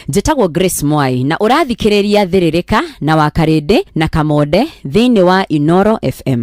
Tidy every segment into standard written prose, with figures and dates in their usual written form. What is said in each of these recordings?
Njĩtagwo Grace Mwai na ũrathikĩrĩria Thĩrĩrĩka na Wakarĩndĩ na Kamonde thĩinĩ wa Inoro FM.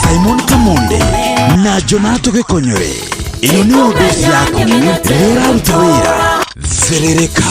Simon Kamonde na Jonato Gikonyore. Iyo ni audience yako rero utawira Thĩrĩrĩka.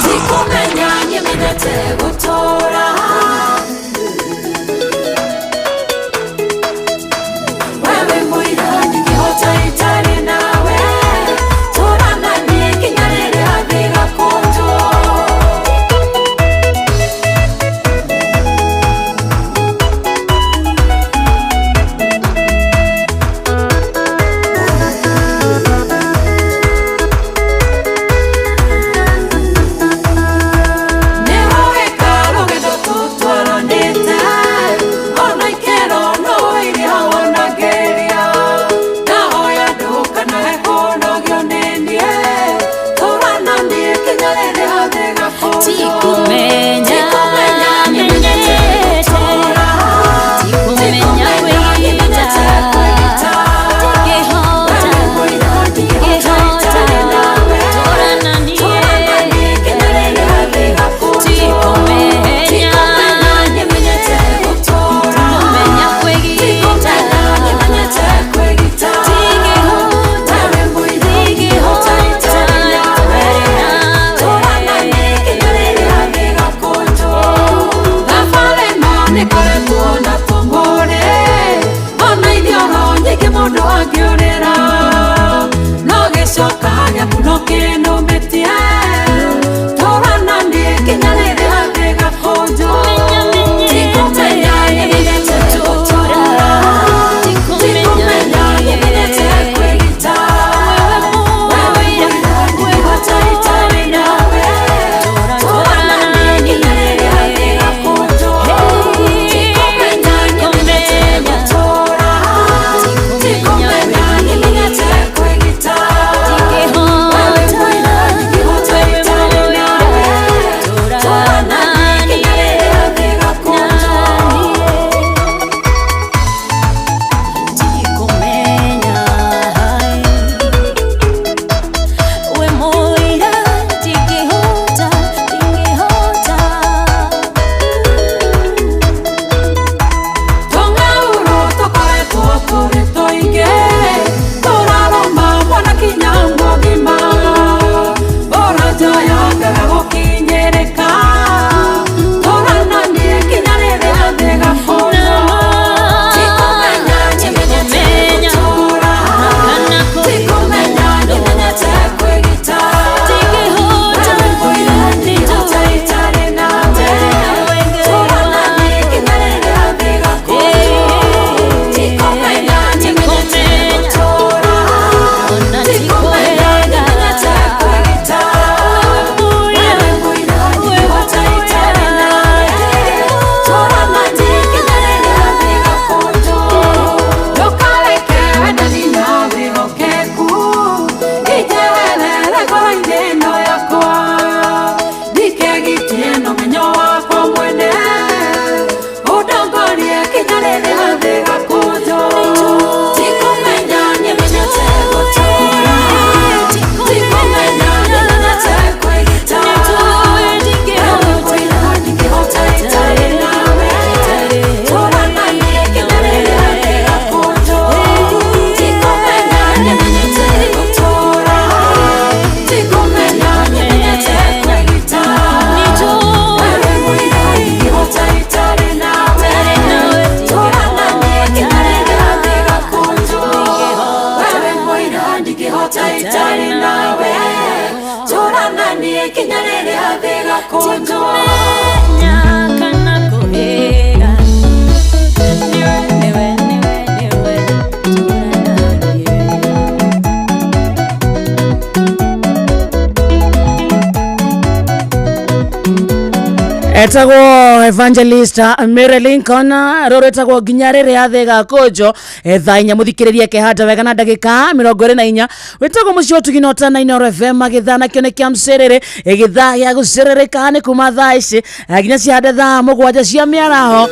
Etagwo Evangelist Mary Lincoln roro etagwo ginyarere ya thega kojo thainya muthikiririe kehata wega na ndagika 24 wetagwo mucio tuginota na Inooro FM githana kione kia mserere githaa ya guserereka ni kuma thaa ici ginya ciande thaa mugwanja cia miaraho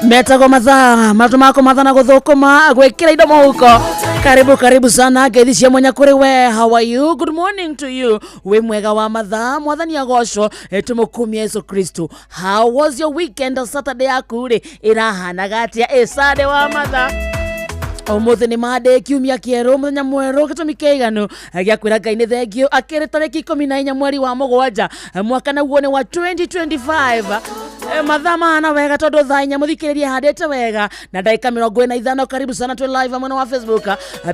metagwo mathaa matumako mathana guthukuma gwikira indo muhuko. Karibu sana ngeithi cia mwanya kuri we. How are you? Good morning to you. We mwega wa mathaa mwathani agocwo tumukumia Yesu Kristo. How was your weekend? Saturday yaku ri irahanaga atia? Sunday wa mathaa umuthi ni made kiumia kieru muthenya mweru gitumi keiganu giakwira Ngai ni thengio akiri tariki 14 mweri wa mugwanja mwaka naguo ni wa 2025. Mathaa mahana wega tondu thainya muthikiririe handite wega na ndagika 45. Karibu sana tu live amwe wa Facebook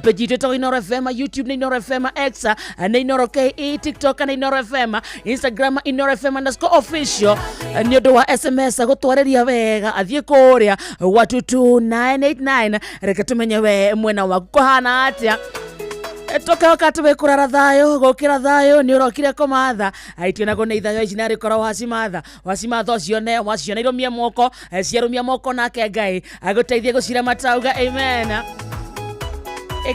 page yetu Inooro FM, YouTube Inooro FM, X na Inooro KE, TikTok na Inooro FM, Instagram Inooro FM_official. Ni undu wa SMS gutwareria wega athie kuria wa 22989 reke tumenye we mwena waku kuhana atia. Toka wakati we kurara thayo gukira thayo ni urokire komatha aitio nago ne ithayo icinari koro wasimatha cione wacione irumia moko ciarumia moko nake Ngai aguteithie gucira matauga. Amen.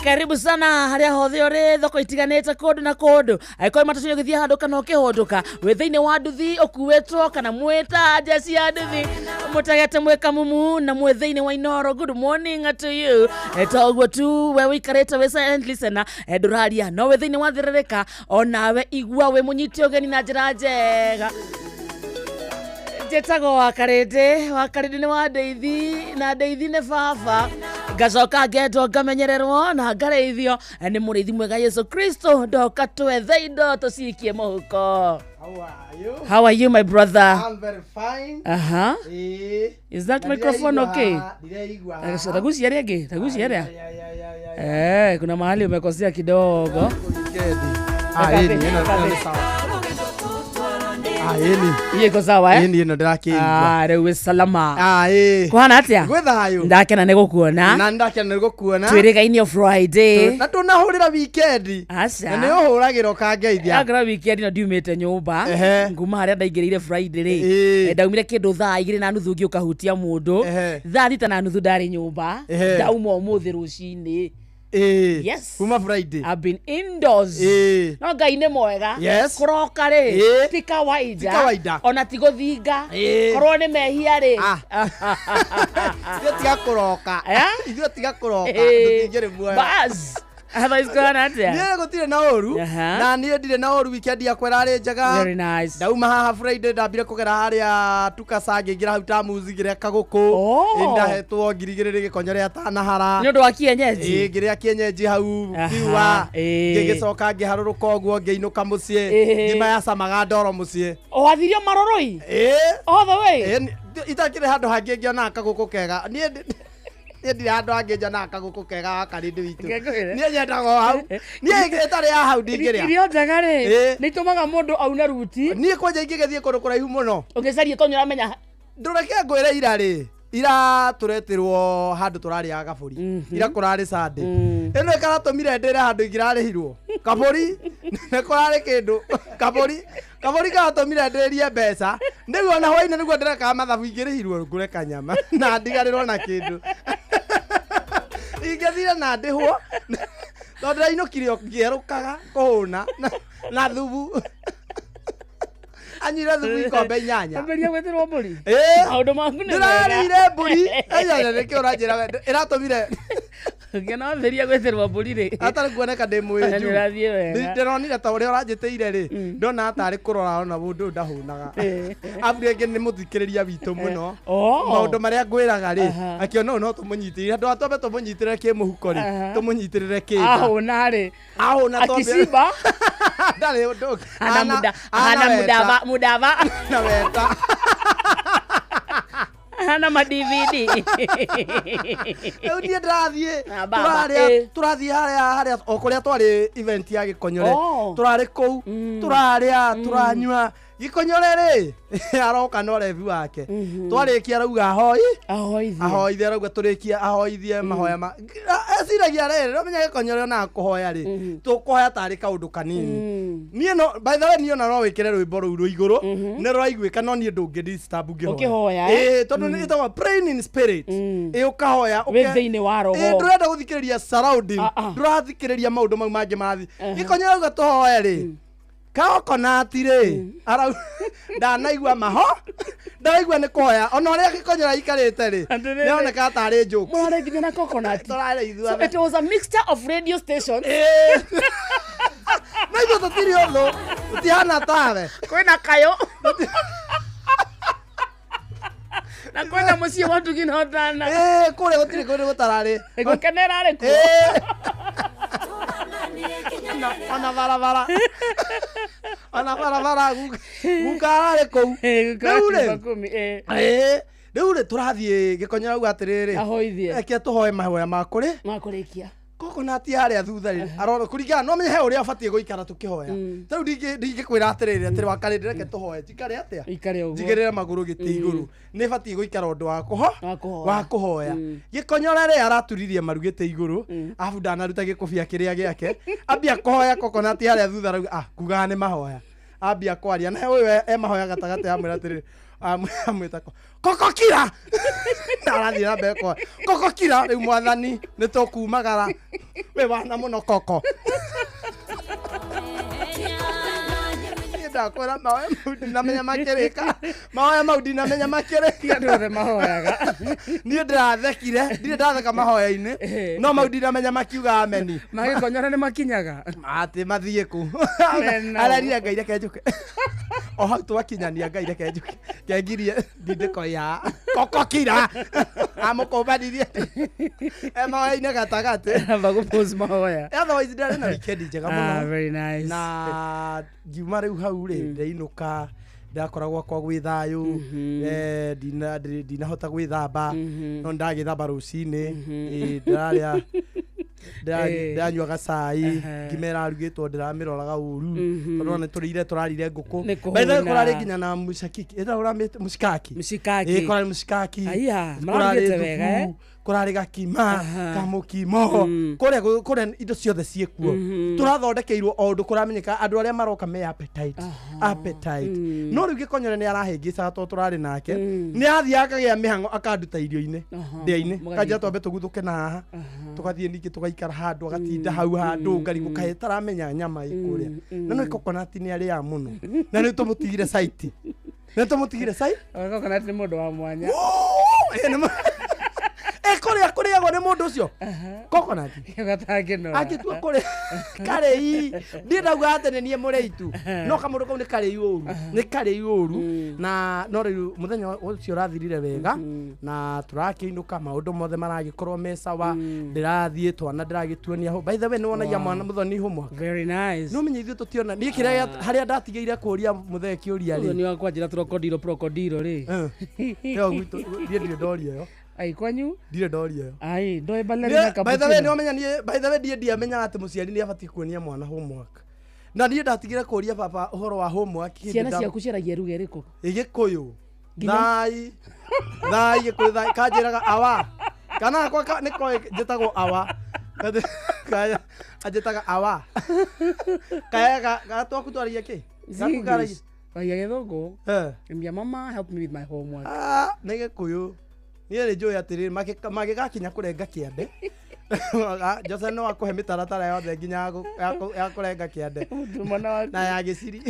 Karibu sana haria hothe uri thoko itiganite kundu na kundu aikoi matacinyo githia handu kana ukihunduka we thiini wa nduthi ukuwetwo kana mweta jesi ya nduthi mutagete mweka mumu na mwe thiini wa Inooro. Good morning to you. Etogwo tu we wikarete we silent listener nduraria no we thiini wa thirereka onawe igua we munyiti ogeni na njira njega. Jetagwo wakarede ni wa ndeithi na ndeithi ne baba gacoka ngetwo ngamenyererwo na ngareithio ni murithi mwega Yesu Kristo ndoka twethe indo tucikie muhuko. How are you my brother? I'm very fine. Is that microphone okay? Tagusi yake kuna mahali umekosea kidogo. Iye ko sawa Ni ndakigwa. Rewe salama. Kuhana atia? Gwethayo. Ndakena ne gukuona. Na ndakena ne gukuona. Twirigainio Friday. Na tunahurira weekend. Aca. Na yo huragiro ka ngeithia. Agra weekend na ndiumite nyumba. Nguma haria ndaingirire Friday ri. Ndaumire kindu thaa 2:30 ngiuka hutia mundu. Thaa 3:30 ndari nyumba. Ndauma umuthi rucini. Yes. Kuma Friday. I've been indoors. No Ngai ni mwega. Yes. Kuroka ri. Ti kawaida. Ona ti guthinga. Korwo ni mehia ri. Tiga kuroka. Ithuĩ tiga kuroka. Ndũtingĩrĩ muoyo. Bas. Have I gone at there? Niĩ gũtirĩ na ũru. Na niĩ ndirĩ na ũru weekend yakwa ĩrarĩ njega. Very nice. Ndauma haha Friday ndambire kũgera harĩa tukasa ngĩingĩra hau tamuzigire kagũkũ. Ndahetwo ngirigĩrĩrĩ gĩkonyo rĩa tanahara. Nĩ ũndũ wa kienyeji. Ngĩrĩa kienyeji hau kiwa. Ngĩgĩcoka ngĩharũrũka ũguo ngĩinũka mũciĩ. Ngima yacamaga ndoro mũciĩ. Wathirio maroroi? All the way. Itakĩrĩ handũ hangĩ ngĩona kagũkũ kega. Niĩ ndire handũ hangĩ njona kagũkũ kega wa karĩndĩ witũ. Niĩ nyendaga hau. Niĩ ĩtarĩ ya hau ndingĩrĩa. Irio njega rĩ. Nĩ itumaga mũndũ auna ruti. Niĩ kwanja ingĩgĩthiĩ kũndũ kũraihu mũno. Ũngĩcaria tonyo ũramenya. Ndũreke ngwĩre ira rĩ. Ira tũretirwo handũ tũrarĩa gabũri. Ira kũrarĩ Sunday. Ĩno ĩkaratũmire ndĩre handũ ingĩrarĩhirwo. Kabũri nĩ kũrarĩ kĩndũ. Kabũri karatũmire ndĩrie mbeca. Nĩguo na hwainĩ nĩguo ndĩreka mathabu ingĩrĩhirwo ngũreka nyama na ndigarĩrwo na kĩndũ. Ingĩthire na ndĩhwo tondũ ndainũkire ngĩerũkaga kũhũna na thubu. Anyire thubu ikombe 8. Ambĩria gwĩtĩrwo mbũri. Maũndũ maku nĩ ndĩrarĩire mbũri. Nĩkĩo ũranjĩra ĩratũmire ngena theria gwĩtĩrwo mbũri rĩ. Atarĩ kuoneka ndĩ mwĩnju. Ndĩronire ta ũrĩa ũranjĩtĩire rĩ. Ndona atarĩ kũrora ona mũndũ ndahũnaga. Abure ngĩ nĩ mũthikĩrĩria witũ mũno. Maũndũ marĩa ngwĩraga rĩ. Akĩona no tũmũnyitĩrĩre. Andũ atombe tũmũnyitĩrĩre kĩmũhuko rĩ. Tũmũnyitĩrĩre kĩnda. Ahũna rĩ. Ahũna tombe. Akisiba. Ndarĩ ũndũ. Ana mudava. Na weta. Hana ma DVD. Niĩ ndathiĩ tũrathiĩ harĩa o kũrĩa twarĩ event ya Gĩkonyore tũrarĩ kũu tũrarĩa tũranyua Gikonyore aroka no revu wake twarikia rauga ahoithie rauga turikia ahoithie mahoya ma esiragia riri no menya Gikonyore na kuhoya ri tukuhoya tari kaundu kanini nie no by the way nie no wikire rwimbo ru iguru ne rwaiguika no nie ndungi disturb ngihoya tondu ni tawa praying in spirit ukahoya withiini wa roho ndurenda guthikiriria surrounding ndurathikiriria maundu mau mangi mathi Gikonyore rauga tuhoya ri Coconut ri ara ndanaigua maho ndaigua ni kuhoya ona uria Gikonyore ikarite ri nioneka tari joke mwaregi na coconut turare ithuothe so it was a mixture of radio stations na ithuothe tiri otho utihana tawe kwina kayo na kwenda muciĩ wa Ndung'u Thana kuria gutiri kundu gutarari gukenera ri ku ona barabara gukarare kou riu ri turathie Gikonyore auga atiriri ahoithie eke tuhoe mahoya makurikia Coconut yaria thutha ri arona kuringana no menye he uria abatie guikara tukihoya tau ndingikwira atiriri atiri wakarindi reke tuhoe tikare atia ikare uguo njigirire maguru giti iguru ni batie guikara undu wa kuhoya Gikonyore ri araturirie marugite iguru afu ndanaruta gikubia kiria giake ambia kuhoya Coconut yaria thutha rauga kugaga ni mahoya ambia kwaria na uyu mahoya gatagate amwira atiriri amwita Kokokira arathie na mbere Kokokira riu mwathani ni tukumagara we wana muno koko ndakwira mahoya maudi na menya makirika mahoya maudi na menya makirika ndothe mahoyaga nie ndirathekire ndire ndatheka mahoya-ini no maudi na menya makiuga ameni Gikonyore ni makinyaga ati mathie ku ararire Ngai reke njuke o hau twakinyania Ngai reke njuke kengirie ndindiko ya Kokokira amukumbanirie mahoya-ini gatagati bagupose mahoya otherwise ndari na weekend njega muno very nice na ngiuma riu hau ri ndainuka ndakoragwa kwa gwithayu ndinahota gwithamba no ndagithamba rucini ndiraria ndanyua gacai ngimera arugitwo ndiramirораga uru tondu ni turire turarire nguku baitha kurari nginya na mushakiki eta uramite mushikaki kurari mushikaki aya marugite wega kurari gakima kamukimo kuria indo ciothe ciekuo turathondekeirwo o ndu kuramenyeka andu aria maroka me appetite no riu Gikonyore ni arahingicaga to turari nake ni athiaga kagia mihango akanduta irio-ini ndia-ini kanja twambe tuguthuke na haha tugathie ningi tugaikara handu agatinda hau handu ngari gukahe taramenya nyama ikuria na no Coconut ni aria muno na ni tumutigire site Coconut ni mundu wa mwanya kuria go ni mundu ucio Coconut gatangino agitua kuria karei ndinauga atene nie mureitu no kamundu kau ni karei uru na no riu muthenya ucio rathirire wega na turakiinuka maundu mothe maragikorwo mesawa ndirathie twana ndiragituania ho by the way ni wonagia mwana muthoni humwa very nice no menye ithu tutiona ni kiria haria ndatigeire kuria muthee kiuria ri ni wakwa njira crocodile ri yo gwitu ndire ndoria yo ai kwanyu ndire ndoria yo ai ndoe ballerina kaputi by the way ni omenya nie by the way ndie amenya ati muciari ni abatie kuonia mwana homework na nie ndatigire kuria papa uhoro wa homework ciana ciaku ciaragia ruga iriku igikuyu thai gikuyu kanjiraga awa kana kwa niko njitagwo awa kaya ajitaga awa kaya gatwaku twaria ki gakugaragia Aya githungu mbia mama help me with my homework ni gikuyu nie ri njoya atiri magigakinya kurenga kiande Jose no akuhe mitaratara yothe nginya ya kurenga kiande na ya giciri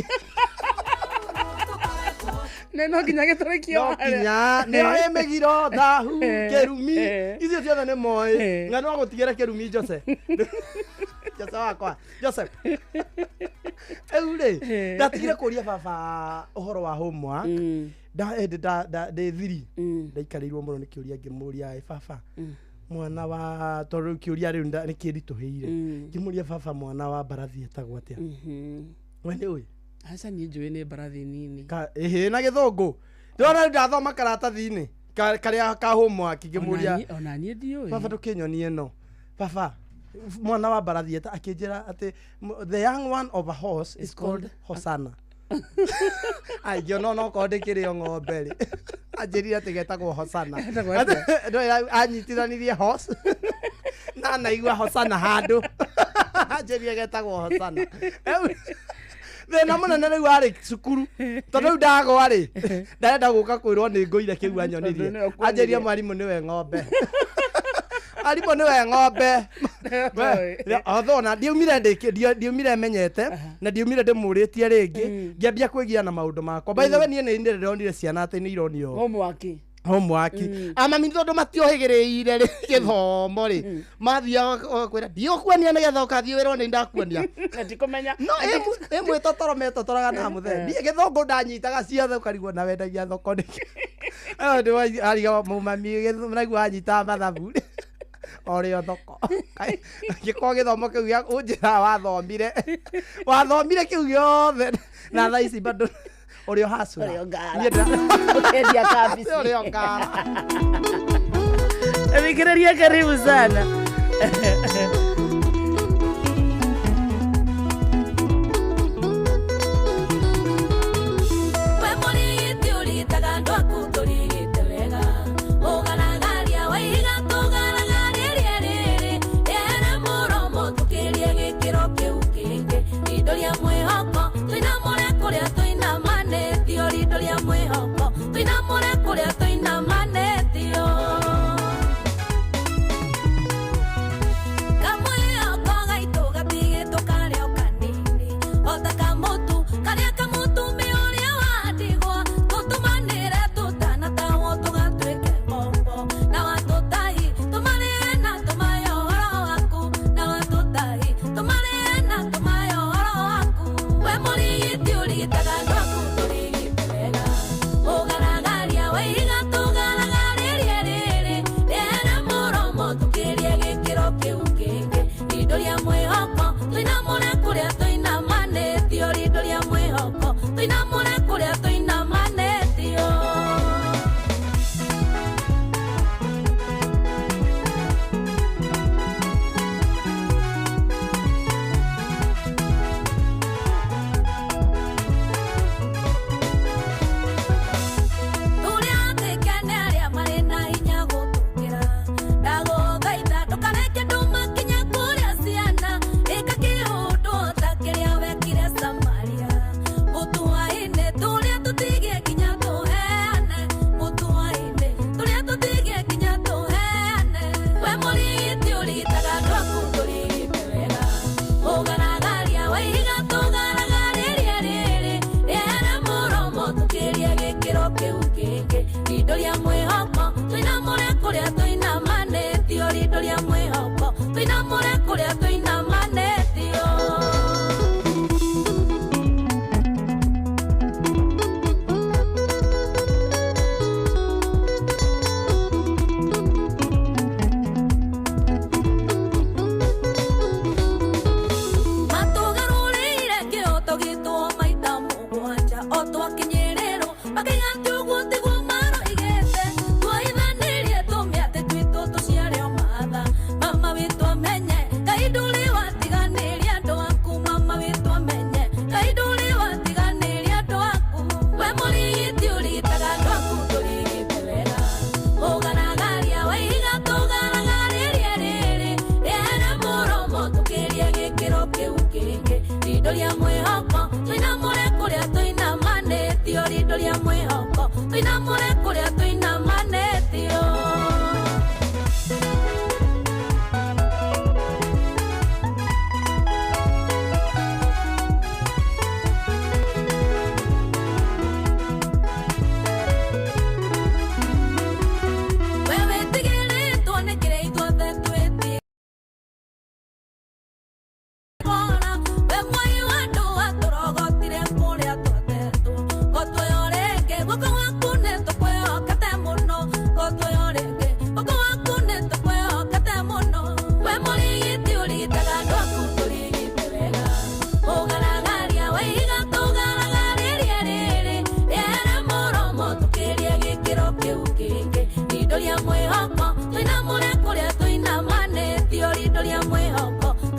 no nginya giturekio no nginya ni emegiro thahu kerumi icio ciothe ni moi nga no gutigire kerumi Jose wakwa Joseph eure ndatigire kuria baba uhoro wa homework da thiri ndaikarirwo muno ni kiuria ngimuria baba mwana wa toru kiuria riu ni kirituheire ngimuria baba mwana wa Mbarathi etagwo atia wene uyu asa ni njui ni Mbarathi nini na githungu ndona ndathoma karatathi-ini karia ka homework ngimuria ona ni ndio baba tukinyonie no baba mwana wa Mbarathi akinjira ati the young one of a horse is called Hosanna aingĩ no kwandĩkĩre o ng'ombe rĩ anjĩrire atĩ getagwo Hosana anyitithanirie hos na naigua Hosana handũ anjĩrire getagwo Hosana thĩna mũnene rĩu arĩ cukuru tondũ rĩu ndagwa rĩ ndarenda gũka kwĩrwo nĩ ngũire kĩu anyonirie anjĩrire mwarimũ nĩwe ng'ombe arimũ nĩwe ng'ombe othona ndiumire menyete na ndiumire ndĩmũrĩtie rĩngĩ ngĩambia kwĩgia na maũndũ makwa by the way niĩ nĩ ndĩronire ciana atĩ nĩ ironio homework mami tondũ matiohĩgĩrĩire rĩ gĩthomo rĩ mathiaga kwĩra ndiokuonia nĩgetha ũkathiĩ wĩra nĩ ndakuonia no ĩmwe totororaga na mũthee niĩ gĩthũngũ ndanyitaga ciothe ũkarigwo na wendagia thoko nĩ mami naigua anyita mathabu orĩo thoko gĩkorwo gĩthomo kĩu gĩa ũnjĩra wathomire kĩu gĩothe na thaa ici bado ũrĩo hasura ũkendia kabisi ũrĩo ngara Fikiriria karibu sana.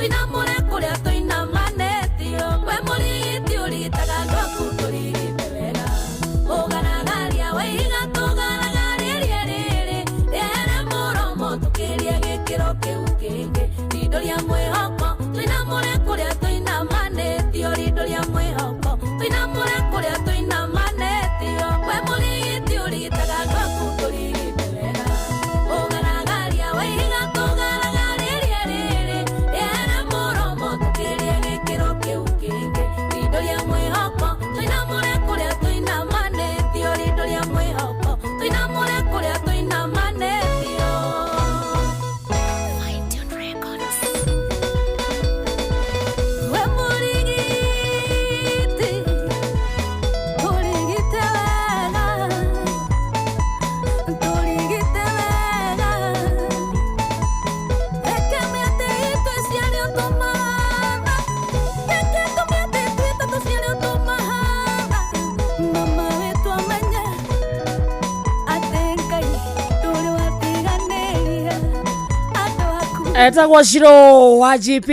Tuinamore kuria tuinamanetio we muri iti uritaga ndwaku etagwo Shiro wa GP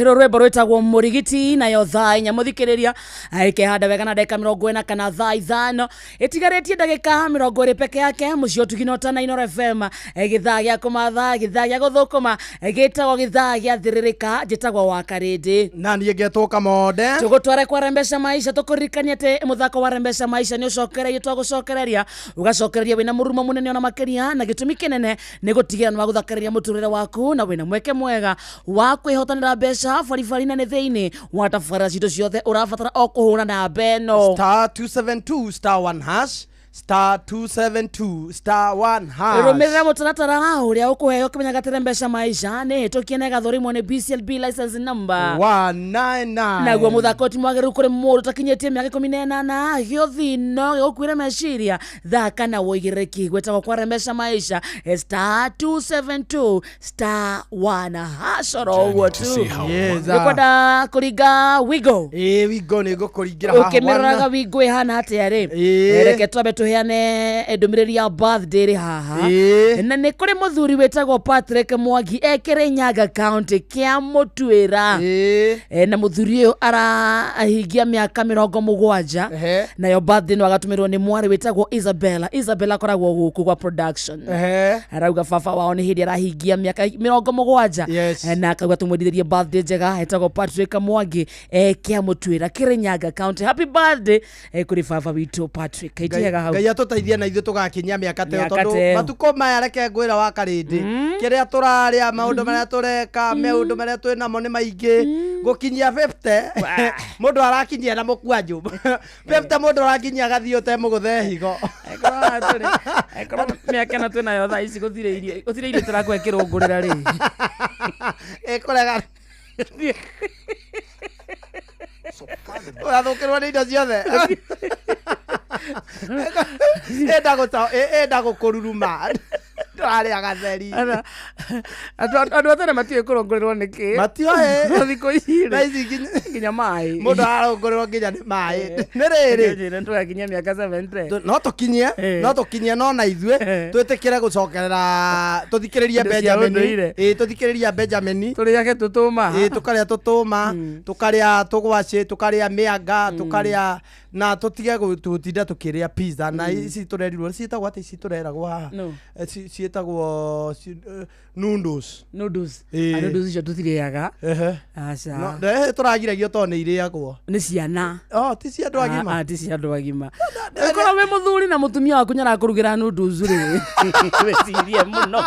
rwimbo rwitagwo Murigiti nayo thaa inya muthikiriria ikihanda wega na ndagika 40 kana thaa ithano itigaritie ndagika 20 peke yake mucio tuginota na Inoro FM githaa gia kumatha githaa gia guthukuma gitagwo githaa gia thiririka gitagwo wa Karindi na nie ngetwo Kamode tugutware kwa Rembesha Maisha tukuririkania ati muthako wa Rembesha Maisha ni ucokereria twagucokereria ugacokereria wina murumo munene ona makiria na gitumi kinene ni gutigira na guthakereria muturire waku na wina mweke mwega wa kwihotanira mbeca baribari na thiini wa tabara cito ciothe urabatara o kuhura na beno *272 *1 hash *272 *1 hash rumirira mutaratara uria ukuheo kimenyaga tere Rembesha Maisha ni hitukie na gathurimo ni BCLB license number 199 naguo muthako ti mwageru kuri mundu takinyetie miaka 18 gio thino gikuire meciria thaka na woigiriki gwetagwo kwa Rembesha Maisha *272 *1 hash oro tu kwenda kuringa wigo wigo ni gukuringira haha ukimiraga wigo ihana atia ri reke twabe tuheane ndumiriri ya birthday ri haha na ni kuri muthuri wetagwo Patrick Mwangi ekere Nyaga County kia Mutwira na muthuri uyu arahingia miaka 70 nayo birthday no agatumirwo ni mwari wetagwo Isabella koragwo guku kwa production arauga baba wao ni hindi arahingia miaka 70 na akauga tumwendithirie birthday njega hetagwo Patrick Mwangi kia Mutwira kiri Nyaga County. Happy birthday kuri baba witu Patrick itiega hau Ngai atuteithie na ithu tugakinyia miaka te tondu matuko maya reke ngwira wa Karindi kiria turaria maundu maria tureka maundu maria twina mo ni maingi gukinyia 50 mundu arakinyia na mukwanju 50 mundu arakinyia gathio te muguthe higo ekoro miaka na twina yo thaa ici guthireirie turakwekirwo ngurira ri ekorega urathukirwo ni indo ciothe enda gukururuma twaria gatheri andu atene matiwe kurongorerwo niki matioe thiko ici nginya mai mundu arongorerwo nginya ni mai ni riri twakinyia miaka 70 no tukinyie no na ithue twitikire gucokerera tuthikiririe Benjamin tuthikiririe Benjamin turiake tutuma tukaria tutuma tukaria tugwaci tukaria mianga tukaria na tutige gutinda tukiria pizza na ici turerirwo ciitagwo ati ici tureragwo haha ciitagwo noodles icio tutiriaga aca no turagiragio to ni iriagwo ni ciana ti cia andu agima ti cia andu agima ikora we muthuri na mutumia waku nyara kurugira noodles ri wecirie muno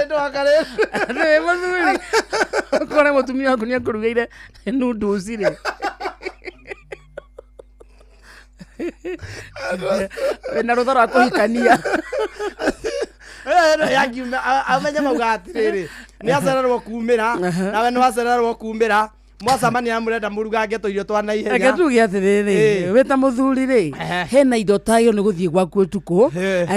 ndo akare we muthuri ikora mutumia waku ni akurugira noodles ri na rutha rwa kuhikania amenya mauga atiriri ni acererwo kumira nawe ni acererwo kumira mwacamania murenda murugange tuirio twa na ihenya reke tuge atiriri wita muthuri ri hena indo tayo ni guthie gwaku utuku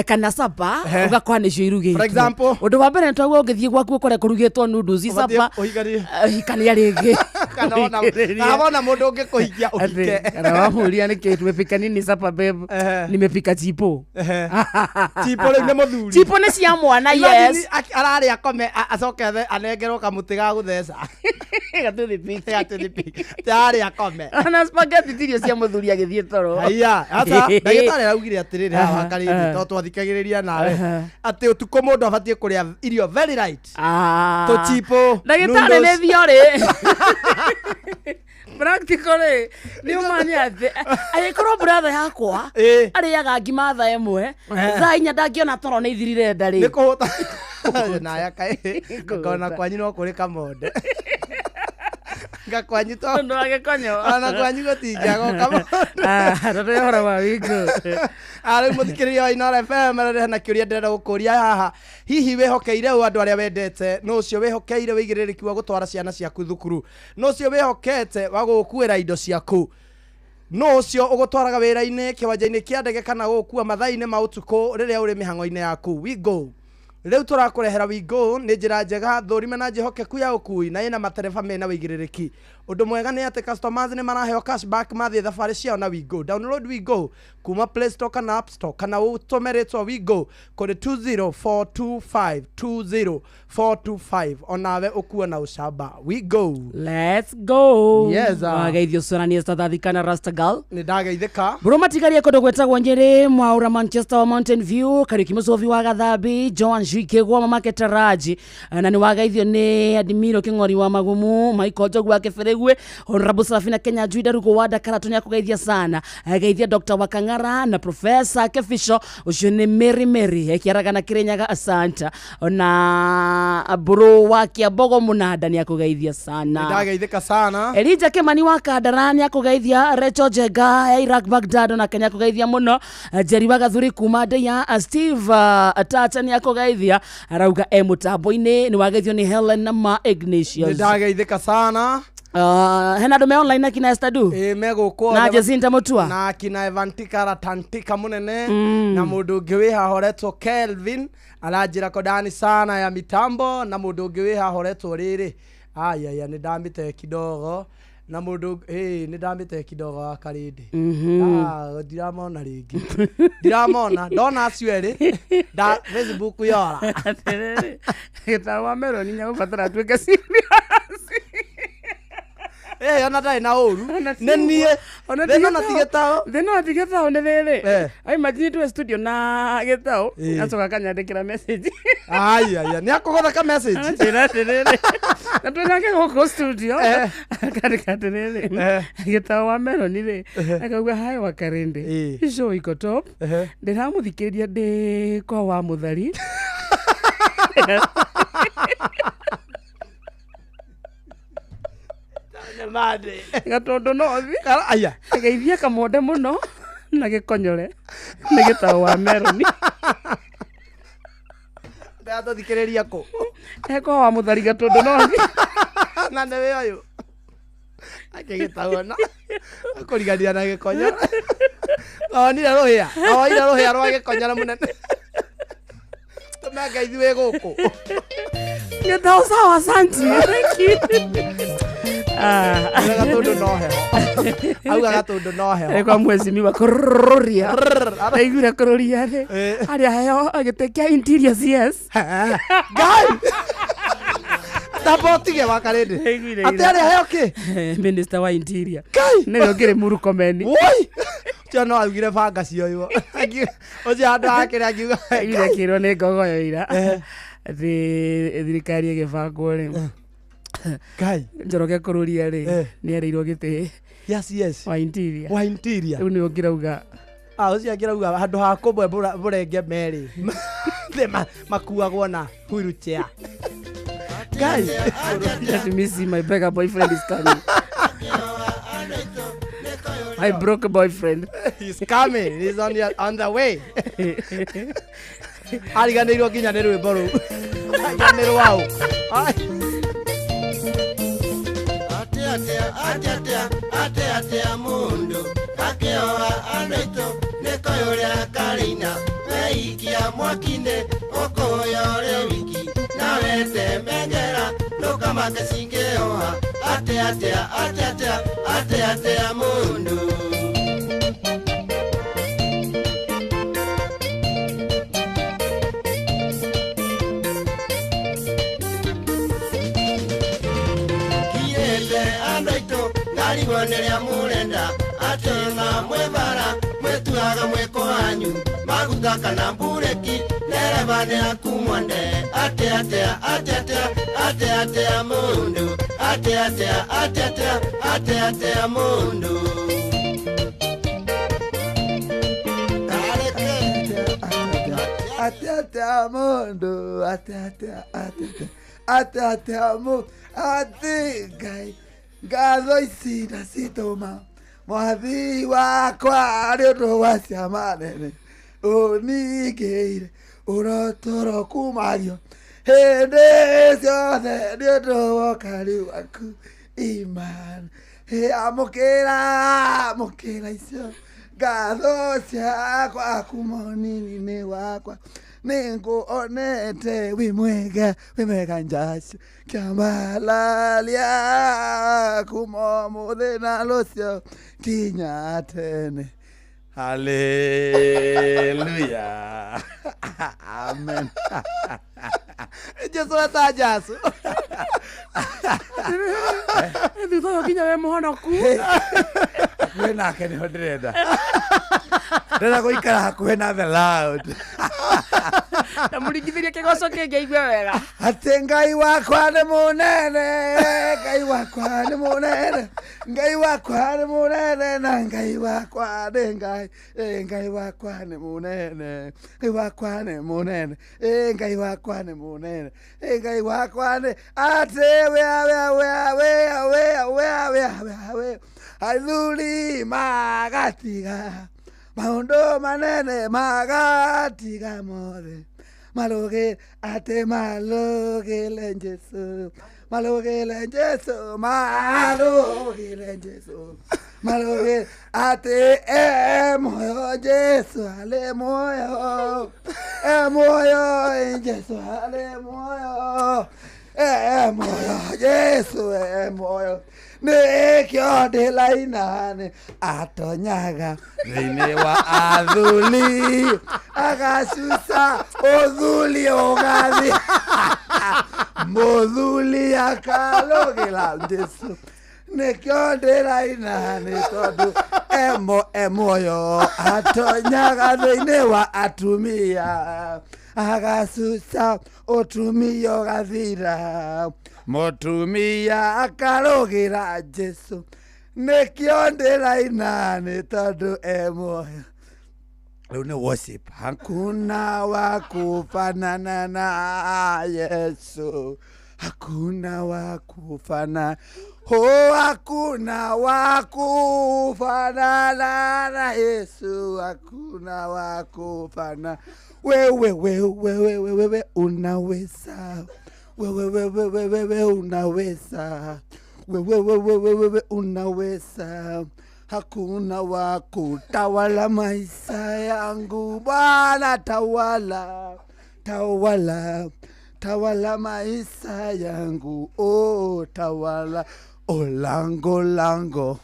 kana sapa ugakora nicio irugitwo for example undu wa mbere twaguo ngithie gwaku ukore kurugitwo noodles sapa hikania ringi kana wona mundu ungikuhikia uhike kana wamuria niki tumepika nini sapa babe nimepika chipo chipo ri ni muthuri chipo ni cia mwana yes arari akome acoke anengerwo kamuti ga gutheca gatuthipika tayari akome ana spaghetti tirio cia muthuri agithie toro haya hata ndagitari araugire atiriri haha Karindi to twathikagiriria nawe ati utuko mundu abatie kuria irio very right to chipo ndagitari ni thiori practically ni umanya ati ayikorwo brother yakwa ariaga ngima thaa imwe thaa inya ndangiona toro ni ithirire ndari ni kuhuta na yakai ngona kwanyu no kuri Kamode ngakwanyu to ndo agekonyo ana kwanyu gotingiago Kamode rore hora wa wiko ari muthikiriria wa Inoro FM rere na kiuria ndenda gukuria haha hihi wehokeire andu aria wendete no cio wehokeire wigiririki wa gutwara ciana ciaku thukuru no cio wehokete wa gukuira indo ciaku no cio ugutwaraga wira-ini kiwanja-ini kia ndege kana gukua mathaa-ini ma utuku riria uri mihango-ini yaku we go riu turakurehera we go ni njira njega thurime na njihokeku ya ukui na ina matereba mena wigiririki undu mwega ni ati customers ni maraheo cashback mathie thabari ciao na we go download we go kuma Play Store kana App Store kana utomeretwo we go kuri 20425 onawe ukuona ushamba we go. Let's go. Yes. Wageithio Sonani Estathikana Rastagal. Ni ndageithika. Bro matikari kondo gwetagwo Nyeri mwaura Manchester wa Mountain View Kariuki Mucovi wa Gathambi Joan Shikegwa mama Ketaraji na ni wageithio ni Admiro King'ori wa Magumu Michael Jogu wa Keferegwe Honorable Safina Kenya Juida Rugo wa Dakaratonia kugeithia sana ageithia Dr. Wakangara na Professor Kefisho ucio ni Mary ekiaraga na Kirenyaga asanta na bro wa Kiambogo Munada ni akugeithia sana. Ni ndageithika sana. Elijah Kimani wa Kadarani akugeithia Rachel Jega Iraq Baghdad na Kenya akugeithia muno Jerry wa Gathuri kuma ya Steve Atata ni akugeithia arauga mutambo-ini ni wageithio ni Helen na Ma Ignatius. Ni ndageithika sana. Hena dume online kina Estadu megukwo na Jacinta Mutua na kina Evantika Ratantika munene na mundu ungi wi hahoretwo Kelvin aranjira kodani sana ya mitambo na mundu ungi wi hahoretwo riri aya ni ndamite kidogo na mundu ni ndamite kidogo akarindi ndiramona ringi ndiramona ndona acieri da Facebook yora gitawa Meloni nyagubatara tweke serious ona dai na oru nenie ona tigitao ne rere ai imagine tu studio na gitao asoka kanyandikira message aya ni akogotha ka message tira rere na twenge go studio kati rere gitao wa Meloni re akauga hai wa Karende show iko top ndiramuthikiria ndi kwa wa Muthari made gatondo nothi aya geithia kamonde muno na gikonyore ni gitao wa Meloni ndato thikiriria ko eko wa Muthari gatondo nothi na ndewe ayo ake gitao na akorigania na gikonyore onira rohia rwa gikonyore munene tumegeithiwe guku gitao sawa santi gatondo no heho auga gatondo no heho eko mwezimiwa kururia aigura kururia ri aria heo agitekia interior CS guy tapotige wa Karende ati aria heo ki minister wa interior guy ni ngire muru komeni woi no augire banga cio ocio andu akire akiuga ira kiro ni ngogoyo ira thirikari igibangwo ri Kai Njoroge kururia ri ni areirwo giti yes wa interior riu ni ngirauga ucio ngirauga handu ha kubwe burenge meri makuagwo na wheelchair guys let me see my beggar boyfriend is coming my broke boyfriend he's coming he's on the way ariganirwo nginya ni rwimbo ru ariganirwo wao atea mundu akioa andoito nekoyoria karina weikia mwakinde okoyore wiki nawete mengera lokamake singeoha atea mundu Niria murenda atenga mwebara mwetuaga mweko wanyu maguta kana bureki nerebane akumwande atea mundu atea mundu atea mundu atea mundu gai ngatho ici ndacitũma mwathi wakwa nĩ ũndũ wa ciama nene ũningĩire ũrotoro kumagio hĩndĩ ciothe nĩ ũndũ wa ũkari waku imani amũkĩra icio ngatho ciakwa kuma ũnini-inĩ wakwa nĩngũonete wĩ mwega njacio kĩambalaria kuma mũthĩ na rũcio nginya tene Hallelujah. Amen. Jesu atajasu. Thutha wa kinya we muhonoku. Wena keni hodreda. Ndenda guikara hakuhe na the loud. Na muringithirie kigoco kingi igwe wega. Ati Ngai wakwa ni munene, Ngai wakwa ni munene, Ngai wakwa ni munene, na Ngai wakwa ni Ngai, Ngai wakwa ni munene, Ngai wakwa ni munene, Ngai wakwa ni munene, Ngai wakwa ni ati we athuri magatiga maundu manene magatiga mothe maloge ate malogele Jesu malogele Jesu malogele Jesu maloge ate moyo Jesu ale moyo moyo Jesu ale moyo moyo Jesu moyo nekyo de lainane atonyaga thini wa athuli agasusa othuli ogathi muthuli akalogela Jesu nekyo de lainane tondu emoyo atonyaga thini wa atumia agasusa otumio gathira mutumia akarogira Jesu nekyo ndirainane tondu emoyo. Riu ni worship. Hakuna wa kufanana na Yesu, hakuna wa kufanana, hakuna wa kufanana na Yesu, hakuna wa kufanana. Wewe unaweza, wewe unaweza, wewe unaweza. Hakuna wa kutawala maisha yangu Bwana, tawala, tawala, tawala maisha yangu, oh tawala, oh lango lango,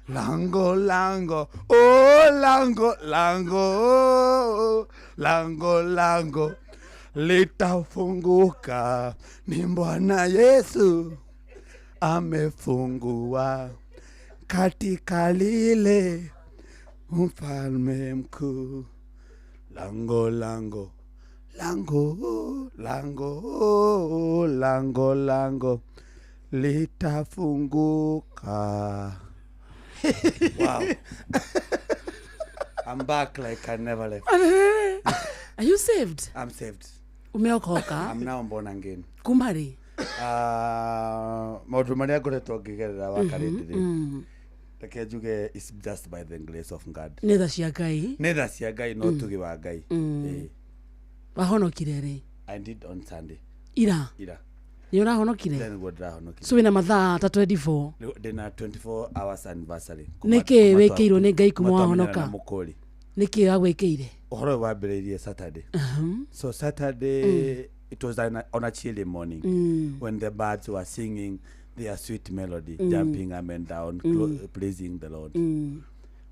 lango lango, oh lango lango, lango lango litafunguka, ni Bwana Yesu amefungua katika lile mfalme mkuu. Lango lango lango lango lango lango litafunguka. Wow. I'm back like I never left. Are you saved? I'm saved. Umeokoka? I'm now born again. Kumari? Maundu maria ngoretwo ngigerera wakarindire. Reke njuge is just by the grace of God. Netha cia Ngai. Netha cia Ngai no tugi wa Ngai. Wahonokire ri? I did on Sunday. Ira? Ni urahonokire? Then go ndahonokire. So wina mathaa 24. Ndina 24 hours anniversary. Niki wikirwo ni Ngai kuma wahonoka? Niki wagwikiire? Uhoro wambiririe Saturday. So Saturday it was on a chilly morning when the birds were singing their sweet melody, jumping up and down, praising the Lord.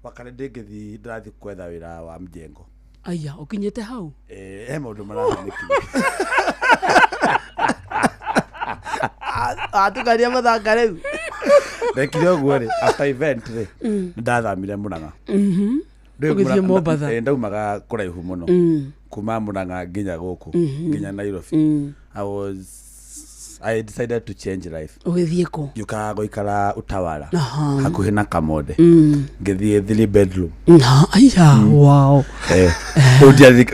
Wakarede ngithi ndathi kwetha wira wa mjengo. Aya, ukinyete hau? Maundu marahanĩkire. Atukaria mathanga riu. Ndekire ũguo rĩ, after event rĩ, ndathamire Mũrang'a. Ũgĩthiĩ Mombatha. Ndaumaga kũraihu mũno. Kuma Mũrang'a nginya gũkũ, nginya Nairobi. I decided to change life. Ugithie ko? Yuka goikara Utawala. Hakuhi na Kamode. Ngithie 3 bedroom. Aya, wow.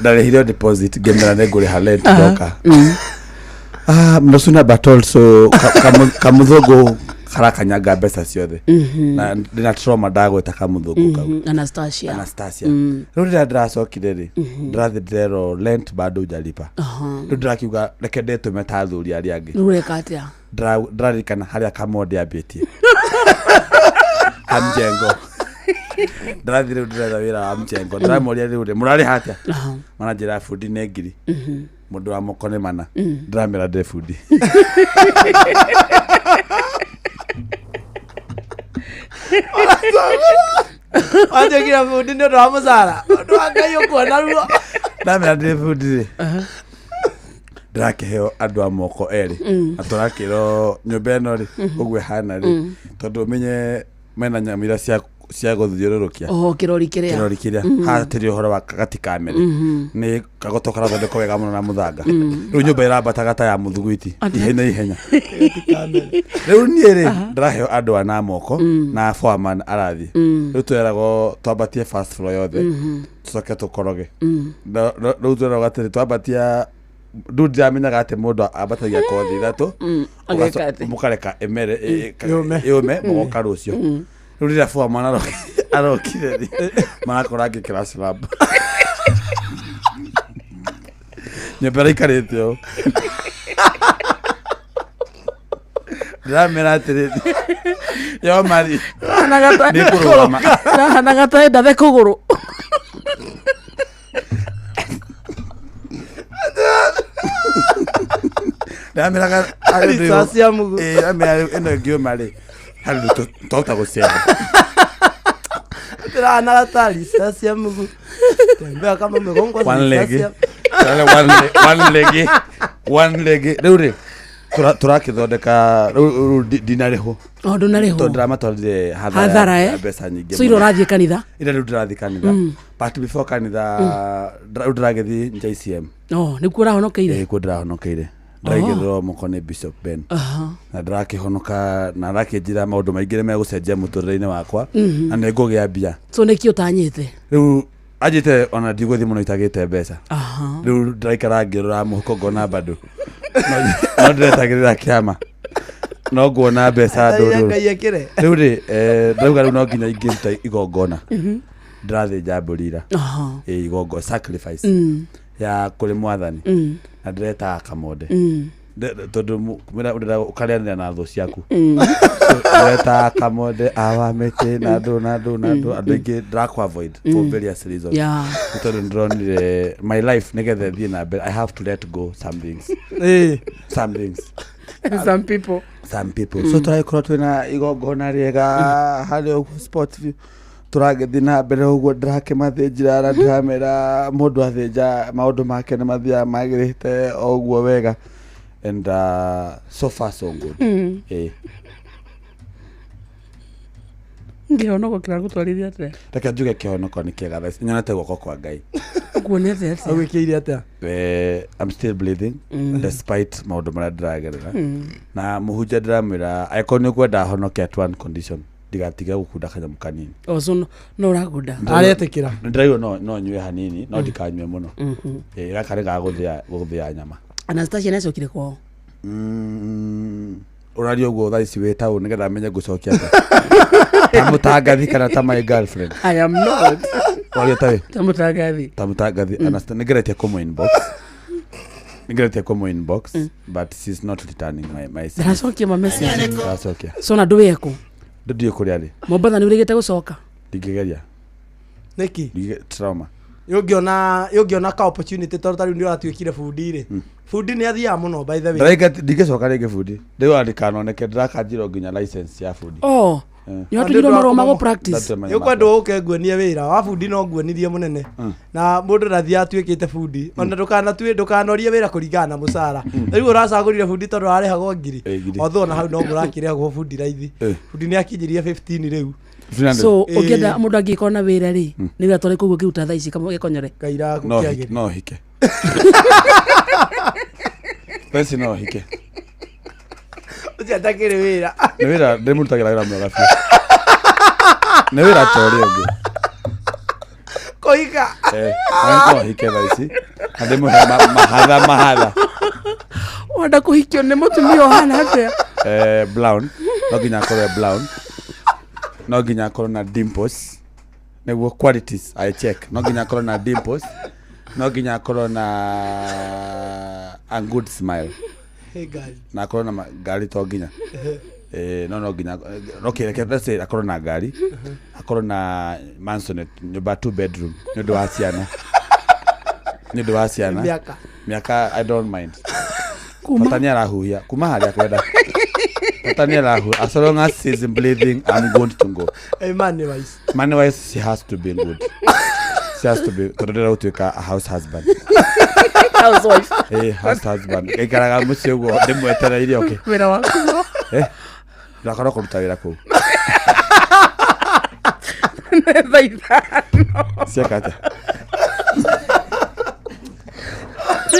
Ndarehire deposit ngemera negure halent doka. Mnosuna but also kamuthogo karakanyaga mbeca ciothe. Na ndina trauma ndagweta kamuthogo kau. Anastasia. Riu ndiracokire ri, ndirathirero rent bado njalipa. Riu ndirakiuga reke ndetume ta athuri aria angi. Rureka atia? Ndirarikana haria Kamode ambitie. Amjengo. Ndirathire ndiretha wira wa mjengo. Ndiramoria riu ri murari hatia? Manajira fundi ne ngiri. Mundu wa mokone mana. Ndramera de fundi. Anje kira fundi ndio ndo musara. Ndo angayo kuona ruo. Ndamera ndĩ bundi rĩ ndĩrakĩheo andũ a moko erĩ na tũrakĩrwo nyũmba ĩno rĩ ũguo ĩhana rĩ tondũ menye mena nyamũ iria cia gũthiũrũrũkia kĩrori kĩrĩa hatĩrĩ ũhoro wa gati kamere nĩ kagoto karathondekwo wega mũno na mũthanga rĩu nyũmba ĩrambata gata ya mũthugwiti ihenya rĩu niĩ rĩ ndĩraheo andũ ana moko na foreman arathiĩ rĩu twĩragwo twambatie first floor yothe tũcoke tũkoroge rĩu twĩragwo atĩrĩ twambatia ndu ndamenyaga atĩ mũndũ ambatagia kothi ithatũ mũkareka emere yũme mũgoka rũcio rĩu rĩrĩa foreman arokire marakora ngĩkĩra slab nyũmba ĩikarĩte ũũ ndĩramera atĩrĩ yo mari hana gataĩ ndathe kũgũrũ ndameraga Risasia mugu. ĩno ĩngiuma rĩ harĩ twahota gũcera Tira na tali sasia mugu. Tembea kama mgongo sasia. One leg rĩu rĩ tũrakĩthondeka dinarĩho ndũnarĩho ndĩramatwarire hathara mbeca nyingĩ so irathiĩ kanitha ira rĩu ndĩrathiĩ kanitha but before kanitha rĩu ndĩragĩthiĩ JCM nĩkuo ũrahonokeire kuo ndĩrahonokeire ndĩraigĩrĩrwo moko nĩ Bishop Ben na ndĩrakĩhonoka na arakĩnjĩra maũndũ maingĩ megũcenjia mũtũrĩre-inĩ wakwa na nĩngũgĩa mbia so nĩkĩ ũtanyĩte rĩu anjĩte ona ndigũthiĩ mũno itagĩte mbeca rĩu ndĩraikara ngĩrora mũhuko ngona bado no ndĩretagĩrĩra kĩama no nguona mbeca ndũrũ rĩu rĩ ndĩrauga rĩu no nginya ingĩruta igongona ndĩrathĩnja mbũri ira igongona sacrifice ya kũrĩ mwathani na ndĩretaga kamonde tondũ ũkarĩanĩra na thũ ciaku ndĩretaga kamonde awamĩtĩ na andũ aingĩ ndĩrakũ avoid for various reasons tondũ ndĩronire my life nĩgetha thiĩ na mbere I have to let go some things some people so tũragĩkorwo twĩna igongona rĩega harĩ ũguo sport view tũragĩthiĩ na mbere ũguo ndĩrakĩmathĩnjĩra na ndĩramera mũndũ athĩnja maũndũ make nĩ mathiaga magĩrĩte o ũguo wega and so far so good ngĩhonoko kĩragũtwarithia atĩa reke njuge kĩhonoko nĩ kĩega thaa nyonete guoko kwa Ngai ũkuonete atĩa Agwĩkĩire atĩa I'm still breathing despite maũndũ marĩa ndĩragerera na mũhunjia ndĩramwĩra angĩkorwo nĩ ũkwenda honoke at one condition ndigatige gũkunda kanyamũ kanini so no ũragunda aretĩkĩra ndĩraigua no nyue hanini no ndikanyue mũno gaka nĩ gagũthĩa nyama Anastasia nĩacokire kwao ũraria ũguo thaa ici wĩ taũ nĩgetha menye ngũcokia tamũtangathi kana ta my girlfriend I am not ũraria tawe tamũtangathi Anastasia nĩngeretie kũmũ inbox but she's not returning my ndaracokia ma message ndaracokia so na ndũwĩ ekũ ndĩthiĩ kũrĩa rĩ Mombatha nĩ ũrĩgĩte gũcoka ndingĩgeria nĩki trauma yũngĩona ka opportunity tondũ tarĩu nĩ ũratuĩkire bundi rĩ bundi nĩ athiaga mũno by the way ndingĩcoka rĩngĩ bundi rĩu ndikanoneke ndĩrakanjĩrwo nginya license ya bundi nĩwatũnyirwo marũa ma practice nĩũkwendwo ũke nguonie wĩra wa bundi no nguonirie mũnene na mũndũ ndathiaga atuĩkĩte bundi ona ndũkanorie wĩra kũringana na mũcara rĩu ũracagũrire bundi tondũ ararĩhagwo ngiri although ona hau no mũrakĩrĩhagwo bundi raithi bundi nĩ akinyirie 15 rĩu so ũngĩenda mũndũ angĩkorwo na wĩra rĩ nĩ wĩra twarĩ kũguo kĩruta thaa ici gĩkonyore kaira gũkĩagĩra no hike pesi no hike ũciatakĩrĩ wĩra nĩ wĩra ndĩmũrutagĩra wĩra mwega biũ nĩ wĩra tori ũngĩ kũhika no hike thaa ici na ndĩmũhe mahatha wenda kũhikio nĩ mũtumia ũhana atĩa brown no nginya akorwo brown no nginya akorwo na dimples nĩguo qualities I check no nginya akorwo na dimples no nginya akorwo na a good smile na akorwo na ngari to nginya no nginya no kĩreke let's akorwo na ngari akorwo na mansonette nyũmba 2 bedroom nĩ ũndũ wa ciana mĩaka I don't mind bata nĩ arahuhia kuma harĩa kwenda Tatanelahu, as long as she's breathing, I'm going to go. Hey, money-wise. Money-wise, she has to be good. She has to be to a house husband. Housewife. Hey, house husband. Kekaraga musego, demo etera ili okay. Mira wangu. Nakora kurutawira ko. Sekata.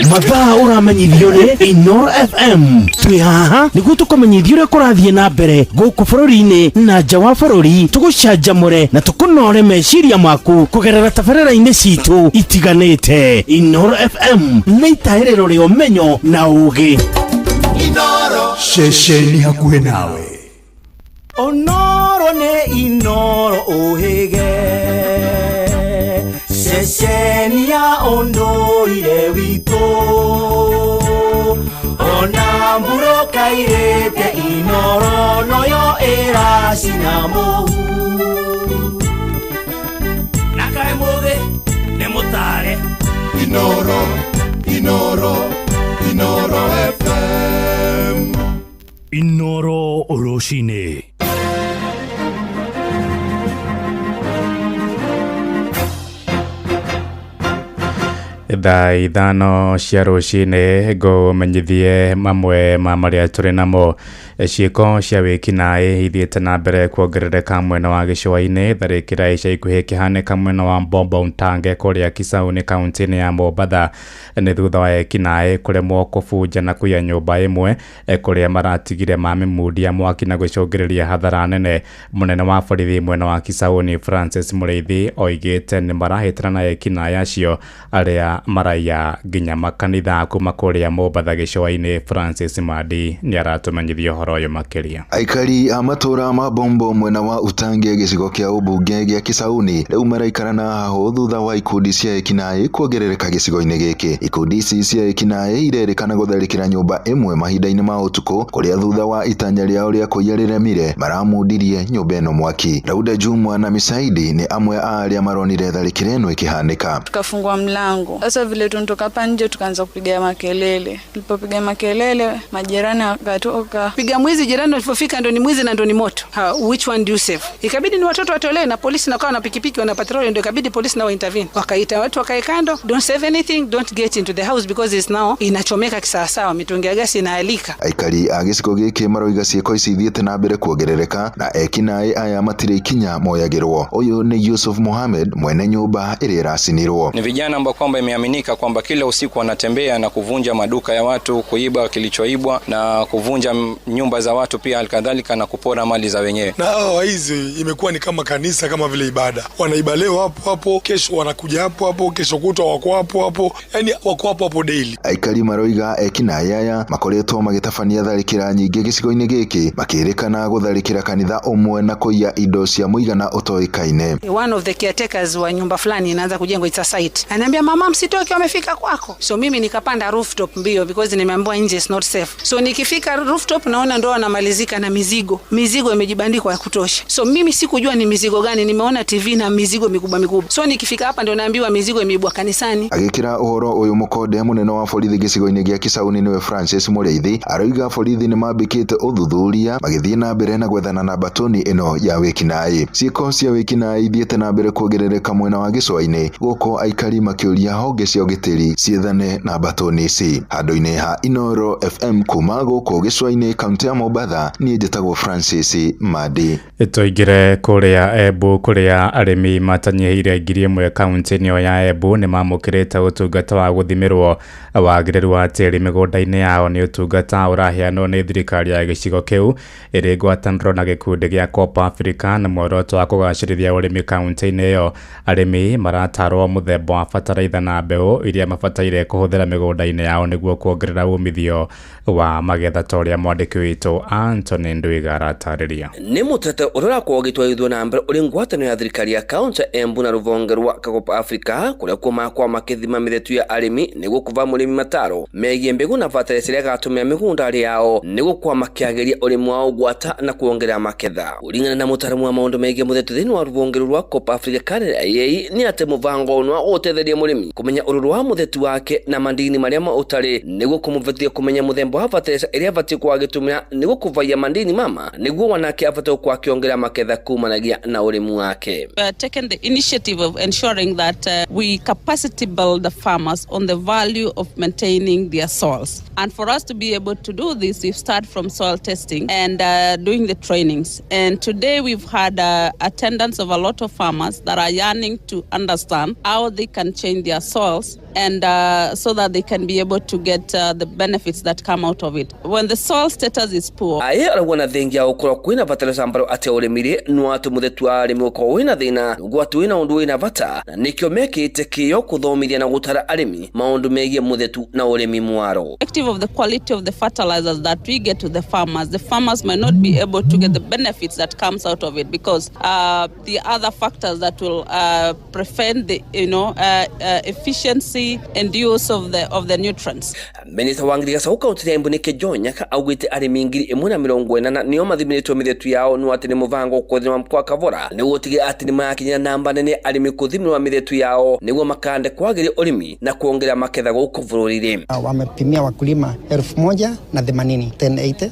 Mathaa uramenyithio ni Inoro FM. Twi haha niguo tukumenyithia uria kurathie na mbere guku bururi-ini na nja wa bururi, tugucanjamure na tukunore meciria maku kugerera tabarĩra-inĩ citu itiganĩte. Inoro FM nĩ itaĩrĩro rĩa ũmenyo na ũũgĩ. Inoro ceceni hakuhĩ nawe. Onoro nĩ Inoro ũhĩge, ceceni ya ũndũire witũ, ona mburo kairĩte Inoro noyo ĩracina mũhu, na kaĩ mũthĩ nĩ mũtare. Inoro, Inoro, Inoro FM. Inoro rũcinĩ. Thaa ithano cia rũcinĩ ngũmenyithie mamwe ma marĩa tũrĩ namo. Ciĩko cia wĩkinaĩ ithiĩte na mbere kuongerereka mwena wa gĩcũa-inĩ. Tharĩkĩra ica ikuhĩ kĩhanĩka mwena wa Mbombo Ntange kũrĩa Kisauni kaunti-inĩ ya Mombatha nĩ thutha wa ekinaĩ kũremwo kũbunja na kũiya nyũmba ĩmwe kũrĩa maratigire mamĩmundia mwaki na gũcũngĩrĩria hathara nene. Mũnene wa borithi mwena wa Kisauni Francis Mũrĩithi oigĩte nĩ marahĩtana na ekinaĩ acio arĩa maraiya nginya makanitha kuma kũrĩa Mombatha gĩcũa-inĩ. Francis Madi nĩ aratũmenyithia ũhoro ũyũ makĩria. Aikari a matũra ma Bombo mwena wa Utange gĩcigo kĩa ũmbunge gĩa Kisauni rĩu maraikarana haho thutha wa ikundi cia ekinaĩ kuongerereka gĩcigo-inĩ gĩkĩ. Ikundi ici cia ekinaĩ irerĩkana gũtharĩkĩra nyũmba ĩmwe mahinda-inĩ ma ũtukũ kũrĩa thutha wa itanya rĩao rĩa kũiya rĩremire maramundirie nyũmba ĩno mwaki. Rauda Jumwa na Misaidi ni amwe a arĩa maronire tharĩkĩra ĩno ĩkĩhanĩka. Tukafungua mlango. Sasa vile tunatoka hapa nje tukaanza kupiga makelele. Tulipopiga makelele majirani wakatoka. Piga mwizi, jirani walipofika ndo ni mwizi na ndo ni moto. Which one do you save? Ikabidi ni watoto watolewe na polisi na kwa na pikipiki wana patrol, ndio ikabidi polisi na intervene. Wakaita watu wakae kando, don't save anything, don't get into the house because it's now inachomeka kisawasawa, mitungi ya gasi inaalika. Aikari a gĩcigo gĩkĩ maroiga ciĩko ici ithiĩte na mbere kuongerereka na ekinaĩ aya matirĩ ikinya moyagĩrwo. Ũyũ ni Yusuf Mohamed mwene nyũmba ĩrĩa ĩracinirwo. Ni vijana ambao kwamba imeaminika kwamba kila usiku wanatembea na kuvunja maduka ya watu, kuiba kilichoibwa na kuvunja nyumba za watu pia alikadhalika na kupora mali za wenyewe. Na hao hizi imekuwa ni kama kanisa, kama vile ibada. Wanaiba leo hapo hapo, kesho wanakuja hapo hapo, kesho kutwa wako hapo hapo. Yaani wako hapo hapo daily. Aikari maroiga ekinaĩ aya makoretwo magĩtabania tharĩkĩra nyingĩ gĩcigo-inĩ gĩkĩ makĩrĩkana gũtharĩkĩra kanitha ũmwe na kũiya indo cia mũigana ũtoĩkaine. One of the caretakers wa nyumba fulani inaanza kujengwa, it's a site. Ananiambia mama msitoke wamefika kwako. So mimi nikapanda rooftop mbio because nimeambiwa nje is not safe. So nikifika rooftop naona ndo wanamalizika na mizigo. Mizigo imejibandikwa ya kutosha. So mimi sikujua ni mizigo gani, nimeona TV na mizigo mikubwa mikubwa. So nikifika hapa ndo naambiwa mizigo imeibwa kanisani. Agĩkĩra ũhoro ũyũ mũkonde mũnene wa borithi gĩcigo-inĩ gĩa Kisauni nĩwe Francis Mũrĩithi aroiga borithi nĩ mambĩkĩte ũthuthuria magĩthiĩ na mbere na gwethana na batoni ĩno ya wĩkinaĩ. Ciĩko cia wĩkinaĩ ithiĩte na mbere kuongerereka mwena wa gĩcũa-inĩ gũkũ aikari makĩũria honge cia ũgitĩri ciethane na batoni ici. Handũ-inĩ ha Inoro FM kuma gũkũ gĩcũa-inĩ kaunti ya Mombatha niĩ njĩtagwo Francis Madi. Tũingĩre kũrĩa Embu kũrĩa arĩmi matanyihĩire ngiri ĩmwe kaunti-inĩ ya Embu nĩ mamũkĩrĩte ũtungata wa gũthimĩrwo wagĩrĩru wa tĩri mĩgũnda-inĩ yao. Nĩ ũtungata ũraheanwo nĩ thirikari ya gĩcigo kĩu ĩrĩ ngwatanĩro na gĩkundi gĩa COP Africa na muoroto wa kũgacĩrithia ũrĩmi kaunti-inĩ ĩyo. Arĩmi maratarwo mũthemba wa bataraitha na mbeũ iria mabataire kũhũthĩra mĩgũnda-inĩ yao nĩguo kuongerera umithio wa magetha ta ũrĩa mwandĩki witũ Anthony Ndwiga aratarĩria. Nĩ mũtete ũrĩa ũgĩtwarithwo na mbere ũrĩ ngwatanĩro ya thirikari ya kaunti ya Embu na rũhonge rwa COP Africa kũrĩa kumakwa makĩthima mĩthetu ya arĩmi nĩguo kuva mũrĩmi mataro megiĩ mbegũ na bataraitha iria gatumia mĩgũnda yao nĩguo kwa makĩagĩria ũrĩmi wa ũgwata na kuongerera maketha. Kũringana na mũtaramu wa maũndũ megiĩ mũthetu thĩinĩ wa rũhonge rwa COP Africa Karel Ayei nĩ atĩ mũbango ũno ũtetheria mũrĩmi kũmenya ũrũrũ wa mũthetu wake na mandini marĩa maũtarĩ nĩguo kũmũvethia kũmenya mũthemba Embu hafatesa iria bati kwa gitumira nigo kuvaya mandini mama niguo wanake afato kwa kiongera maketha kumanagia na uremu wake. Taken the initiative of ensuring that we capacity build the farmers on the value of maintaining their soils. And for us to be able to do this, we've started from soil testing and doing the trainings. And today we've had attendance of a lot of farmers that are yearning to understand how they can change their soils and so that they can be able to get the benefits that come out of it. When the soil status is poor. Aye aragwana thengia ukora kwina batalo sambaro ate uremire no atumuthetu arimi uko wina thina gwatu wina undu wina bata nikyo mekite kiyo kuthomithia na gutara arimi maundu megie muthetu na uremi mwaro. Effective of the quality of the fertilizers that we get to the farmers might not be able to get the benefits that comes out of it because the other factors that will prevent the efficiency and use of the nutrients. Minister wangiriga sauka utirembu nike Jonyaka augite arimi ngiri 140 niyo mathiminitwo mithetu yao no atini muvango kuthima mkwa Kavora ni wotige atini makinya namba nene arimi kuthimirwa mithetu yao niguo makande kwagiri urimi na kuongera maketha guku bururire. Wamepimia wakulima 1080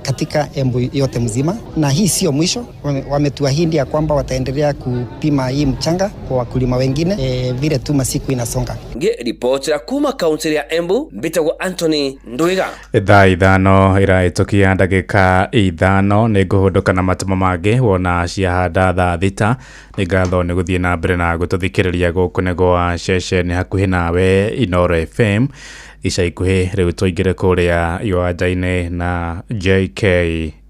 katika Embu yote mzima, na hii sio mwisho. Wametuahidi ya kwamba wataendelea kupima hii mchanga kwa wakulima wengine vile tu masiku inasonga. Report ya kuma kaunti ya Embu Mbitagwo Anthony Nduiga. Thaa ithano iraitukia ndagika ithano niguhuduka na matuma mage wona ciahanda thaa thita nigatho ni guthie na mbere na gututhikiriria guku negwa ceceni hakuhi nawe Inoro FM ica ikuhi riu tuingire kuria iwanja-ini na JK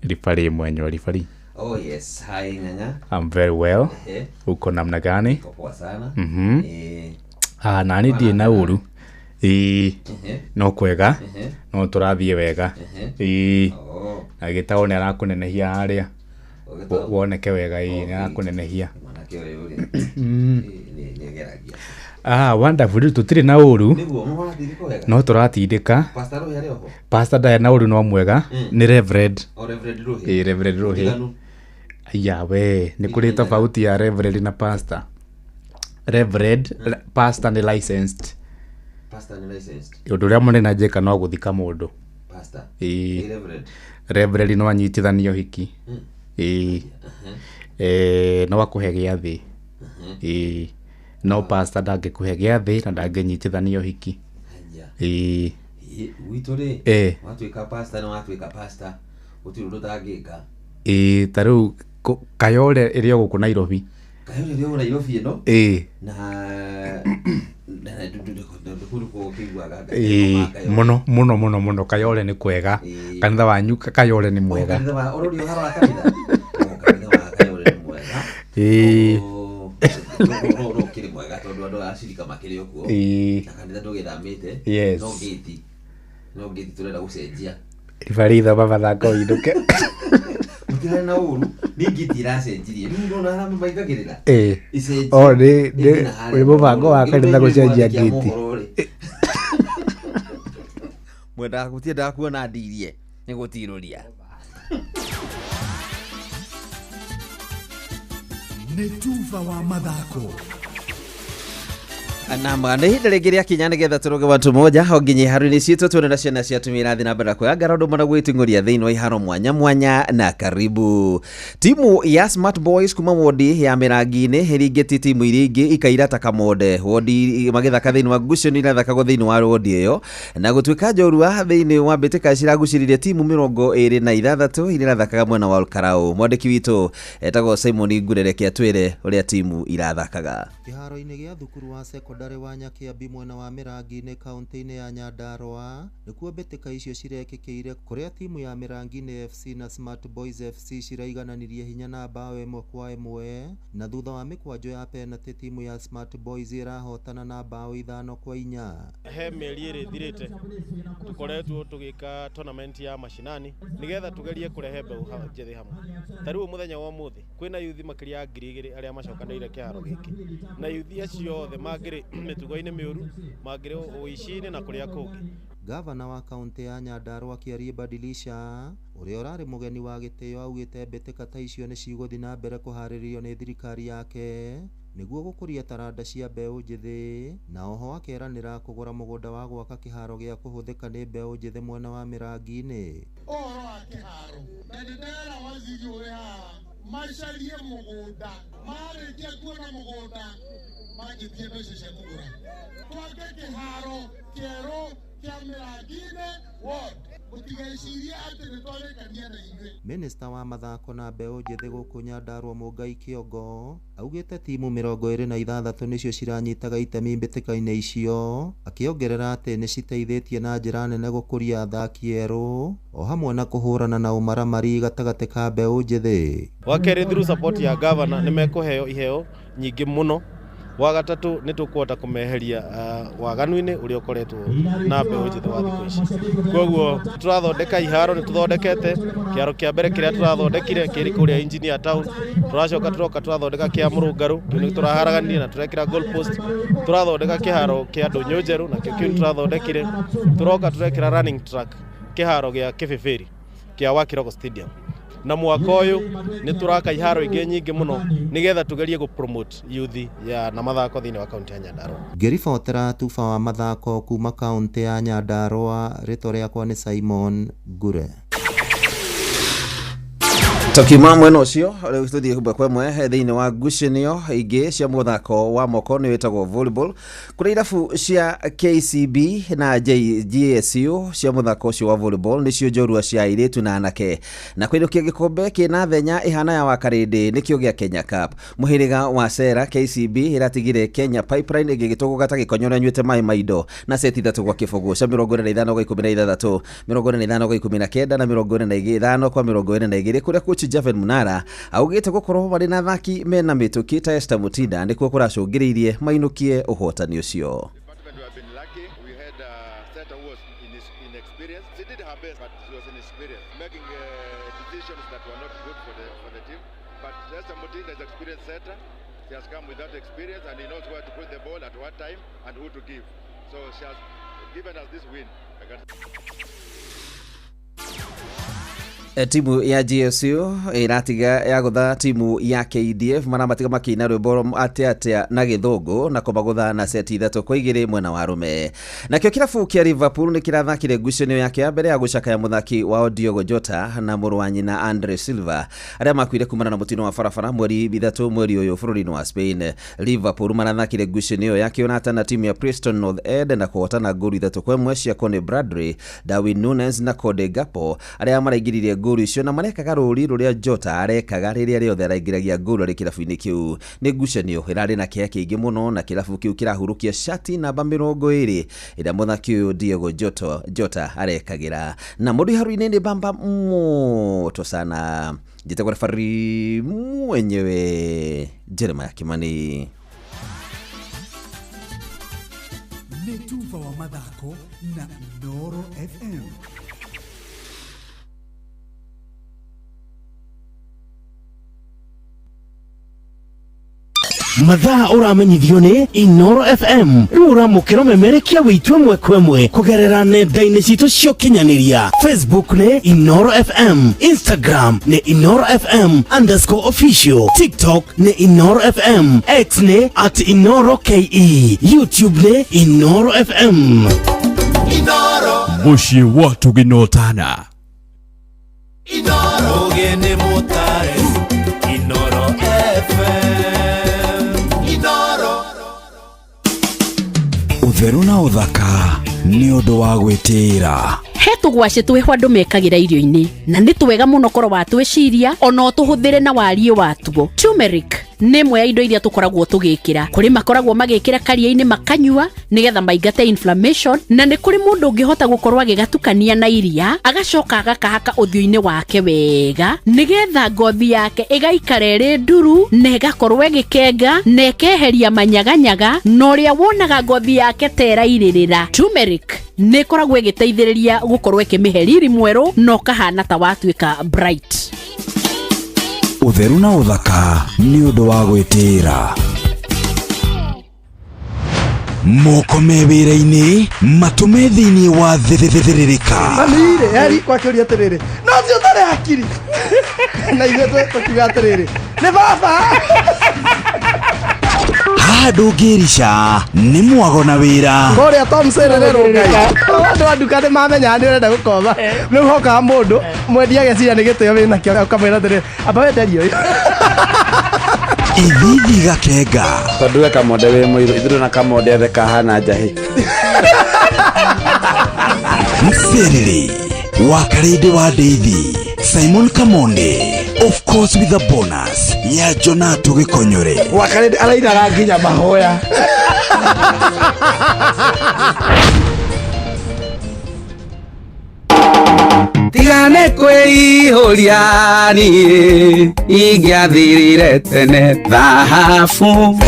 Rifari mwenyo Rifari. Oh yes, hi Ng'ang'a. I'm very well. Uko namna gani? Uko poa sana. Nani ndiye na uru. No kwega. No turathie wega. Na gitao ni arakunenehia haria. Woneke wega ni arakunenehia. Manake wewe ni geragia. Wonderful, tutiri na uru. No turatindika. Pastor Rohi arioho. Pastor Daya na uru no mwega. Ni Reverend. Reverend Rohi. Reverend Rohi. We, ni kuri tofauti ya Reverend na Pastor. Reverend, Pastor ni licensed. Pastor ni licensed. Undu ria munene njeka no guthika mundu. Pastor. Reverend. Reverend no anyitithanio hiki. No akuhe giathi. No pastor ndangikuhe giathi na ndanginyitithanio hiki. Witore watuika pastor na watuika pastor utirudo tangika. Taru Kayole irio guku Nairobi. Kayole irio Nairobi no? Na ndukuru kigwa gaga. Muno Kayole ni kwega. Kanitha wanyu Kayole ni mwega. Kanitha wa orori haro kanitha. Kanitha wa Kayole ni mwega. No kiri mwega tondu andu acirika makiri okuo. Na kanitha ndugithamite. No geti turenda gucenjia. Rifaritha baba thako induke. Mutira na uru ni geti iracenjirie. Ni ndona harame maigagirira. Ni mubango wa kanitha gucenjia geti. Mwenda gutienda kuona ndirie ni gutiruria. Netuva wa mathako. Namba nĩ hĩndĩ rĩngĩ rĩa kinya nĩgetha tũrũge watu moja onginye haru-inĩ citũ twĩrenda ciana cia tumira thĩ na mbere kwĩyangara ũndũ mũna gwĩting'ũria thĩinĩ wa iharo mwanya mwanya na karibu. Timu ya Smart Boys kuma wodi ya Mirangi-inĩ ĩringĩti timu iria ingĩ ikaira ta Kamonde wodi magĩthaka thĩinĩ wa ngucanio irathakagwo thĩinĩ wa wodi ĩyo na gũtuĩka njorua thĩinĩ wa mbĩtĩka ciragucĩrĩria timu 26 iria irathakaga mwena wa Olkarau. Mwandĩki witũ etagwo Simon Ngurereke atwĩre ũrĩa timu irathakaga. Kĩharo-inĩ gĩa thukuru wa sekondari wa Nyakiambi mwena wa Mirangi-inĩ kaunti-inĩ ya Nyandarua nĩkuo mbĩtĩka icio cirekĩkĩire kũrĩa timu ya Mirangi-inĩ FC na Smart Boys FC ciraigananirie hinya na bao 1-1 na thutha wa mĩkwanjo ya penalty timu ya Smart Boys irahotana na bao 5-4. He mĩeri ĩrĩ thirĩte tukoretwo tũgĩka tournament ya mashinani nigetha tugerie kũrehe mbeũ njĩthĩ hamwe. Tarĩu mũthenya wa ũmũthĩ kwĩna yuthi makĩria ya 2,000 arĩa macokanĩrĩire kĩharo gĩkĩ na yuthi acio othe mangĩrĩ mĩtugo-inĩ mĩũru mangĩrĩ ũici-inĩ na kũrĩa kũngĩ Gavana wa kaunti ya Nyandarua Kiarie Badilisha uria urari mugeni wa gitio augite mbĩtĩka ta icio nĩ cigũthiĩ na mbere kũharĩrĩrio nĩ thirikari yake nĩguo gũkũria taranda cia mbeũ njĩthĩ na oho akeranĩra kũgũra mũgũnda wa gwaka kĩharo gĩa kũhũthĩka nĩ mbeũ njĩthĩ mwena wa Mĩrangi-inĩ. Ũhoro wa kĩharo na ndĩrera waziri ũrĩa macarie mũgũnda marĩkia kuona mũgũnda magĩtie mbeca cia kũgũra twake kĩharo kĩerũ kĩa Mĩrangi-inĩ ward gũtigaicirie atĩ nĩtwarĩkania na ithuĩ. Minista wa mathako na mbeũ njĩthĩ gũkũ Nyandarua Mũngai Kĩongo augĩte timu 26 nĩcio ciranyitaga itemi mbĩtĩka-inĩ icio, akĩongerera atĩ nĩ citeithĩtie na njĩra nene gũkũria athaki erũ o hamwe na kũhũrana na ũmaramari gatagatĩ ka mbeũ njĩthĩ. Wakerĩ through support ya governor nĩmekũheo iheo nyingĩ mũno. Wa gatatũ nĩ tũkũhota kũmeheria waganu-inĩ ũrĩa ũkoretwo na mbeũ njĩthĩ wa thikũ ici. Koguo tũrathondeka iharo, nĩ tũthondekete kĩharo kĩa mbere kĩrĩa tũrathondekire kĩrĩ kũrĩa Engineer Town, tũracoka tũrathondeka kĩa Mũrũngarũ, kĩu nĩ tũraharagania na tũrekĩra goal post, tũrathondeka kĩharo kĩa Ndũnyũ Njerũ na kĩu nĩ tũrathondekire, tũroka tũrekĩra running track kĩharo gĩa Kĩbĩbĩri kĩa wa Kiroko Stadium. Na mwaka ũyũ nĩ tũraka iharo ingĩ nyingĩ mũno nĩgetha tugerie gũpromote youth ya na mathako thĩinĩ wa kaunti ya Nyandarua. Ngĩribotera tuba wa mathako kuma kaunti ya Nyandarua, rĩtwa rĩakwa nĩ Simon Ngure. Tokima mwena ũcio rĩu tũthiĩ kumba kwa mwe thĩinĩ wa ngucanio ingĩ cia mũthako wa moko nĩ wĩtagwo volleyball kũrĩa irabu cia KCB na GSU cia mũthako ũcio wa volleyball nĩcio njorua cia airĩtu na anake na kwĩrũkia gĩkombe kĩna thenya ihana ya Wakarĩndĩ nĩkĩo gĩa Kenya Cup. Mũhĩrĩga wa Sera KCB ĩratigire Kenya Pipeline ĩgĩgĩtũgũga ta gĩkonyora nyuĩte maĩ maindo na seti 3 gwa kĩbũgũ cia 45-16, 45-19 na 45-22 kũrĩa coach Javen Munara augĩte gũkorwo marĩ na athaki mena mĩtũki ta Esther Mutinda nĩkuo kũracũngĩrĩirie mainũkie ũhotani ũcio. Timu ya GSU iratiga ya gutha timu ya KDF maramatiga makina rwĩmbo atia na gĩthũngũ na kũmagutha na seti 3-2 mwena wa rume. Nakĩo kĩrabu kĩa Liverpool nĩ kĩrathakire ngucanio yake ya mbere ya gũcakaya mũthaki wa Diogo Jota na mũrũ wa nyina Andre Silva arĩa makuire kumana na mũtino wa barabara mweri 3 mweri ũyũ bũrũri-inĩ wa Spain. Liverpool marathakire ngucanio yake onata na timu ya Preston North End na kũhotana ngolu 3-1 cia Conor Bradley, Darwin Nunes na Cody Gakpo arĩa maraingĩririe ngolu icio na marekaga rũri rũrĩa Jota arekaga rĩrĩa rĩothe araingĩragia ngolu arĩ kĩrabu-inĩ kĩu. Nĩ ngucanio ĩrarĩ na kĩeha kĩingĩ mũno na kĩrabu kĩu kĩrahurukia shati namba 20 ĩrĩa mũthaki ũyũ Diogo Jota arekagĩra na mũndũ haru-inĩ nĩ bamba moto sana. Njĩte kwa referee mwenyewe Jeremiah Kimani. Nĩ tufa wa mathako na Inooro FM. Mathaa ũramenyithio nĩ Inooro FM. Rĩu ũramũkĩra ũmemerekia wĩitũ ĩmwe kwa ĩmwe kũgerera nenda-inĩ citũ cia ũkinyanĩria. Facebook nĩ Inooro FM, Instagram nĩ Inooro FM_official, TikTok nĩ Inooro FM, X nĩ @InooroKE, YouTube nĩ Inooro FM. Inooro Mushi watu ginotana Inooro gene motare Inooro FM. Utheru na uthaka ni undu wa gwitira. He tũgwacĩ twĩho andũ mekagĩra irio-inĩ na nĩ twega mũno korwo watwĩciria ona tũhũthĩre na wariĩ watuo. Turmeric nĩ ĩmwe ya indo iria tũkoragwo tũgĩkĩra. Kũrĩ makoragwo magĩkĩra karia-inĩ makanyua nĩgetha maingate inflammation, na nĩ kũrĩ mũndũ ũngĩhota gũkorwo agĩgatukania na iria agacoka agakahaka ũthiũ-inĩ wake wega nĩgetha ngothi yake ĩgaikara ĩrĩ nduru na ĩgakorwo ĩgĩkenga na ĩkeheria manyaganyaga na ũrĩa wonaga ngothi yake terairĩrĩra. Turmeric nĩ koragwo ĩgĩteithĩrĩria gũkorwo ĩkĩmĩhe riri mwerũ na ũkahana ta watuĩka bright. Utheru na uthaka ni undu wa gwitira. moko me wĩra-inĩ matũme thĩinĩ wa thĩrĩrĩka. Amire yari kwa kĩũria atĩrĩrĩ no cio ũtarĩ hakiri na ithuĩ tũkiuga atĩrĩrĩ nĩ baba. Haha ndũngĩrica nĩ mwago na wĩra. Kũrĩa Tom Sererero Ngai andũ a nduka nĩ mamenya nĩ ũrenda gũkomba rĩu hokaga mũndũ mwendia ageciria nĩ gĩtĩo wĩna kĩo ũkamwĩra atĩrĩrĩ amba wenderio Ithithi gakenga tondũ Kamonde wĩ mũirũ ithuĩ na Kamonde athe kahana njahĩ. Mserere wa Karede wa Deithi Simon Kamonde, of course with a bonus ya Jonato Gikonyore. Wa Karede arainaga nginya mahoya. Tigane kwĩihũria niĩ ingĩathirire tene thahabu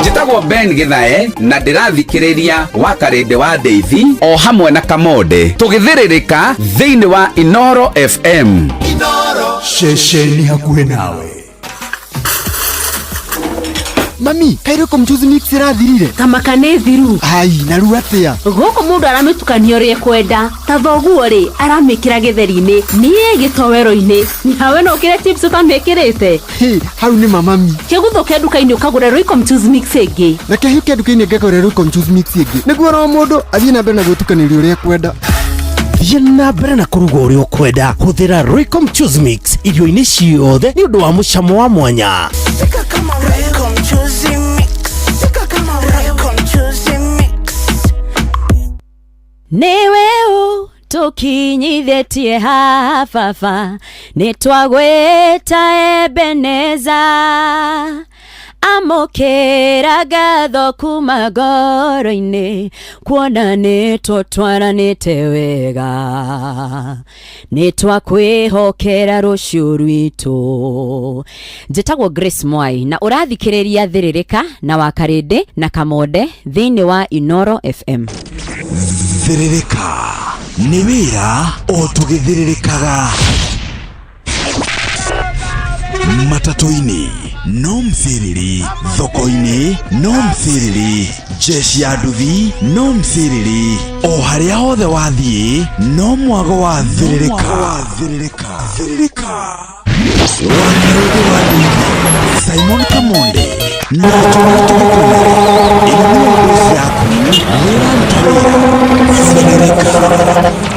njĩtagwo Ben Gĩthae na ndĩrathikĩrĩria wa Karede wa Deithi o hamwe na Kamonde tũgĩthĩrĩrĩka thĩinĩ wa Inoro FM. Shesheni hakuhĩ nawe. Mami, kairũko mchuzi mix irathirire. Kamaka nĩ thiru. Ai, na rĩu atĩa? Gũkũ mũndũ aramĩtukania ũrĩa kwenda. Ta thoguo rĩ, aramĩkĩra gĩtheri-inĩ, niĩ gĩtowero-inĩ. Nawe no ũkĩre chips ũtamĩkĩrĩte. Hau nĩ mami. Kĩguthũ kĩa nduka-inĩ ũkagũra Royco mchuzi mix ĩngĩ. Na kĩhiũ kĩa nduka-inĩ ngagũra Royco mchuzi mix ĩngĩ. Nĩguo no mũndũ athiĩ na mbere na gwĩtukanĩria ũrĩa kwenda. Thiĩ na mbere na kũruga ũrĩa ũkwenda. Hũthĩra Royco mchuzi mix irio-inĩ ciothe nĩ ũndũ wa mũcamo wa mwanya. Niwe tukinyithĩtie hafafa nĩtwagwĩta Ebeneza amũkĩra ngatho kuma ngoro-inĩ kuona nĩtũtwaranĩte wega nĩtwakwĩhokera rũciũ rwitũ. Njĩtagwo Grace Mwai na ũrathikĩrĩria thĩrĩrĩka na wa Karede na Kamonde thĩinĩ wa Inoro FM. Thĩrĩrĩka nĩ wĩra o tũgĩthĩrĩrĩkaga. Matatũ-inĩ no mthĩrĩri, thoko-inĩ no mthĩrĩri, jeshi ya nduthi no mthĩrĩri, o harĩa hothe wathiĩ no mwago wa thĩrĩrĩka. Thĩrĩrĩka wa Karede wa Deithi Simon Kamonde na Jonato Gikonyore ĩno nĩ yaku wĩra thĩrĩrĩka.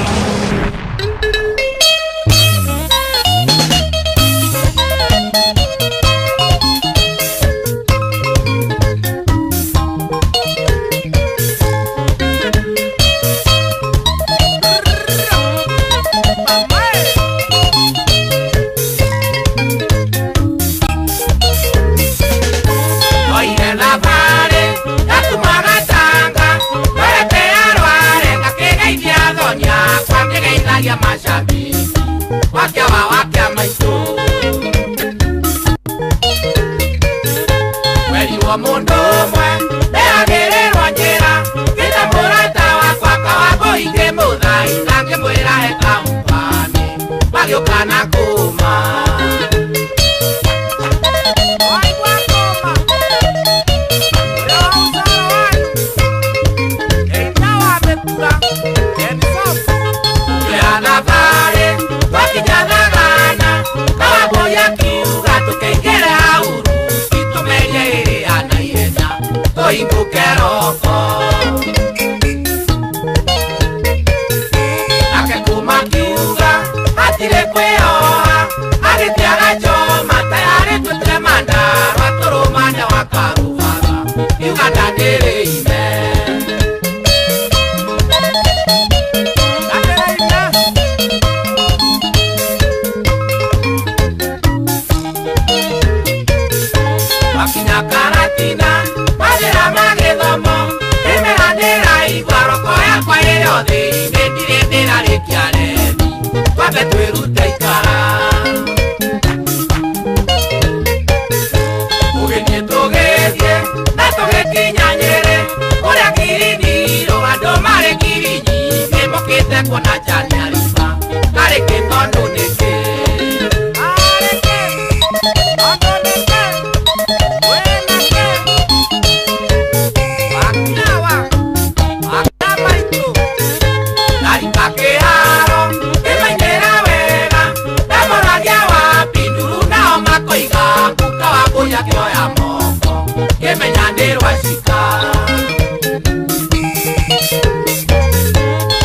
Kĩria kĩoya moko kĩmenya nĩ rwacika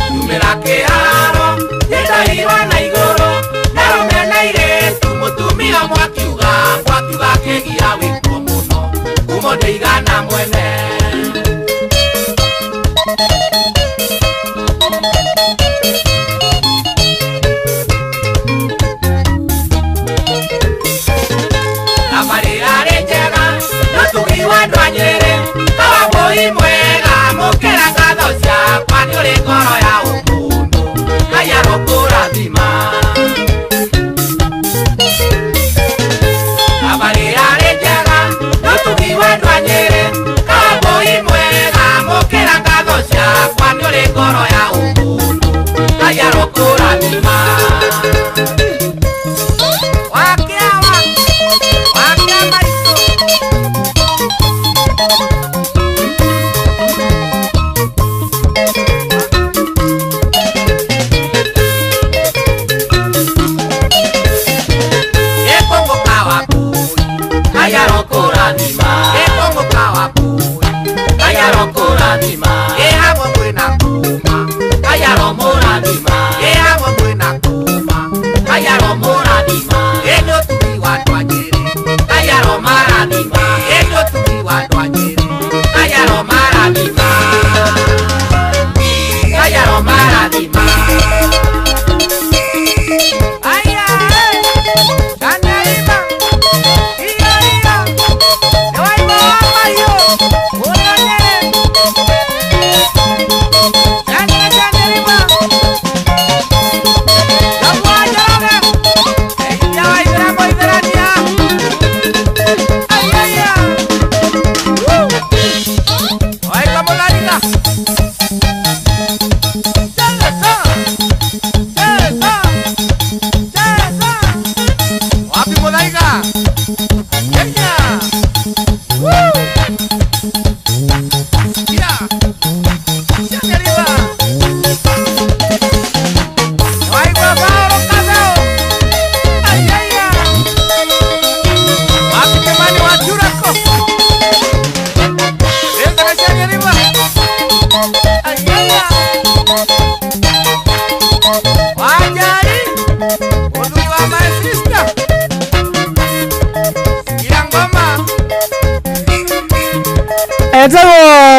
Tumĩra kĩharo gĩtahirwo na igũrũ Narume na irĩtu mũtumia mwakiuga kĩgia wĩkwo mũno Kumo ndĩigana mwene Mwega mukera ngatho ciakwa nĩ ũrĩ ngoro ya ũmũndũ Ngai arokũrathima Habari yarĩ njega no tugiwe ndwa Nyĩrĩ Kawambũi mwega mukera ngatho ciakwa nĩ ũrĩ ngoro ya ũmũndũ Ngai arokũrathima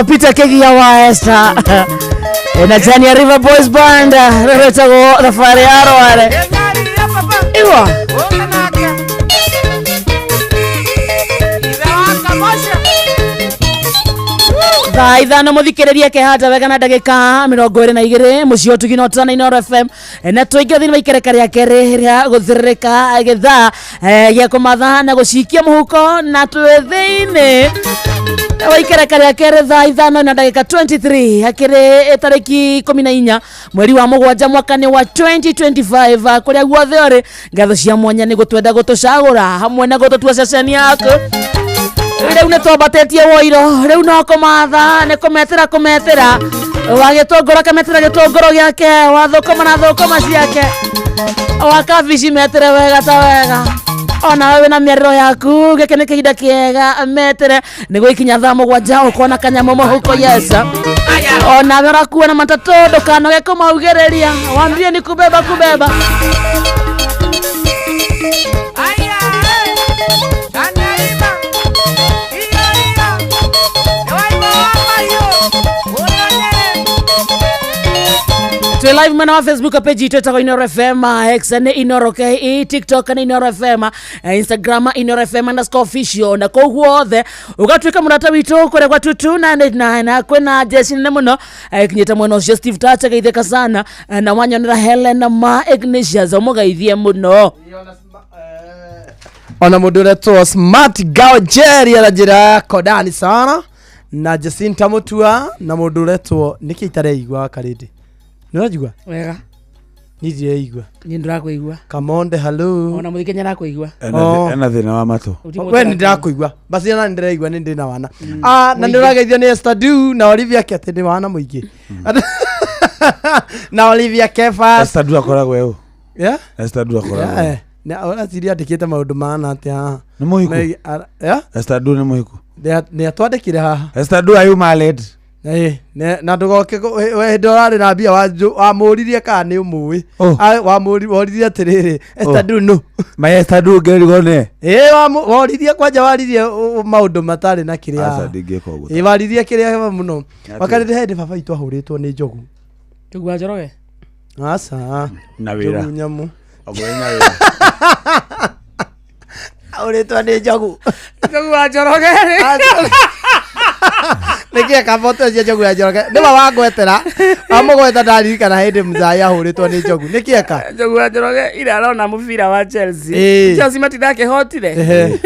Peter Kegia wa Esther na Tania River Boys Band retago Rafari Arware Iwa Thaithana muthikiriria kehata wega na ndagika 22 mucio tuginotana Inoro FM na tuinge thini maikereka ria kere ria guthirika githa ya kumatha na gucikia muhuko na twethine Waikereka ria kere thaithana na ndagika 23 akire tariki 14 mweri wa mugwanja mwaka ni wa 2025 kuria guothe ori ngatho cia mwanya ni gutwenda gutucagura hamwe na gututua ceceni yako Rĩu nĩ twambatĩtie woiro rĩu no kũmatha nĩ kũmetera wagĩtũngũra kametera gĩtũngũro gĩake wathũkũma na thũkũma ciake wakabici metere wega ta wega ona wewe na mĩarĩro yaku gĩkĩ nĩ kĩhinda kĩega metere nĩguo ikinya thaa mũgwanja ũkona kanyamũ mũhuko yesa ona we ũrakuua na matatũ ndũkanoge kũmaugĩrĩria wambie ni kubeba Twe live mana wa Facebook page yetu kwa Inoro FM, X ni Inoro KE, TikTok ni Inoro FM, Instagram Inoro FM_official na koguo the ugatwika murata witu kure kwa tutu na kwena Jesse ne muno kinyeta mwana cio Steve Tacha gaitheka sana na wanyonera Helen ma Ignatius omugaithie muno ona mundu retwo Smart Girl Jerry arajira kodani sana na Jacinta Mutua na mundu retwo niki itareigwa karidi Nurajigwa? Wega. Nijie igwa. Ni ndirakuigwa. Kamonde hello. Ona muthikenya rakuigwa. Ena thina wa matu. We ndirakuigwa. Basi na ndiraigwa ni ndina wana. Na ndirageithia ni Esther Du na Olivia Kete ndi wana muingi. Na Olivia Kefa. Esther Du akoragwo eu. Yeah? Esther Du akoragwo. na ũreciria andĩkĩte maũndũ maana atĩa haha nĩ mũhiku Esther Du nĩ mũhiku nĩ atwandĩkire haha Esther Du are you married na ndũgoke hĩndĩ ũrarĩ na mbia wamũririe kana nĩ ũmũĩ woririe atĩrĩrĩ Esther Du no my Esther Du ngĩrigone woririe kwanja waririe maũndũ matarĩ na kĩrĩa waririe kĩrĩa mũno wakarĩte hĩndĩ baba itũ ahũrĩtwo nĩ njogu Njogu wa Njoroge aca na wĩra nyamũ ahũrĩtwo nĩ njogu wa Njoroge nĩkĩe kaboto cia njogu ya Njoroge nĩma wangwetera amũgweta ndaririkana hĩndĩ Mzai ahũrĩtwo nĩ njogu nĩkĩe ka Njogu wa Njoroge ira arona mũbira wa Chelsea matithake hotire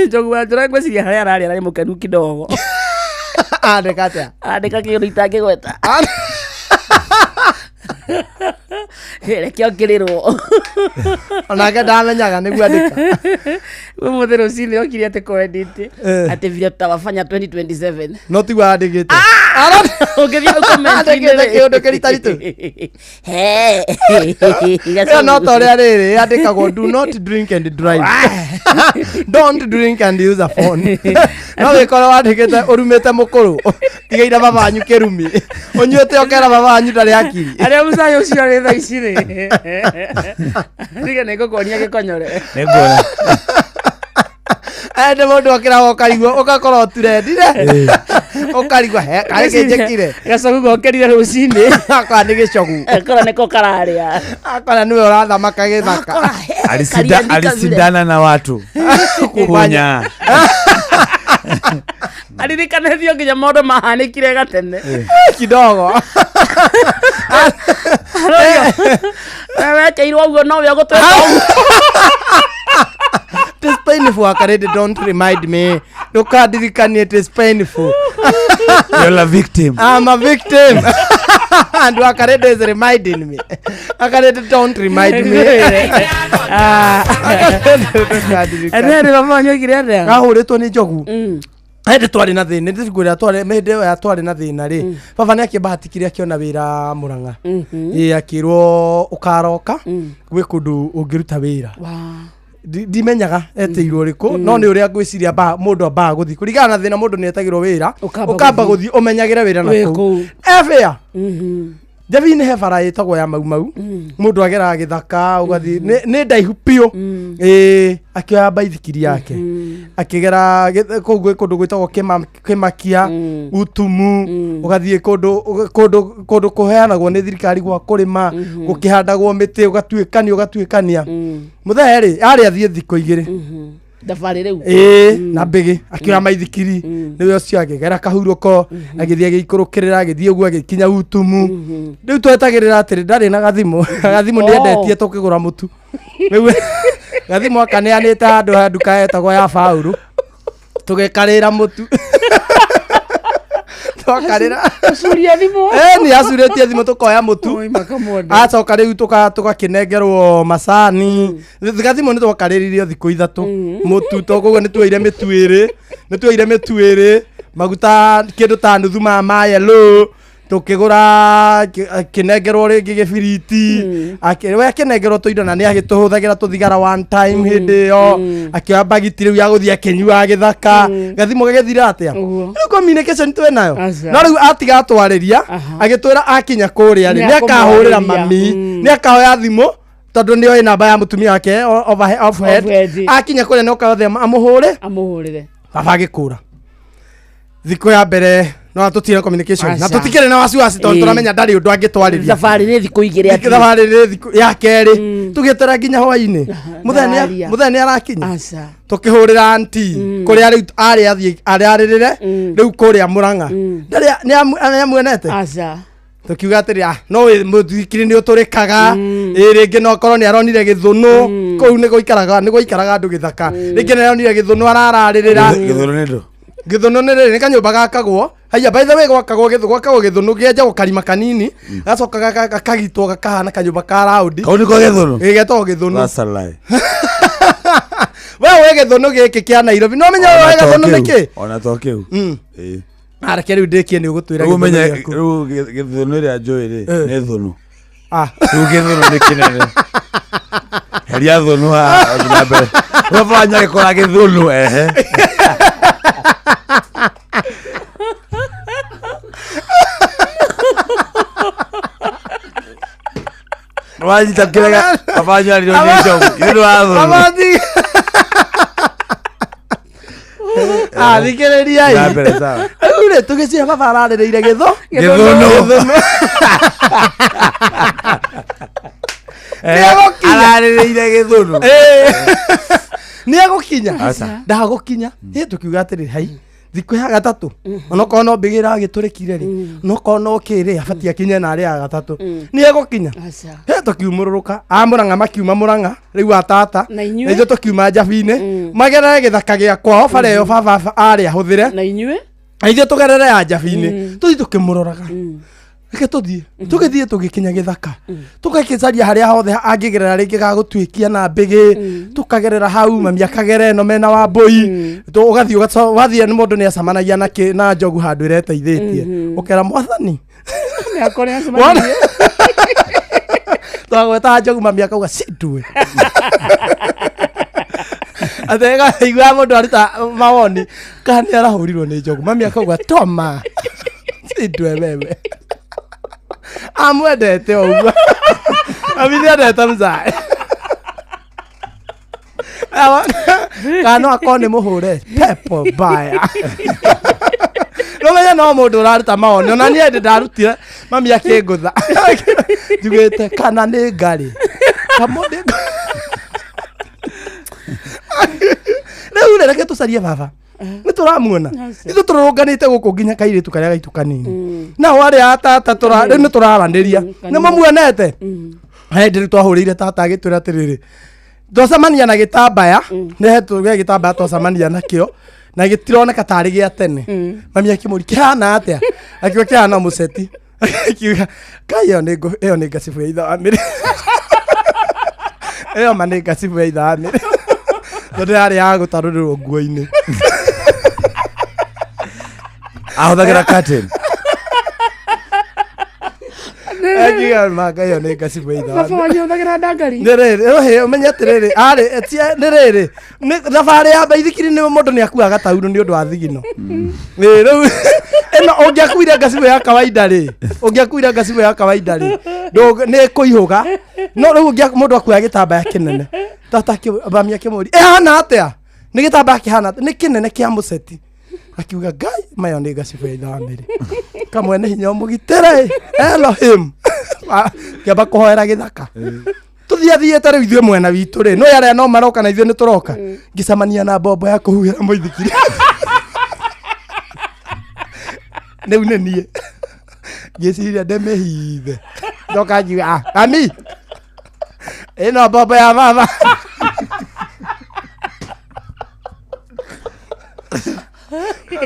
Njogu wa Njoroge ngwĩciria harĩa ararĩ mũkenu kidogo andĩka atĩa andĩka kĩũndũ itangĩgweta rekio ngĩrĩrwo onake ndamenyaga nĩguo andĩka ũmũthĩ rũcinĩ okire atĩ kwendĩte atĩ vile tutawafanya 2027 no tigwo andĩkĩte ũngĩthiĩ andĩkĩte kĩũndũ kĩritaritũ no ta ũrĩa rĩrĩ andĩkagwo do not drink and drive don't drink and use a phone no wĩkore wandĩkĩte ũrumĩte mũkũrũ tigaire baba wanyu kĩrumi ũnyuĩte okera baba wanyu ndarĩ akiri arĩa Mzai ũcio arĩ thaa ici rĩ nĩge nĩngũkuonia gĩkonyore nĩngũona nĩ mũndũ okĩraga ũkarigwo ũgakorwo turendire ũkarigwo kaĩ kĩnjĩkire gacogu gokerire rũcinĩ akora nĩ gĩcogu akora nĩko kararĩa akora nĩwe ũrathamaka gĩthaka alisindana na watu kunya alirikanithio nginya maũndũ mahanĩkire gatene kidogo wekeirwo ũguo no wĩa gũtwĩka it is painful akarede don't remind me ndukandirikanie it is painful you're a victim I'm a victim and akarede is reminding me akarede don't remind me nĩ mama nyokire atĩa ahũrĩtwo nĩ njogu hĩndĩ twarĩ na thĩna ndĩrigũrĩra hĩndĩ ĩyo ya twarĩ na thĩna rĩ baba nĩ akĩmbahatikire akĩona wĩra Mũrang'a akĩrwo ũkaroka gwĩ kũndũ ũngĩruta wĩra ndimenyaga eteirwo rĩkũ no nĩ ũrĩa ngwĩciria mũndũ ambaga gũthiĩ kũringana na thĩna mũndũ nĩ etagĩrwo wĩra ũkamba gũthiĩ ũmenyagĩre wĩra nakũu ebĩa Javi-inĩ he bara ĩtagwo ya mau mũndũ ageraga gĩthaka ũgathiĩ nĩ ndaihu piũ akĩoya baithikiri yake akĩgera kũu gwĩ kũndũ gwĩtagwo Kĩmakia Utumu ũgathiĩ kũndũ kũheanagwo nĩ thirikari gwa kũrĩma gũkĩhandagwo mĩtĩ ũgatuĩkania mũthee rĩ arĩ athiĩ thikũ igĩrĩ thabarĩ rĩu na mbĩgĩ akĩoya maithikiri nĩwe ũcio akĩgera kahurũko agĩthiĩ agĩikũrũkĩrĩra agĩthiĩ ũguo agĩkinya Utumu rĩu twetagĩrĩra atĩrĩ ndarĩ na gathimũ nĩ endetie tũkĩgũra mũtu rĩu gathimũ akaneanĩte handũ ha nduka yetagwo ya Faulu tũgĩkarĩra mũtu twakarĩra acuria thimũ nĩ acurĩtie thimũ tũkoya mũtu acoka rĩu tũgakĩnengerwo macani gathimũ nĩ twakarĩririo thikũ ithatũ mũtu koguo nĩ tuoire mĩtu ĩrĩ maguta kĩndũ ta nuthu ma yellow tukigura kinengerwo ringi gibiriti we akinengerwo tuindo na ni agituhuthagira tuthigara one time hindi yo akioya bagiti riu ya guthia akinyua githaka gathimo gagithira atia riu communication twe nayo no riu atiga atwariria agitwira akinya kuria ni akahurira mami ni akahoya thimo tondu ni oi namba ya mutumia wake overhead akinya kuria no kaothe amuhurire baba agikura thiko ya mbere no tutire communication na tutikire na wasiwasi tondu turamenya ndari undu angitwariria safari ni thiko igire ati safari ni thiko ya keri tugitera nginya hwaini muthenya arakinya tukihurira anti kuria riu ari athie aririre riu kuria Murang'a ndari ni amwenete tukiuga atiri no muthikiri ni uturikaga ringi no korwo ni aronire githunu kou ni goikaraga andu githaka ringi ni aronire githunu araririra githunu ni kanyumba gakagwo haya by the way gwakagwo githunu gĩenjagwo karima kanini gacoka gakagitwo gakahana kanyumba ka round kau niko githunu gĩgetagwo githunu that's a lie wewe githunu gĩkĩ kĩa Nairobi no menya wewe githunu nĩkĩ ona to kĩu areke rĩu ndĩkie nĩ ũgũtwĩra rĩu githunu ĩrĩa njũĩ rĩ nĩ thunu rĩu githunu nĩ kĩnene Karia thunu ha mbere. Wafanya gikora githunu Wanyita kirega afanya lilo nisho. Yendo azo. Amadi. Thikĩrĩria Ya mbere sawa. Ule tũgĩcia baba ararĩrĩire gĩthũnũ. Ararĩrĩire gĩthũnũ. Nĩegũkinya. Ndagũkinya. Tũkiuga atĩrĩ hai. Thikũ ya gatatũ. Onokorwo no mbĩgĩra agĩtũrĩkire rĩ. Onokorwo no kĩrĩ abatie akinye narĩ ya gatatũ. Nĩegũkinya. Tũkiumũrũrũka. Mũrang'a makiuma Mũrang'a. Rĩu atata. Na ithuĩ tũkiuma Njabi-inĩ. Magerere gĩthaka gĩa kwao bara ĩyo baba arĩ ahũthĩre. Na inyuĩ? Na ithuĩ tũgerere ya Njabi-inĩ. Tũthiĩ tũkĩmũroraga. Reke tũthiĩ. Tũgĩthiĩ tũgĩkinya gĩthaka. Tũgakĩcaria harĩa hothe angĩgerera rĩngĩ gagũtuĩkia na mbĩgĩ. Tũkagerera hau mami akagera ĩno mena wa mbũi. Wathiĩ nĩ mũndũ nĩacamanagia na njogu handũ ĩreteithĩtie. Ũkera mwathani. Nĩakore acamanirie. Twagweta njogu mami akauga cindue. Atega igwa mũndũ aruta mawoni. Kana nĩarahũrirwo nĩ njogu. Mami akauga toma. Cindue wewe. Amwendete ũguo. Amwendete mzae. Kana akoo nĩ mũhũre pepo baya. Nomenya no mũndũ ũraruta mawoni. Ona niĩ ndĩ ndarutire mami akĩngũtha. Njugĩte kana nĩ ngarĩ. Kamũndĩ. Rĩu reke tũcarie baba. Nĩtũramuona. Ithuĩ tũrũnganĩte gũkũ nginya kairĩtu karĩa gaitũ kanini. Nao arĩa atata rĩu nĩtũraranĩria. Nĩmũmuonete? Hĩndĩ twahũrĩire tata agĩtwĩra atĩrĩrĩ. Twacemania na gĩtambaya. Nĩhetwo gĩtambaya twacemania nakĩo. Na gĩtironeka tarĩ gĩa tene. Mami akĩmũria kĩhana atĩa? Akiuga kĩhana mũceti. Akiuga kai ĩyo nĩ ngacibu ya ithe wa mĩrĩ. Ĩyo ma nĩ ngacibu ya ithe wa mĩrĩ. Tondũ yarĩ ya gũtarũrĩrwo nguo-inĩ. Ahũthagĩra curtain. Akiuga manga ĩyo nĩ ngacibu ya ithe wa mĩrĩ. Baba wanyu ahũthagĩra ndangari. Nĩ rĩrĩ ũmenye atĩrĩrĩ nĩ rĩrĩ thabarĩ ya baithikiri nĩ mũndũ nĩakuaga taurũ nĩ ũndũ wa thigino. Rĩu ĩno ũngĩakuire ngacibu ya kawaida rĩ. Ũngĩakuire ngacibu ya kawaida rĩ. Nĩ kũihũga. No rĩu mũndũ akuoya gĩtambaya kĩnene. Tata mami akĩmũria ĩhana atĩa? Nĩ gĩtambaya kĩhana atĩa? Nĩ kĩnene kĩa mũceti. Akiuga ngai mayo nĩ ngacibu ya ithe wa mĩrĩ. Kamwene hinya ũmũgitĩre. Elohim. Kĩamba kũhoera gĩthaka. Tuthiathiĩte rĩu ithuĩ mwena witũ rĩ. No arĩa no maroka na ithuĩ nĩtũroka. Ngĩcemania na mbombo ya kũhuhĩra mũithikiri. Rĩu nĩ niĩ. Ngĩciria ndĩmĩhithe. Ndoka ngiuga mami. Ĩno mbombo ya baba.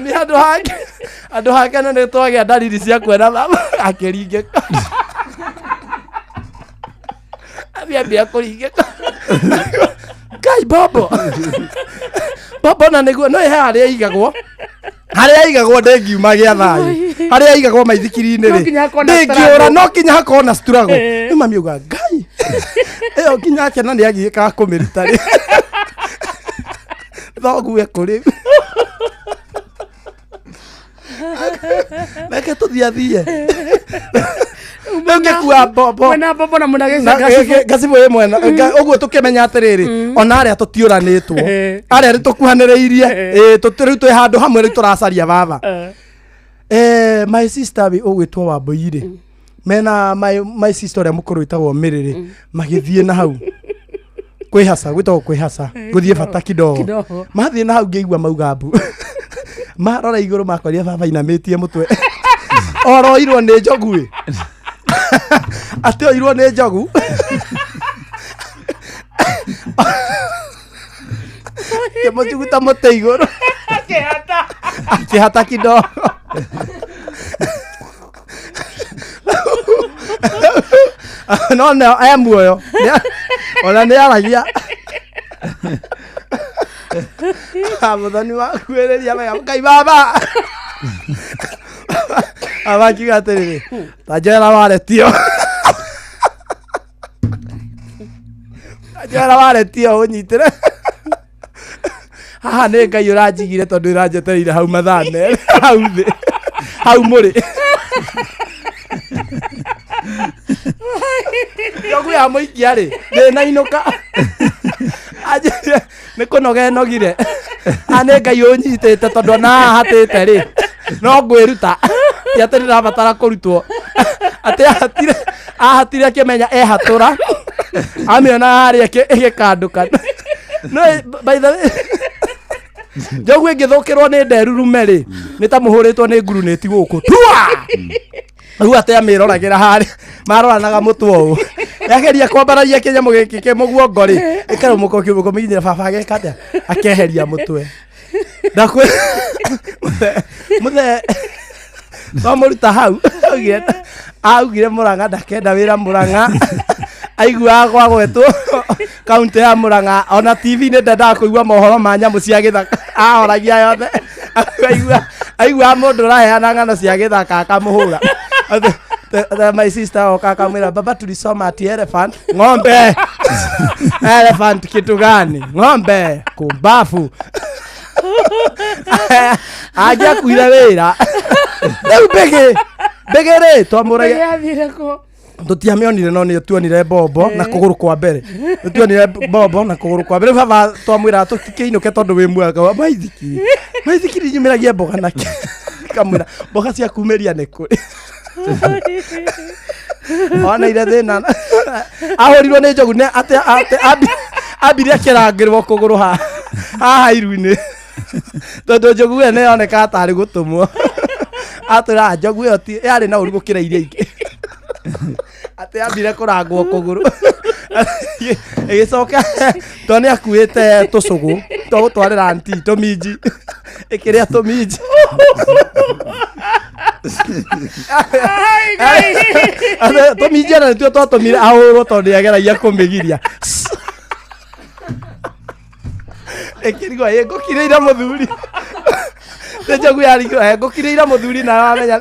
Ni andũ hake nĩ twagĩa ndariri cia kwenda baba akĩringĩka. Abiambia kũringĩka. Ngai bobo. Bobo na nĩguo no harĩa igagwo. Harĩa igagwo ndĩngiuma gĩa thayũ. Harĩa igagwo maithikiri-inĩ rĩ. Ndĩngĩũra no kinya hakorwo na struggle. Nĩ mami uga ngai. Ĩyo kinya akena nĩ agĩĩkaga kũmĩruta rĩ. Thoguo kũrĩ. Reke tuthiathiĩ. Ngĩkua mbombo. Mwena mbombo na mwena gĩcaga. Ngacibu ĩ mwena. Ũguo tũkĩmenya atĩrĩrĩ. Ona arĩa tũtiũranĩtwo. Arĩa nĩtũkuhanĩrĩirie. Rĩu twĩ handũ hamwe rĩu tũracaria baba. My sister ũgwĩtwo Wambũi rĩ. Mena my sister ũrĩa mũkũrũ wĩtagwo Mĩrĩ rĩ. Magĩthiĩ na hau. Kwĩhaca gwĩtagwo kwĩhaca. Gũthiĩ bata kidogo. Mathiĩ na hau ngĩigua mauga mbu. Marora igũrũ makoria baba inamĩtie mũtwe. Oroirwo nĩ njogu ĩ. Atĩ oirwo nĩ njogu. Kĩmũjuguta mũtĩ igũrũ. Akĩhata kidogo. No aya muoyo. Ona nĩ aragia. Mũthoni wa kuĩrĩria wega Ngai baba. Abakiuga atĩrĩrĩ. Ta njera waretio. Kera waretio unyitire. Haha nĩ Ngai ũranjigire tondũ ĩranjetereire hau mathane. Hau thĩ. Hau mũrĩ. Yogu ya mũikia rĩ, ndĩnainũka. Nĩ kũnoga nogire. Nĩ Ngai ũnyitĩte tondũ ona hatĩte rĩ. No ngwĩruta. Ti atĩ ndĩrabatara kũrutwo. Atĩ ahatire akĩmenya ehatũra. Amĩona harĩa ĩgĩkandũka. No by the way. Njogu ĩngĩthũkĩrwo nĩ nderurume rĩ, nĩ ta mũhũrĩtwo nĩ ngurunĩti gũkũ. Tua! Rĩu atĩ amĩroragĩra harĩa maroranaga mũtwe ũũ. Yageria kwambararia kĩnyamũ gĩkĩ kĩ mũguongo rĩ, ĩkarũmũka kĩmũkinyĩra baba ageka atĩa? Akeheria mũtwe. Ndakwe mũthe Twamuruta hau augire Murang'a ndakenda wĩra Murang'a aiguaga gwa gwetwo kaunti ya Murang'a ona TV nĩ ndendaga kũigua mohoro ma nyamũ cia gĩthaka ahoragia yothe aigua mũndũ ũraheana ng'ano cia gĩthaka akamũhũra. My sister akamwĩra baba tulisoma ati elephant ng'ombe elephant kitu gani ng'ombe kumbafu aja kuira wĩra rĩu mbegere twamũrage tutiamĩonire no nĩ tuonire bombo na kũgũrũ kwa mbere tuonire bombo na kũgũrũ kwa mbere baba twamwĩra tũkĩinũke tondũ wĩ mwega wa maithikiri nyumĩragia mboga nake kamwĩra mboga cia kumĩria nĩ kũrĩ ona ire thĩna ahũrirwo nĩ njogu atĩ ambire akĩrangĩrwo kũgũrũ haha iru-inĩ tondũ njogu ĩyo nĩ yoneka atarĩ gũtũmwo atwĩra njogu ĩyo yarĩ na ũru gũkĩra iria ingĩ atĩ ambire kũrangwo kũgũrũ ĩgĩcoka tondũ nĩ akuĩte tũcũgũ twa gũtwarĩra anti tũminji ĩkĩrĩa tũminji tũminji ona nĩtuo twatũmire ahũrwo tondũ nĩageragia kũmĩgiria ĩkĩrigwo ngũkirĩire mũthuri njogu yarigwo ngũkirĩire mũthuri na wamenya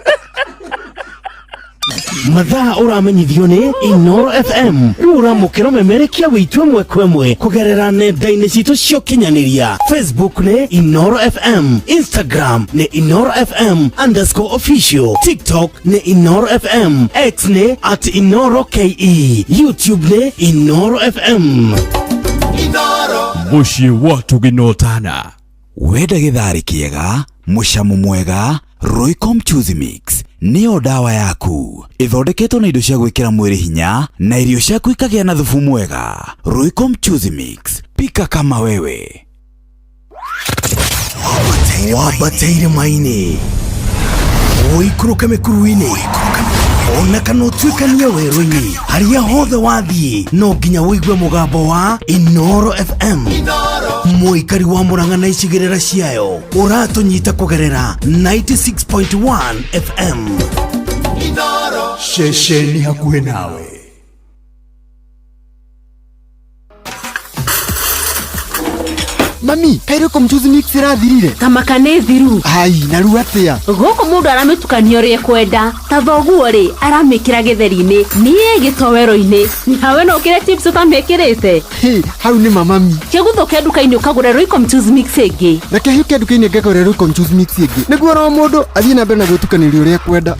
mathaa ũramenyithio nĩ Inooro FM rĩu ũramũkĩra ũmemerekia wĩitũ ĩmwe kwa ĩmwe kũgerera nenda-inĩ citũ cia ũkinyanĩria Facebook nĩ Inooro FM, Instagram nĩ Inooro FM _official, TikTok nĩ Inooro FM, X nĩ @InooroKE, YouTube nĩ Inooro FM. Mũciĩ wa tũgĩnotana wenda gĩtharĩ kĩega mũcamo mwega Royco Mchuzi Mix nĩyo dawa yaku ĩthondeketwo na indo cia gwĩkĩra mwĩrĩ hinya na irio ciaku ikagĩa na thubu mwega. Royco Mchuzi Mix, pika kama wewe. Wabateire maini ũikũrũke mĩkuru-inĩ ona kana ũtuĩkania werũ-inĩ harĩa hothe wathiĩ no nginya wĩigue mũgambo wa Inooro FM. Mũikari wa Murang'a na icigĩrĩra ciayo ũratũnyita kũgerera 96.1 FM. Ceceni hakuhĩ nawe. Mami, Royco Mchuzi Mix ĩrathirire. Kamaka nĩ thiru. Ai, na rĩu atĩa? Gũkũ mũndũ aramĩtukania ũrĩa kwenda. Ta thoguo rĩ, aramĩkĩra gĩtheri-inĩ, niĩ gĩtowero-inĩ. Nawe no ũkĩre chips ũtamĩkĩrĩte. Hau nĩ mami. Kĩgũthũke nduka-inĩ ũkagũre Royco Mchuzi Mix ĩngĩ. Na kĩhiũke nduka-inĩ ngagũre Royco Mchuzi Mix ĩngĩ. Nĩguo no mũndũ athiĩ na mbere na gwĩtukanĩria ũrĩa kwenda.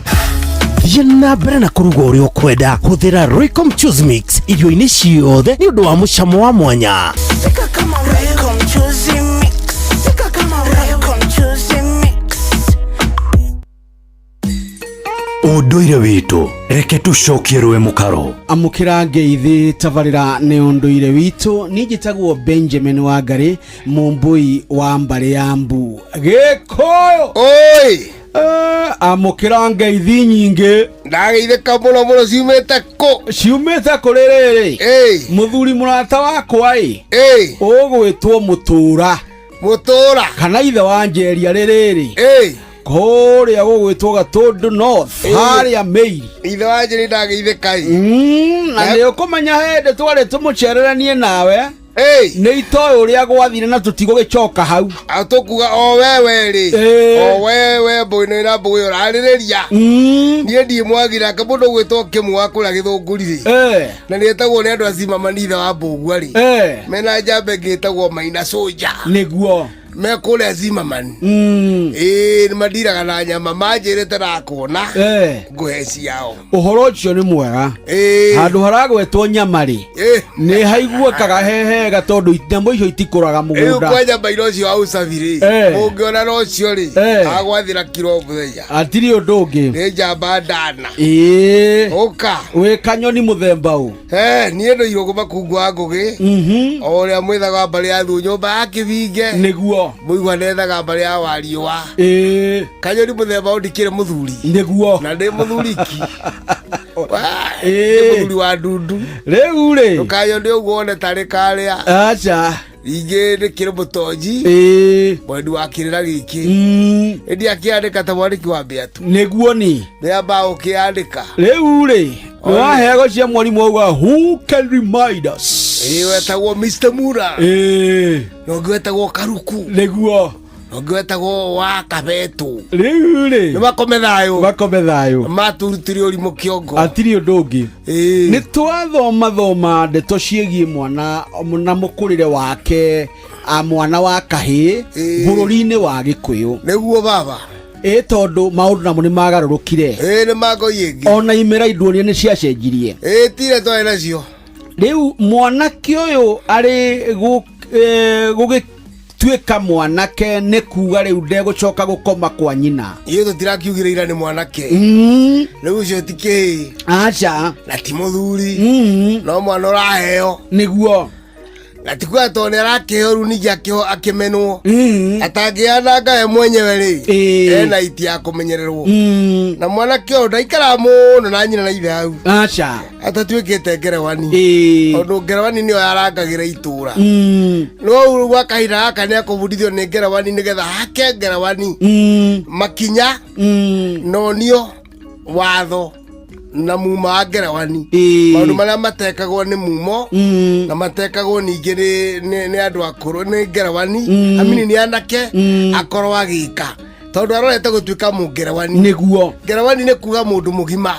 Thiĩ na mbere na kũruga ũrĩa ũkwenda hũthĩra Royco Mchuzi Mix irio-inĩ ciothe nĩ ũndũ wa mũcamo wa mwanya. Ũndũire witũ reke tũcokie rũĩ mũkaro. Amũkĩra ngeithi tabarĩra nĩ ũndũire witũ. Niĩ njĩtagwo Benjamin Wangari mũmbui wa mbarĩ ya Mbu Gĩkũyũ. Oi amũkĩra ngeithi nyingĩ ndageithĩka mũno mũno ciumĩte kũrĩ rĩrĩ mũthuri mũrata wakwa ũgwĩtwo Mũtũra kana ithe wa Njeria rĩrĩ kũrĩa gũgwĩtwo Gatũndũ North harĩa Meiri. Ithe wa Njeri ndageithĩka na nĩ ũkũmenya hĩndĩ twarĩ tũmũcereranie nawe nä itoä å rä a gwathire na tå tigå gä coka hau atukuga o wewe ri o wewe mboino ina mbugo uraririria nie ndie mwagira ke mundu gwitwo kimwa kura githunguri na nietagwo ni andu acima manitha wa mbugua ri mena njambe ngitagwo Maina Soja niguo me kule Zimmerman ni madiraga na nyama manjirite na kuona nguheci yao uhoro ucio ni mwega handu haragwetwo nyama ri ni haiguakaga hehega tondu nyamå icio itikuraga mugunda kwa nyama ino cio au saviri ungiona no cio ri agwathira kiro muthenya atiri undu ungi ni njamba ndana uka wi kanyoni muthemba u nie ndo irogo makungwa ngugi o ria mwithaga mbari ya thu nyumba ya kibinge niguo muigwa nethaga mbari ya wariwa kanyoni muthemba ndikire muthuri niguo na ndi muthuriki muthuri wa ndundu riu ri ukayo ndi uguone tari karia acha inge ndikire mutonji mwendi wa kirira giki ndi akiandika ta mwandiki wa biatu niguo ni amba ukiandika riu ri wahego cia mwarimu auga who can remind us wetagwo Mr. Mura nongwetagwo Karuku niguo nongwetagwo wa Kabetu riu ri bakome thayo maturutire urimu kiongo atiri undu ungi ni twathoma ndeto ciegie mwana na mukurire wake mwana wa kahi bururi-ini wa Gikuyu niguo baba tondu maundu namo ni magarurukire ni magoyingi ona imera iduonia ni ciacenjirie tire twae nacio riu mwanake uyu ari gugituika mwanake ni kuga riu ndegucoka gukoma kwa nyina iyo tutirakiugire ira ni mwanake riu cio tiki acha na ti muthuri no mwana uraheo niguo na tikuwa tone arakeo ru nigi akimenwo atangianaga we mwenyewe ri ena iti ya kumenyererwo na mwanake uyu ndaikara muno na nyina na ithe hau acha atatuikite ngerewani ondu ngerewani nio yarangagira itura no gwa kahinda gaka ni akubundithio ni ngerewani nigetha hake ngerewani makinya nonio watho na muma wa ngerewani maundu maria matekagwo ni mumo na matekagwo ningi ni andu akuru ni ngerewani amini ni anake akorwo agika tondu arorete gutuika mungerewani niguo ngerewani ni kuga mundu mugima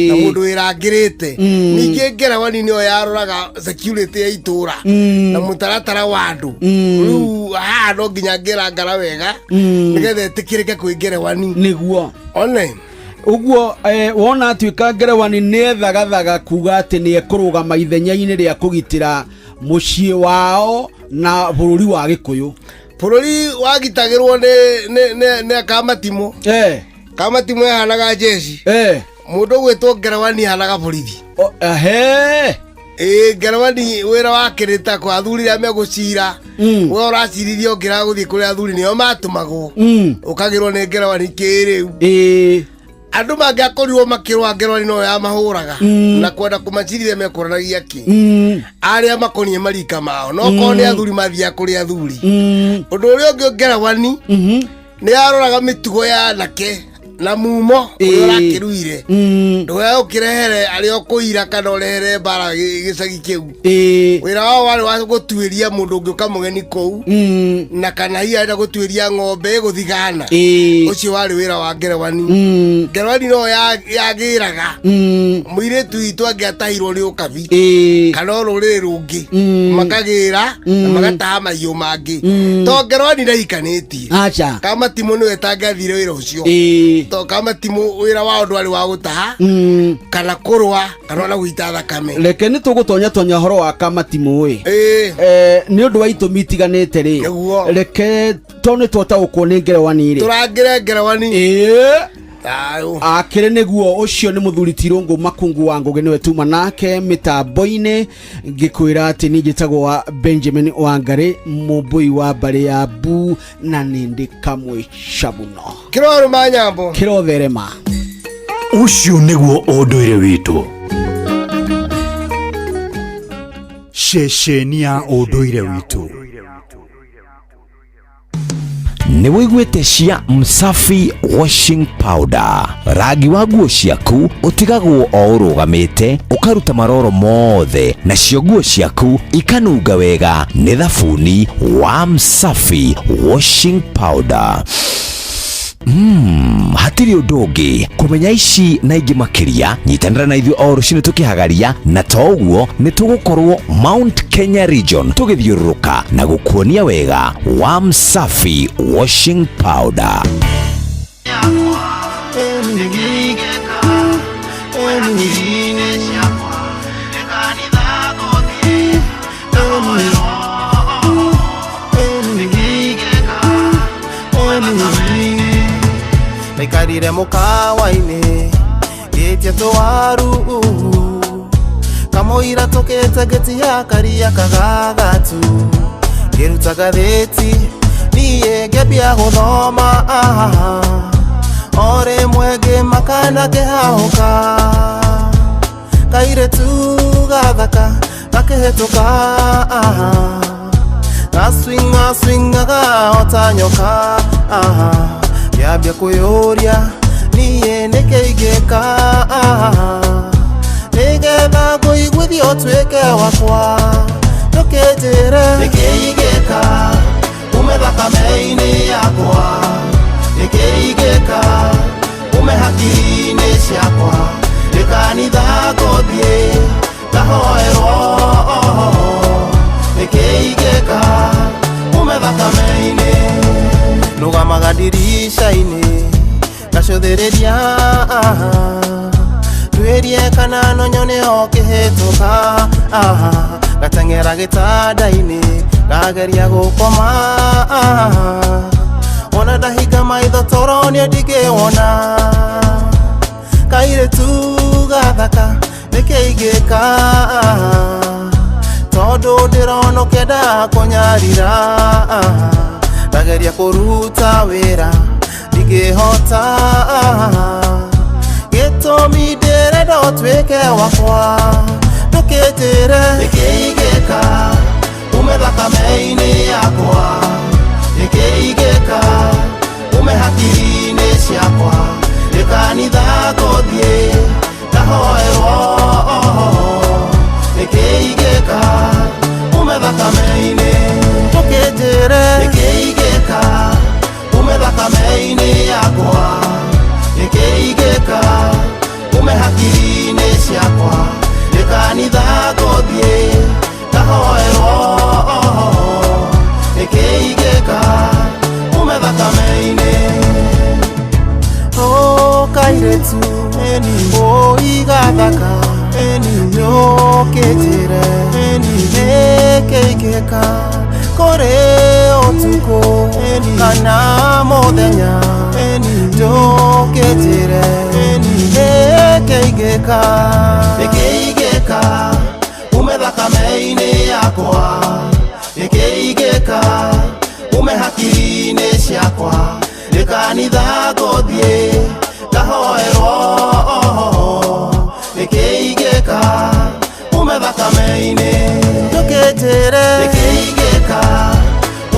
na mundu wirangirite ningi ngerewani nio yaroraga security ya itura na mutaratara wa andu riu no nginya ngirangara wega nigetha itikirike kwi ngerewani niguo one uguo wona atuika ngerewani ni ethagathaga kuga ati ni ekurugama ithenya-ini ria kugitira mucii wao na bururi wa Gikuyu bururi wagitagirwo ni Kamatimu Kamatimu ehanaga jeshi mundu gwitwo ngerewani hanaga borithi ngerewani wira wakirita kwa athuri ria megucira we uraciririe ungira guthii kuri athuri nio matumagwo ukagirwo ni ngerewani kiriu andu mangiakorirwo makirwa ngerewani no ya mahuraga na kwenda kumacirithia mekuranagia ki aria makonie marika mao no ko ni athuri mathia kuri athuri undu uria ungi ngerewani ni aroraga mitugo ya anake na mumo urakiruire nduwe ukirehere aria ukuira kana urehere bara gicagi kiu wira wao wari wa gutuiria mundu ungi ukamugeni kou na kana hiya enda gutuiria ng'ombe guthigana ucio wari wira wa ngerewani ngerewani no yagiraga muiritu itu angiatahirwo ni ukabi kana ruriri rungi makagira na magataha mahiu mangi to ngerewani ndaikanitie Kamatimu niwe tangathire wira ucio to Kamatimu wira wao ndwari wa gutaha kana kurwa kana na guita thakame reke ni tugutonya horo wa Kamatimu we ni undu wa itumi itiganite ri reke tone twataukwo ni ngerewani ri turangire ngerewani akire niguo ucio ni muthuri Tirungu Makungu wa Ngugi niwe tuma nake mitambo-ini ngikwira ati ni njitagwo wa Benjamin Wangari mumbui wa mbari ya Bu na nindi kamwe shabuno kiroro manyambo kirotherema ucio niguo unduire witu ceceni ya unduire witu nĩ wĩiguĩte cia Msafi washing powder. Rangi wa nguo ciaku ũtigagwo o ũrũgamĩte, ũkaruta maroro mothe, nacio nguo ciaku ikanunga wega nĩ thabuni wa Msafi washing powder. Hatiri ũndũ ũngĩ kũmenya ici na ingĩ makĩria, nyitanĩra na ithuĩ o rũciinĩ tũkĩhagaria, na to ũguo nĩ tũgũkorwo Mount Kenya region tũgĩthiũrũrũka na gũkuonia wega wa Msafi washing powder. Maikarire mũkawa-inĩ gĩtia tũwaru, kamũira tũkĩte gĩti ya karia kagagatu, ngĩruta gathĩti niĩ ngĩambia gũthoma, o rĩmwe ngĩmaka na ngĩhahũka, kairĩtu gathaka gakĩhĩtũka, gaswingaga ota nyoka, yambia kũyũria niĩ nĩkĩigĩka, nĩgetha ngũiguithio ũtuĩke wakwa, ndũkĩnjĩre nĩkĩigĩka ume thakame-inĩ yakwa, nĩkĩigĩka ume hakiri-inĩ ciakwa, nĩkanitha ngũthiĩ ngahoerwo, nĩkĩigĩka ume thakame-inĩ, rũgamaga ndirica-inĩ ngacũthĩrĩria, nduĩrie kana no nyone o kĩhĩtũka, gateng'era gĩtanda-inĩ ngageria gũkoma, ona ndahinga maitho toro nĩ ndingĩwona, kairĩtu gathaka nĩkĩigĩka, tondũ ndĩrona ũkĩenda kũnyarira, ndageria kũruta wĩra ndingĩhota, gĩtũmi ndĩrenda ũtuĩke wakwa, ndũkĩnjĩre nĩkĩigĩka ume thakame-inĩ yakwa, nĩkĩigĩka ume hakiri-inĩ ciakwa, nĩkanitha ngũthiĩ ngahoerwo, nĩkĩigĩka ume thakame-inĩ, ndũkĩnjĩre nĩkĩigĩka ume thakame-inĩ yakwa, nĩkĩigĩka ume hakiri-inĩ ciakwa, nĩkanitha ngũthiĩ ngahoerwo, nĩkĩigĩka ume thakame-inĩ, kairĩtu ũi gathaka yũkĩnjĩre nĩkĩigĩka kũrĩ ũtukũ kana mũthenya, yũkĩnjĩre nĩkĩigĩka, nĩkĩigĩka ume thakame-inĩ yakwa, nĩkĩigĩka ume hakiri-inĩ ciakwa, nĩkanitha ngũthiĩ ngahoerwo, nĩkĩigĩka ume thakame-inĩ, ndũkĩnjĩre nĩkĩigĩka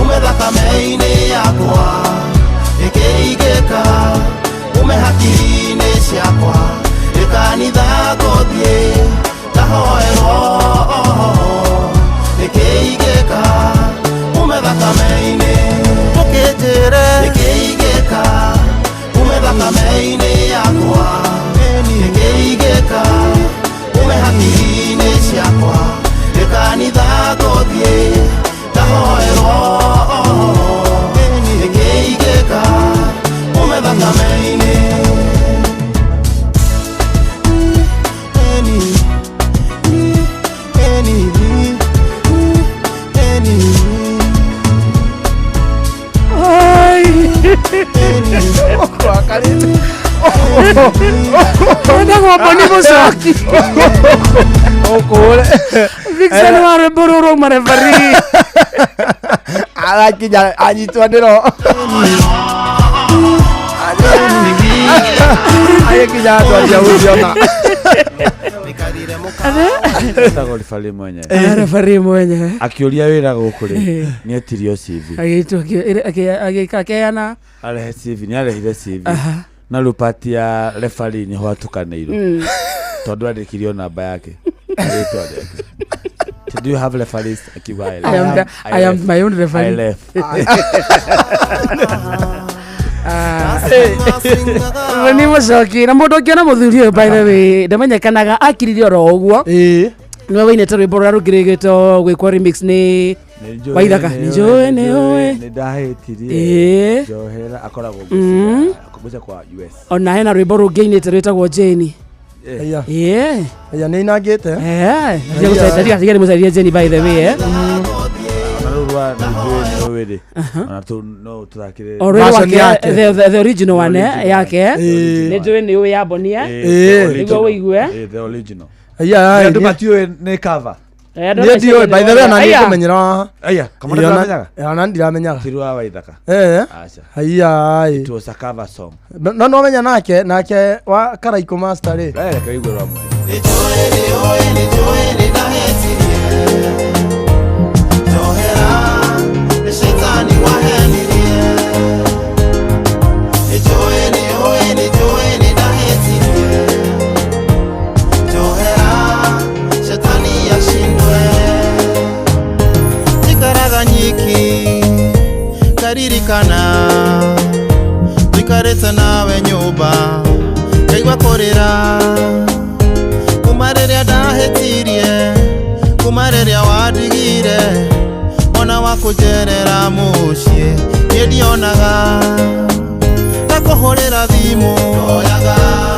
ume thakame-inĩ yakwa, nĩkĩigĩka ume hakiri-inĩ ciakwa, nĩkanitha ngũthiĩ ngahoerwo, nĩkĩigĩka ume thakame-inĩ, ndũkĩnjĩre nĩkĩigĩka ume thakame-inĩ yakwa, nĩkĩigĩka ume hakiri-inĩ ciakwa, nĩkanitha ngũthiĩ ngahoerwo, nĩkĩigĩka ume thakame-inĩ. Ndagomba nĩ mũcoki ũkũre Vixen wa rwĩmbo rũrũ marevari agakinya anyitwo ndĩro agĩkinya andũ aria ũriona Etagwo referee mwenye. Referee mwenye. Akĩũria wĩra gũkũ rĩ, nĩ etirio CV. Agĩkeana. Arehe CV, nĩ arehire CV. Na rĩu pati ya referee nĩ ho atukanĩirwo. Tondũ andĩkirio namba yake. Do you have referees? I am my own referee. I left. Ni mucoki na mundu ũngĩ na mũthuri ũyũ by the way ndamenyekanaga akiririo ro ũguo niwe wainĩte rwĩmbo rũrĩa rũngĩrĩgĩtwo gwĩkwo remix nĩ Waithaka nĩnjũĩ nĩ ndahĩtirie Njohera akoragwo kumbusha kwa US ona hena rwĩmbo rũngĩ ainĩte rwĩtagwo Jane Aya nĩ inangĩte ndio mũcaria Jane by the way the original one yake nĩnjũĩ nĩ ũĩ yabonia nĩguo wĩigue the original aya ndio matiwe nĩ cover ndio by the way na nĩ kumenyera aya kama ndamenyaga na ndiramenyaga Tirwa Waithaka acha aya it was a cover song no menya nake wa Karaiko Master rĩ kaigwa ramwe karirikana tuikarĩte nawe nyũmba ngaigua kũrĩra kuma rĩrĩa ndahĩtirie kuma rĩrĩa wandigire ona wa kũnjerera mũciĩ niĩ ndionaga ndakũhũrĩra thimũ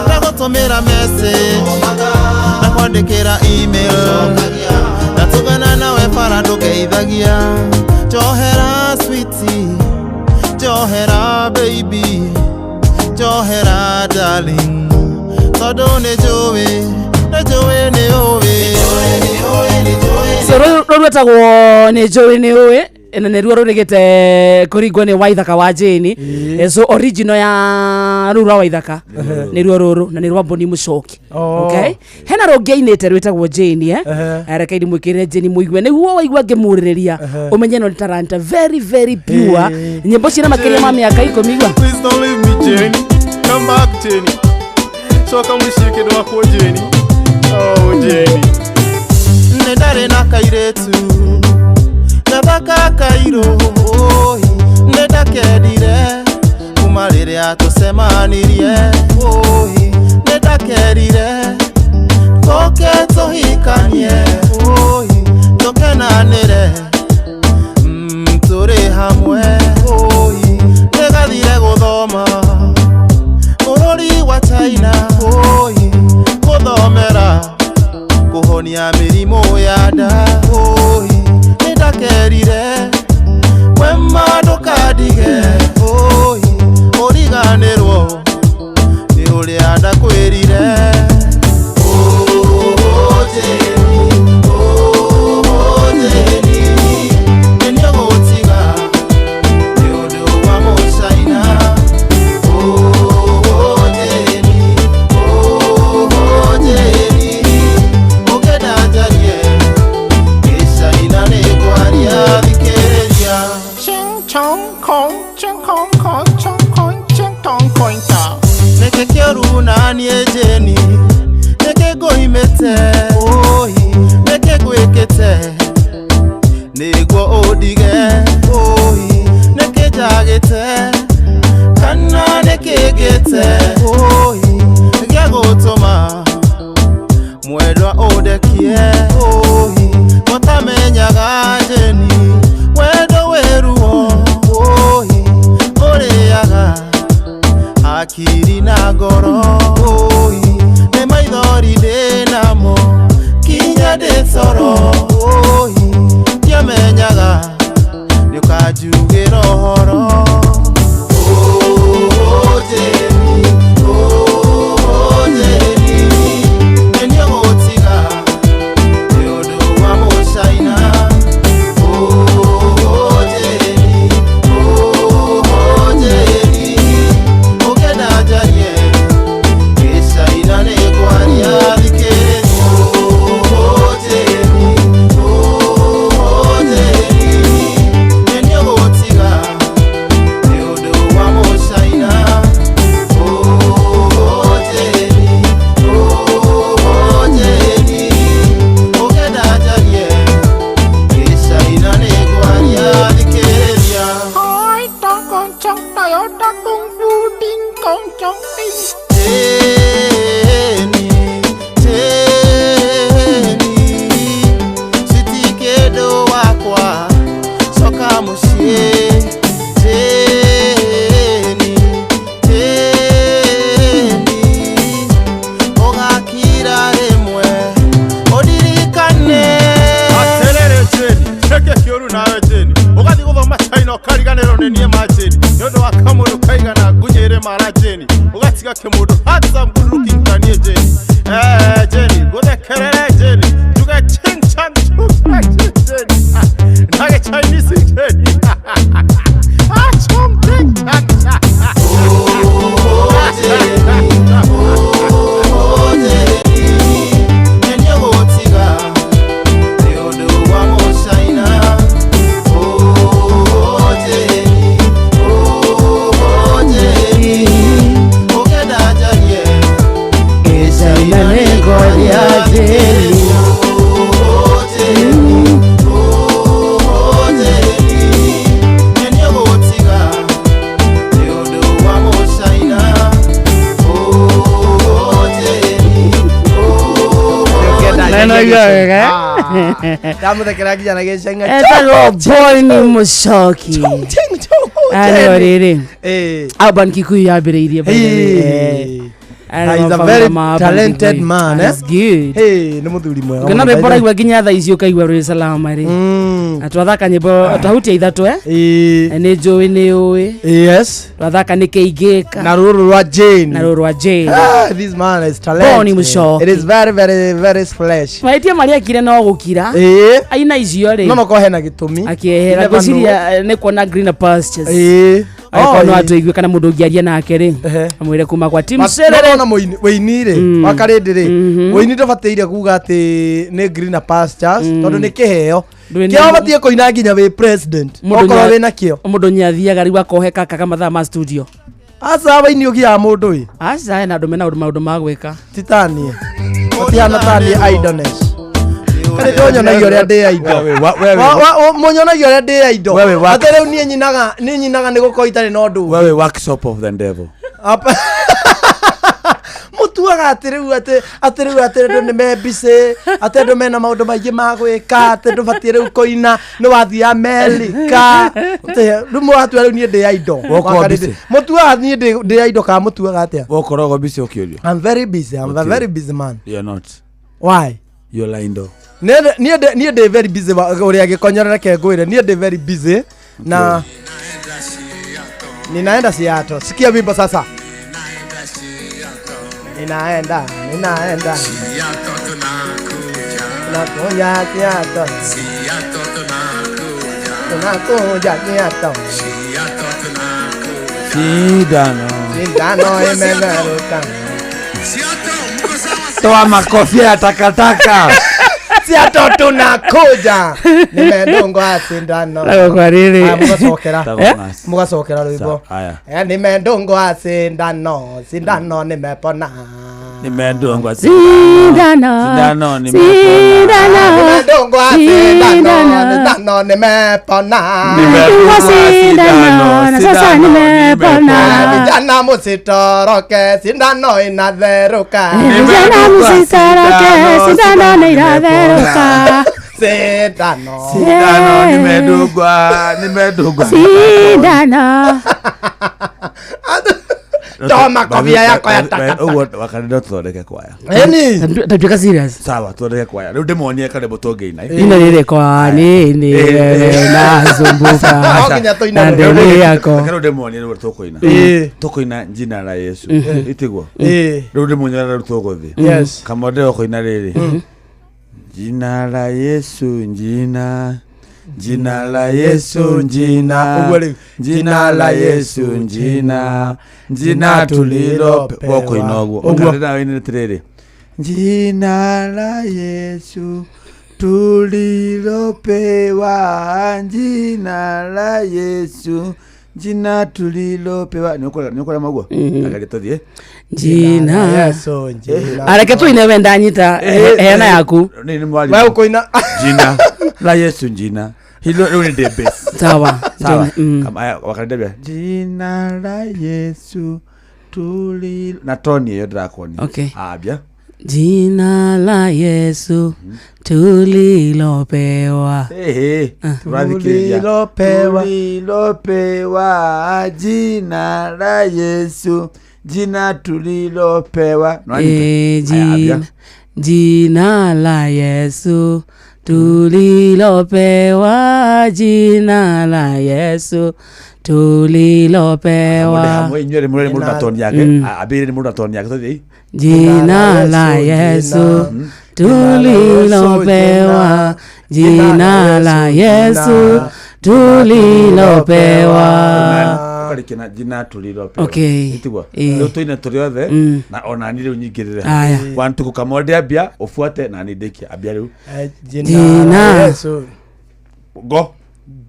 ndagũtũmĩra message ndakwandĩkĩra email ndatũgana nawe bara ndũgeithagia Njohera sweetie, Njohera baby, Njohera darling. Tondũ nĩnjũĩ nĩ ũĩ. So rũrũ rwĩtagwo nĩnjũĩ nĩ ũĩ na nĩruo rũrĩgĩte kũringwo nĩ Waithaka wa Jane. So original ya rũu rwa Waithaka nĩruo rũrũ na nĩ rwa Boni Mũcoki. Okay, hena rũngĩ ainĩte rwĩtagwo Jane reke ndĩmwĩkĩrĩre Jane mũigue nĩguo waigua ngĩmũrĩrĩria ũmenye no nĩ talanta very very pure nyĩmbo ciĩna makĩria ma mĩaka 10 igua. Please don't leave me Jane, come back Jane, coka mũciĩ kĩndũ wakwo Jane. Oh Jane, nĩ ndarĩ na kairĩtu gathaka kairũ nĩ ndakendire kuma rĩrĩa tũcemanirie nĩ ndakerire tũke tũhikanie tũkenanĩre tũrĩ hamwe nĩgathire gũthoma bũrũri wa China gũthomera kũhonia mĩrimũ ya nda nĩ ndakerire wema ndũkandige ũriganĩrwo nĩ ũrĩa ndakwĩrire Nanie Jeni neke goimete neke gwekete niguo udige neke jagete kana neke gete gya gutuma mwendwa udekie mutamenyaga Jeni wendo weruo uriaga akiri na ngoro nĩ maithori ndĩnamo kinya ndĩcoro ndiamenyaga nĩũkanjugĩra ũhoro chong Toyota Kung Fu Ding Kong Chong Ding. Sitikedo wakwa soka mushie ogakira emwe odirikane aterere jeni cheke kioru nawe jeni ugathi guthoma China ukariganirwo ni nie majeni nyondo wa kamundu kaigana ngunyire mara jeni ugatiga kimundu handsome good looking kanie jeni jeni guthekerere jeni tuge ching chang chung jeni nage Chinese jeni chong ching chang ndamuthekera kijana gĩcenga etagwo boy ni Muchoki ano rĩrĩ Urban Kikuyu yambĩrĩirie He's a very talented man. That's good. Hey, nĩ mũthuri mwega. Ngena rwĩmbo raigua nginya thaa ici ũkaigua rwĩ salama rĩ. Atwathaka nyĩmbo tahuti ithatũ nĩ njũĩ nĩ ũĩ. Yes. Twathaka nĩ kĩingĩka. Na rũrũ rwa Jane. Na rũrũ rwa Jane. This man is talented. Boni Muchoki. It is very very very fresh. Maitia marĩa akire no gũkira. Aina icio rĩ. No no ko hena gĩtũmi. Akĩehera gwĩciria nĩ kuona greener pastures. Aiko no atũigue kana mũndũ ũngĩaria nake rĩ. Amwĩre kuma kwa team Serere. Na Wĩini rĩ wakarĩndĩ rĩ Wĩini ndũbataire kuga atĩ nĩ greener pastures tondũ nĩ kĩheo kĩo batie kũina nginya wĩ president okorwo wĩna kĩo mũndũ nĩathiaga rĩu akohe kaka mathaa ma studio aca Wĩini ũgiaga mũndũ ĩ aca na andũ mena maũndũ ma gwĩka titanie ũtihana tanie idleness Mũnyonagia ũrĩa ndĩ indo mũnyonagia ũrĩa ndĩ indo atĩ rĩu niĩ nyinaga nĩ gũkorwo itarĩ na ũndũ wewe workshop of the devil mutuaga atiriu atiriu atiriu ni mebise atiriu mena maundu maingi ma gwika atiriu batie riu koina ni wathi America riu muatua riu ni ndi indo mutuaga ni ndi indo ka mutuaga atia wokorogwo busy ukiorio I'm very busy. I'm a very busy man. You're not. Why? You're lindo. Ni ndi very busy uria gikonyorera ke ngwire ni ndi very busy na ninaenda Seattle. Sikia wimbo sasa. Ninaenda tunakuja Seattle. Tunakuja Seattle. Sindano imemeruka. Toa makofi ya takataka. Seattle tunakuja. Nimedungwa sindano. Kwa riri. Mugasokera rwimbo. Nimedungwa sindano. Sindano nimepona. Nimedungwa sindano. Nimedungwa sindano. Nimepona. Nimedungwa sindano. Sasa nimepona. Vijana musitoroke, sindano inatheruka. Vijana musitoroke, sindano inatheruka. Sindano nimedungwa sindano. Toma kofia yako ya takataka. Wakanenda tuthondeke kwaya. Eni. Tatuika serious. Sawa tuthondeke kwaya. Riu ndimonie kale botongeina. Ina rire kwa nini na zumbuka. Na ndele yako. Riu ndimonie riu tukoina. Tukoina jina la Yesu. Itigwo. Riu ndimonie riu tugothi. Yes. Kamodeo koina riri. Jina la Yesu jina la Yesu jina la Yesu jina tulilo wako inogo ukatenda wini tiriri jina la Yesu tulilopewa jina la Yesu jina tulilopewa nikola magwa akalitothie jina Yesu jina areke tu inewenda nyita hena yaku wewe ukoina jina la Yesu jina hilo ni the best. Sawa. Kama wakadebia jina la Yesu tuli na Tony hiyo Draconi. Okay. Abia. Jina la Yesu tulilopewa. Tulilopewa jina la Yesu, jina tulilopewa. Jina la Yesu tulilopewa, jina la Yesu tulilopewa. Jina la Yesu tulilopewa, jina la Yesu tulilopewa. Kina jina tulilopewa. Okay. Itigwa. Leo toina tuliothe na ona nile unyigirire. Wantu kukamode abia ofuate na nideki abia leo. Jina la Yesu. Go.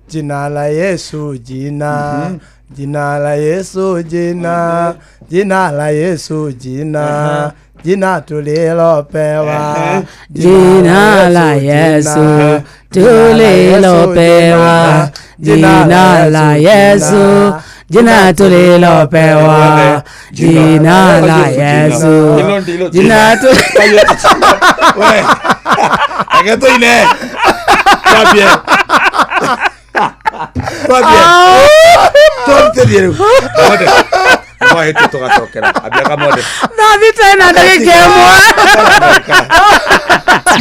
Jina la Yesu, jina. Jina la Yesu, jina. Jina la Yesu, jina. Jina tulilopewa. Jina la Yesu tulilopewa. Jina la Yesu, jina tulilopewa. Jina la Yesu, jina tulilopewa. Agato ine. Papie. Tonte diero. Kwa hiyo tukatokera. Abia kamode. Na vitana ndagikemwa.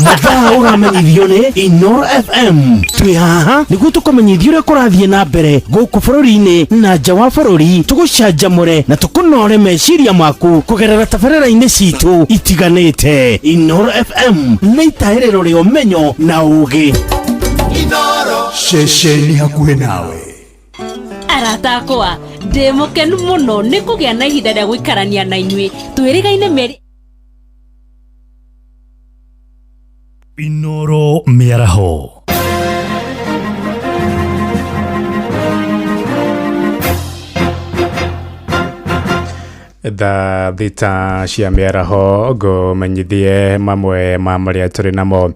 Mathaa uramenyithio nĩ Inoro FM. Twĩ haha nĩguo tũkũmenyithia ũrĩa kũrathiĩ na mbere gũkũ bũrũri-inĩ na nja wa bũrũri, tũgũcanjamũre na tũkũnore meciria maku kũgerera tabarĩra-inĩ citũ itiganĩte. Inoro FM nĩ itaĩrĩro rĩa ũmenyo na ũũgĩ. Inoro ceceni hakuhĩ nawe. Arata akwa ndĩ mũkenu mũno nĩ kũgĩa na ihinda rĩa gũikarania na inyuĩ twĩrĩgaine meri. Inoro Mĩaraho. Tha thita cia mĩaraho ngũmenyithie mamwe ma marĩa tũrĩ namo.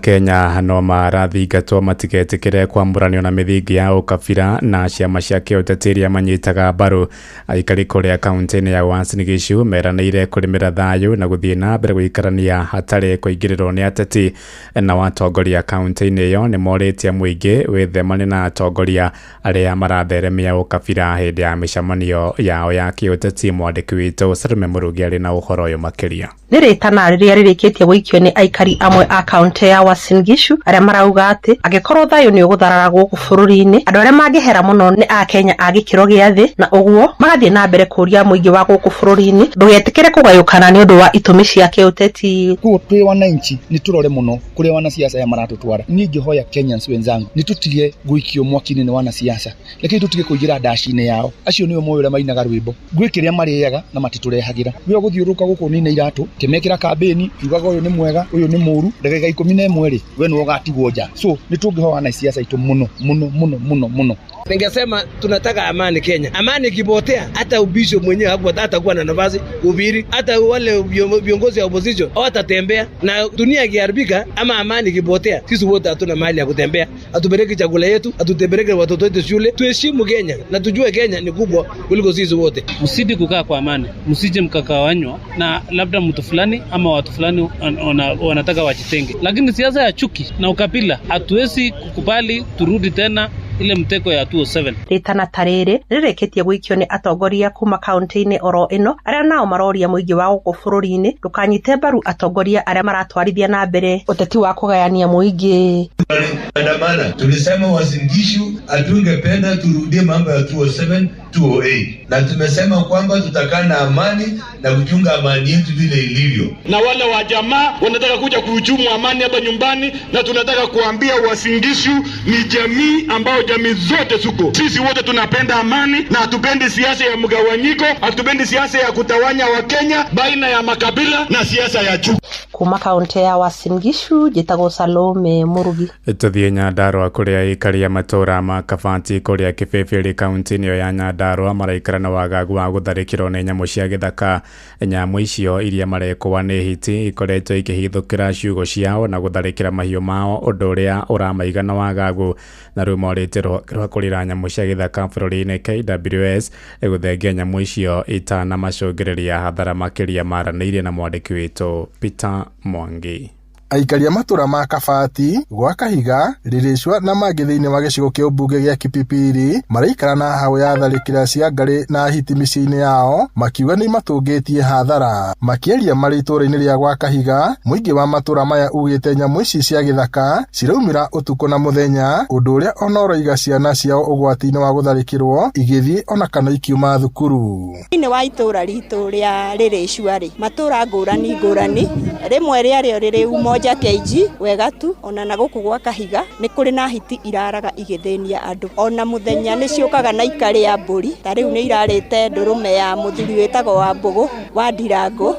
Kenya no marathingatwo matigetĩkĩre kwamũranio na mĩthingi ya ũkabira na ciama cia kĩũteti iria manyitaga mbaru. Aikari kũrĩa kaunti-inĩ ya Uasin Gishu meranĩire kũrĩmĩra thayũ na gũthiĩ na mbere gũikarania hatarĩ kũingĩrĩrwo nĩ ateti. Na watongoria kaunti-inĩ ĩyo nĩ morĩtie mũingĩ wĩthemane na atongoria arĩa maratheremia ũkabira hĩndĩ ya mĩcemanio yao ya kĩũteti. Mwandĩki witũ Salome Mũrugi arĩ na ũhoro ũyũ makĩria. Nĩ rĩtana rĩrĩa rĩrĩkĩtie gũikio nĩ aikari amwe a kaunti ya Uasin Gishu arĩa marauga atĩ angĩkorwo thayũ nĩ ũgũtharara gũkũ bũrũri-inĩ, andũ arĩa mangĩhera mũno nĩ a Kenya a gĩkĩro gĩa thĩ, na ũguo magathiĩ na mbere kũria mũingĩ wa gũkũ bũrũri-inĩ ndũgetĩkĩre kũgayũkana nĩ ũndũ wa itũmi cia kĩũteti. Twĩ wananchi nĩ tũrore mũno kũrĩa wanasiasa aya maratũtwara. Niĩ ingĩhoya Kenyans wenzangu nĩ tũtige gũikio mwaki-inĩ nĩ wanasiasa, reke tũtige kũingĩra ndaci-inĩ yao. Acio nĩo moĩ ũrĩa mainaga rwĩmbo, ngwĩ kĩrĩa marĩaga na matitũrehagĩra. We gũthiũrũka gũkũ nĩina iratũ kĩmekĩra kambĩni kiugaga ũyũ nĩ mwega ũyũ nĩ mũru, ndagĩka 11 rĩ we nĩ ũgatigwo nja. So nĩ tũngĩhoya wanasiasa itũ mũno. Ningesema tunataka amani Kenya. Amani ikipotea hata ubisho mwenyewe hapo hatakuwa na nafasi kuhubiri, hata wale viongozi wa opposition hawatatembea, na dunia ikiharibika ama amani ikipotea, sisi wote hatuna mahali ya kutembea. Atupeleke chakula yetu, atutembeleke watoto wetu shule. Tuheshimu Kenya na tujue Kenya ni kubwa kuliko sisi wote. Msidi kukaa kwa amani, msije mkakawanywa na labda mtu fulani ama watu fulani wanataka wajitenge. Lakini siasa ya chuki na ukabila hatuwezi kukubali turudi tena ile mteko ya 207. Ritana tarĩrĩ rĩrĩkĩtie gũikio nĩ atongoria kuma kaunti-inĩ oro ĩno arĩa nao maroria mũingĩ wa gũkũ bũrũri-inĩ ndũkanyite mbaru atongoria arĩa maratwarithia na mbere ũteti wa kũgayania mũingĩ. Andamana tulisema Uasin Gishu hatungependa turudie mambo ya 207 208, na tumesema kwamba tutakaa na amani na kuchunga amani yetu vile ilivyo. Na wale wa jamaa wanataka kuja kuhujumu amani hapa nyumbani, na tunataka kuambia Uasin Gishu ni jamii ambao jamii zote suko. Sisi wote tunapenda amani na hatupendi siasa ya mgawanyiko, hatupendi siasa ya kutawanya wa Kenya baina ya makabila na siasa ya chuki. Kuma kaunti ya Uasin Gishu njĩtagwo Salome Mũrugi. Tũthiĩ Nyandarua kũrĩa aikari a matũũra ma Kabati kũrĩa Kĩbĩbĩrĩ kaunti-inĩ ya Nyandarua Nyandarua maraikara na wagagu wa gutharikirwo ni nyamu cia githaka. Nyamu icio iria marekwa ni hiti ikoretwo ikihithukira ciugo ciao na gutharikira mahiu mao undu uria uramaiga na wagagu na riu morite rwa kurira nyamu cia githaka bururi-ini. KWS iguthengia nyamu icio itana macungireria hathara makiria maraniire na mwandiki witu Peter Mwangi. Aikaria matura ma Kabati, gwa Kahiga, Riricwa na mangĩ thĩinĩ wa gĩcigo kĩa ũmbunge gĩa Kipipiri maraikara na hau ya tharĩkĩra cia Ngarĩ na hiti mĩciĩ-inĩ yao makiuga nĩ matũngĩtie hathara. Makĩaria marĩ itũũra-inĩ rĩa gwa Kahiga, mũingĩ wa matura maya ugĩte nyamũ ici cia gĩthaka ciraumĩra ũtukũ na mũthenya, ũndũ ũrĩa ona ũraiga ciana ciao ũgwati-inĩ wa gũtharĩkĩrwo igĩthiĩ ona kana ikiuma thukuru. Thĩinĩ wa itũũra ritũ rĩa Riricwa matura ngũrani ngũrani rĩmwe rĩarĩo rĩrĩ Umoja Keiji Wegatu ona na gũkũ gwa Kahiga nĩ kũrĩ na hiti iraraga igĩthĩnia andũ. Ona mũthenya nĩ ciũkaga na ikari ya mbũri, ta rĩu nĩ irarĩte ndũrũme ya mũthuri wĩtagwo wa Mbũgũ wa Ndirango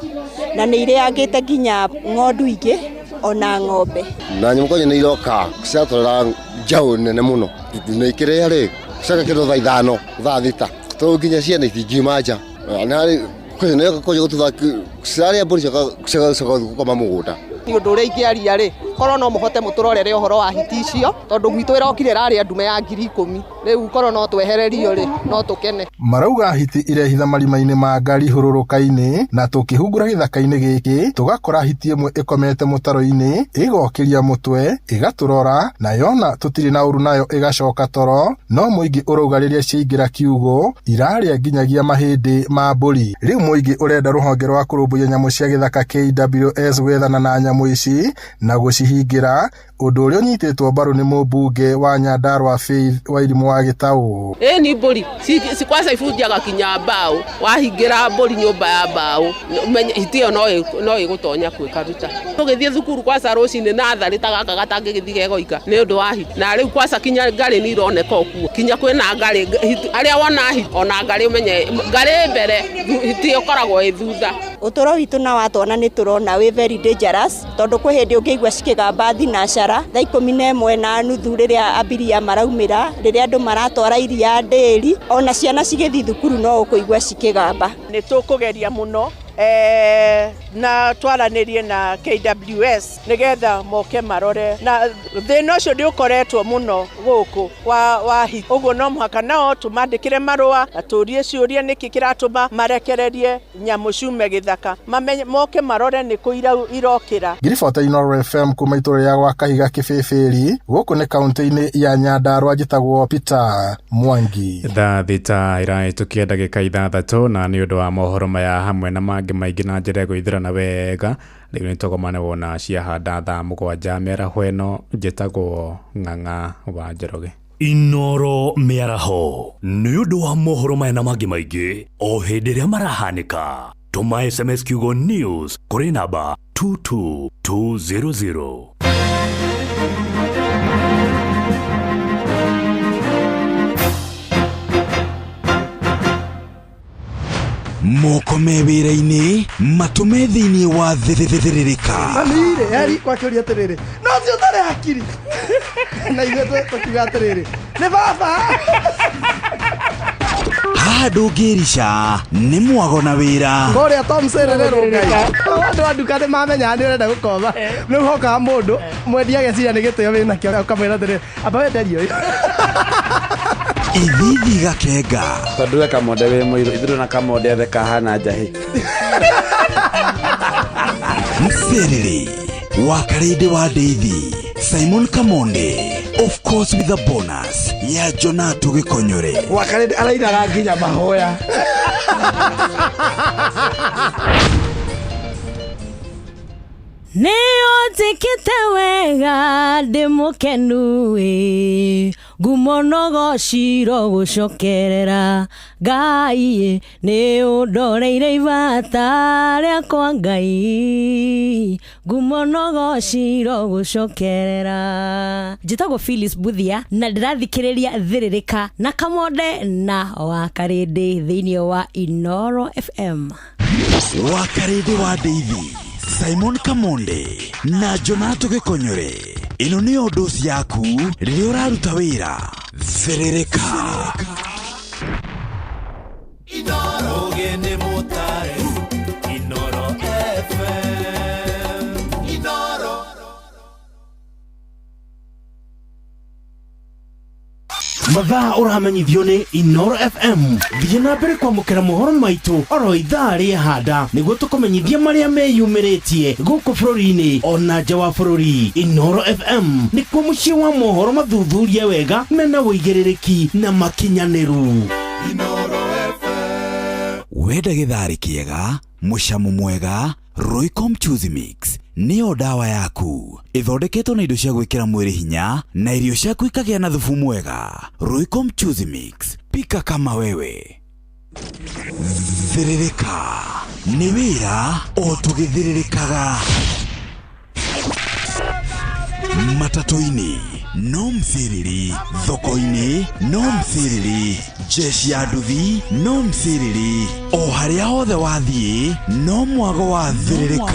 na nĩ irĩangĩte nginya ng'ondu ingĩ ona ng'ombe. Na nyamũkonye nĩ iroka ciatwarĩra njaũ nene mũno. Nĩ ikĩrĩa rĩ ciaka kĩndũ thaa ithano thaa thita tondũ nginya ciana itingiuma nja. Nĩ gũkũnja gũtuthaki cirarĩa mbũri ciacoka gũkoma mũgũnda. Nĩ ũndũ ũrĩa ingĩaria rĩ korwo no mũhote mũtũrorere ũhoro wa hiti icio tondũ gwitũ ĩrokire rarĩa ndume ya 10,000 rĩu korwo no twehererio rĩ no tũkene. Marauga hiti irehitha marima-inĩ ma ngari hũrũrũka-inĩ na tũkĩhungura gĩthaka-inĩ gĩkĩ tũgakora hiti ĩmwe ĩkomete mũtaro-inĩ ĩgokĩria mũtwe ĩgatũrora na yona tũtirĩ na ũru nayo ĩgacoka toro, no mũingĩ ũrauga rĩrĩa ciaingĩra kiugo irarĩa nginyagia mahĩndĩ ma mbũri. Rĩu mũingĩ ũrenda rũhonge rwa kũrũmbũiya nyamũ cia gĩthaka KWS gwethana na nyamũ ici na gũcihingira, ũndũ ũrĩa ũnyitĩtwo mbaru nĩ mũmbunge wa Nyandarua Faith wa Irimũ wa Gĩtaũ. Ni mbũri cikwaca ibunjaga kinya mbaũ, wahingira mbũri nyũmba ya mbaũ umenye hiti ĩyo no ĩgũtonya kwĩkaruta. Tũgĩthiĩ thukuru kwaca rũcinĩ na tharĩ ta gaka gatangĩgĩthiĩ gegoika nĩ ũndũ wa hiti, na rĩu kwaca kinya Ngarĩ nĩ ironeka okuo, kinya kwĩna Ngarĩ arĩa wona hiti ona Ngarĩ umenye Ngarĩ mbere hiti ũkoragwo ĩ thutha. Ũtũro witũ na watwana nĩ tũrona wĩ very dangerous tondũ kwĩ hĩndĩ ũngĩigua cikĩgamba thinacara thaa 11:30 rĩrĩa ambiria maraumĩra rĩrĩa andũ maratwara iria ndĩri ona ciana cigĩthiĩ thukuru no ũkũigua cikĩgamba. Nĩ tũkũgeria mũno na twaranĩrie na KWS nĩgetha moke marore na thĩna ũcio nĩ ũkoretwo mũno gũkũ wa hiti. Ũguo no mũhaka nao tũmandĩkĩre marũa na tũrie ciũria nĩkĩ kĩratũma marekererie nyamũ ciume gĩthaka, moke marore nĩkũ irokĩra. Ngiribota Inooro FM kuma itũũra rĩa gwa Kahiga Kĩbĩbĩri gũkũ nĩ kaunti-inĩ ya Nyandarua njĩtagwo Peter Mwangi. Thaa thita ĩrahĩtũkia ndagĩka 6 na nĩ ũndũ wa mohoro maya hamwe na mangĩ maingĩ na njĩra gwĩthirana wega rĩu nĩ tũgomane wona ciahanda thaa 7 mĩaraho ĩno njĩtagwo Ng'ang'a wa Njoroge. Inooro mĩaraho nĩ ũndũ wa mohoro maya na mangĩ maingĩ o hĩndĩ ĩrĩa marahanĩka. Tũma SMS kiugo news kũrĩ namba 22200. Moko me wĩra-inĩ matũme thĩinĩ wa thĩrĩrĩka. Mamire yari kwa kĩũria atĩrĩrĩ no cio ũtarĩ hakiri na ithuĩ tũkiuga atĩrĩrĩ nĩ baba. Haha ndũngĩrica nĩ mwago na wĩra. Kũrĩa Tom Sererero Ngai andũ a nduka nĩ mamenya nĩ ũrenda gũkoma rĩu hokaga mũndũ mwendia ageciria nĩ gĩtĩo wĩna kĩo ũkamwĩra atĩrĩrĩ amba wenderio ũyũ. Ithithi gakenga tondũ we kamonde wĩ mũirũ ithuĩ na kamonde athe kahana njahĩ. Mserere wa Karĩndĩ wa Ndeithi Simon Kamonde, of course with a bonus ya Jonato Gĩkonyore. Wa Karĩndĩ arainaga nginya mahoya. Nĩũnjĩkĩte wega ndĩ mũkenu ngumo nogociro gũcokerera Ngai nĩ ũndoreire ibata rĩakwa Ngai ngumo nogociro gũcokerera. Njĩtagwo Phyllis Buthia na ndĩrathikĩrĩria thĩrĩrĩka na Kamonde na wa Karĩndĩ thĩinĩ wa Inooro FM. Wa Karĩndĩ wa Ndeithi Simon Kamonde na Jonato Gĩkonyore, ĩno nĩ Ũndũ yaku rĩrĩa ũraruta wĩra thĩrĩrĩka. mathaa uramenyithio ni Inoro FM. Thiĩ na mbere kwamũkĩra mohoro maitũ oro ithaa rĩa handa nĩguo tũkũmenyithia marĩa meyumĩrĩtie gũkũ bũrũri-inĩ ona nja wa bũrũri. Inoro FM nĩkuo mũciĩ wa mohoro mathuthurie wega mena wũigĩrĩrĩki na makinyanĩru. Wenda gĩtharĩ kĩega, mũcamo mwega, Royco Mchuzi Mix nĩyo dawa yaku. Ithondeketwo na indo cia gwĩkĩra mwĩrĩ hinya na irio ciaku ikagĩa na thubu mwega. Royco Mchuzi Mix, pika kama wewe. Thiririka nĩ wĩra o tũgĩthiririkaga. Matatu-inĩ no mthiriri, thoko-inĩ no mthiriri, jeshi ya nduthi no mthiriri, o harĩa hothe wathiĩ no mwago wa thiririka.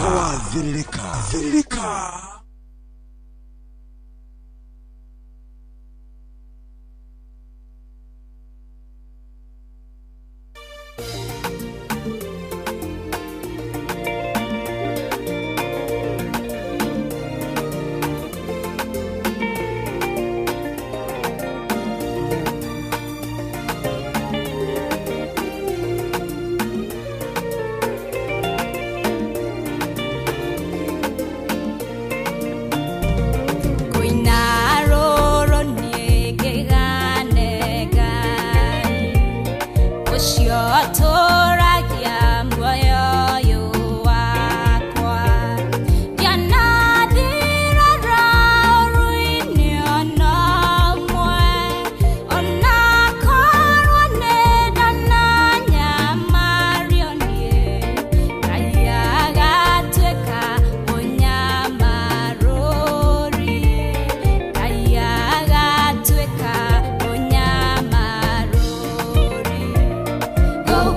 Go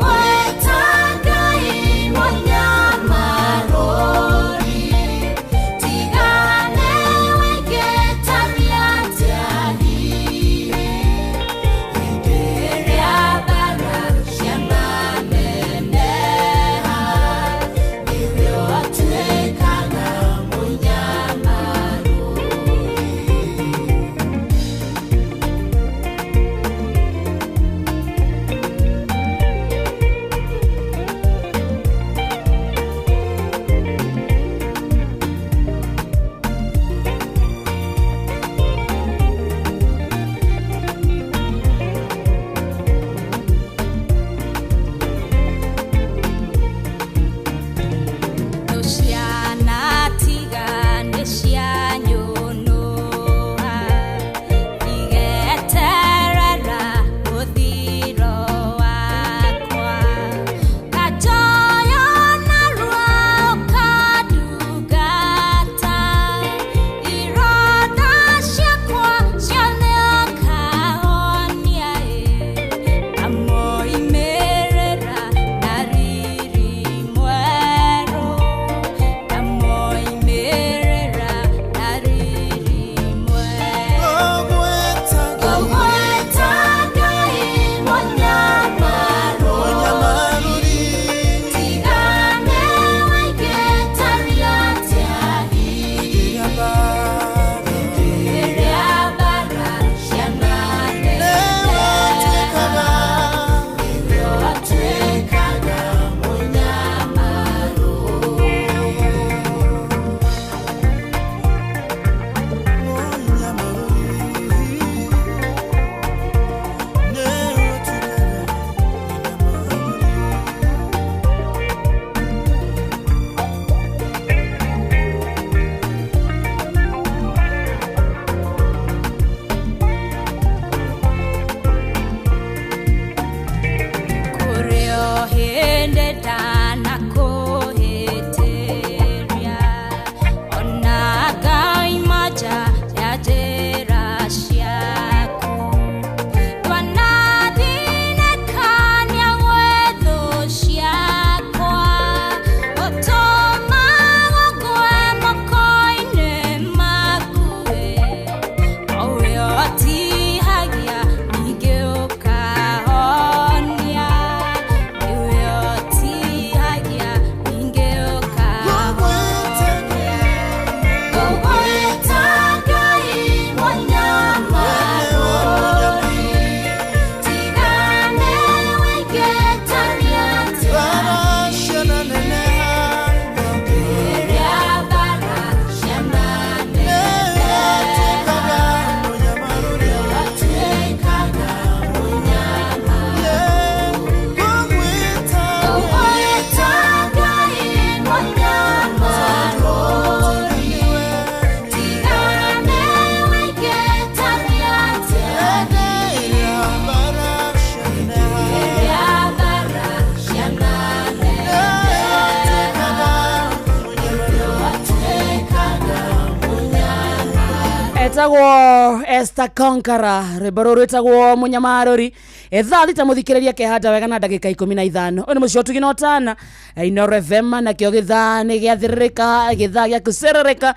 etagwo Esther Konkara rwimbo rwitagwo munyamarori etha thita muthikiriria kehanda wega na ndagika 15 oni mucio tuginotana Inoro FM na kio githa ni giathirika githa gia kuserereka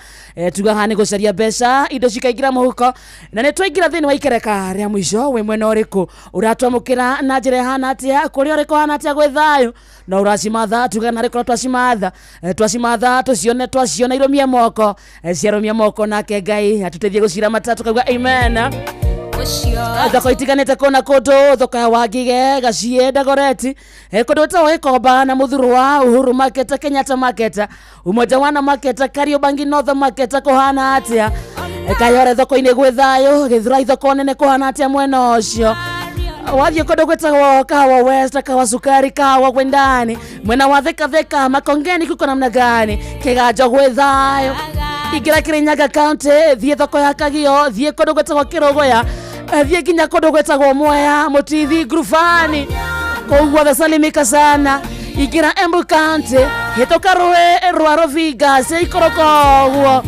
tuga hani gucaria mbeca indo cikaingira muhuko na ni twaingira thini wa ikereka ria mwisho we mwena uriku uratwamukira na njira hana atia kuri uriku hana atia gwithayo na uracimatha tuga na rikora twacimatha tucione twaciona iromia moko ciaromia moko nake Ngai atutethie gucira matatu kauga amen thoko itiganite kona kondo thoko wa Ngige Gacie Dagoretti kondo tawo ikomba na muthuru wa Uhuru Market Kenyatta Market umoja wana Market Kariobangi North Market kuhana atia kayore thoko ine gwithayo githura thoko nene kuhana atia mwena ucio wathie kondo gwetagwo Kawa West Kawa Sukari Kawa Gwendani mwena wa theka Makongeni kuko namna gani kiganjo gwithayo igira Kirinyaga County thie thoko ya Kagio thie kondo gwetagwo Kirogoya thie kinya kondo gwetagwo Mwea Mutithi Grufani kogwa thasalimika sana igira Embu County hitoka rwa Rovinga seikorokogwo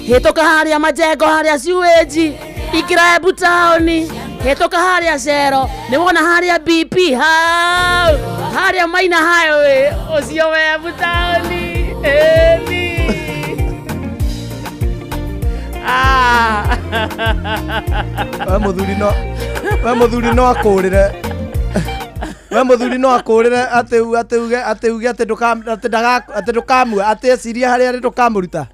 hitoka haria Majengo haria Siweji igira Embu Town hitoka haria Cero niwona haria BP haria Maina Highway ucio we Embu Town we muthuri no akurire we muthuri no akurire ateuge ati ndukamua ati eciria haria ri ndukamuruta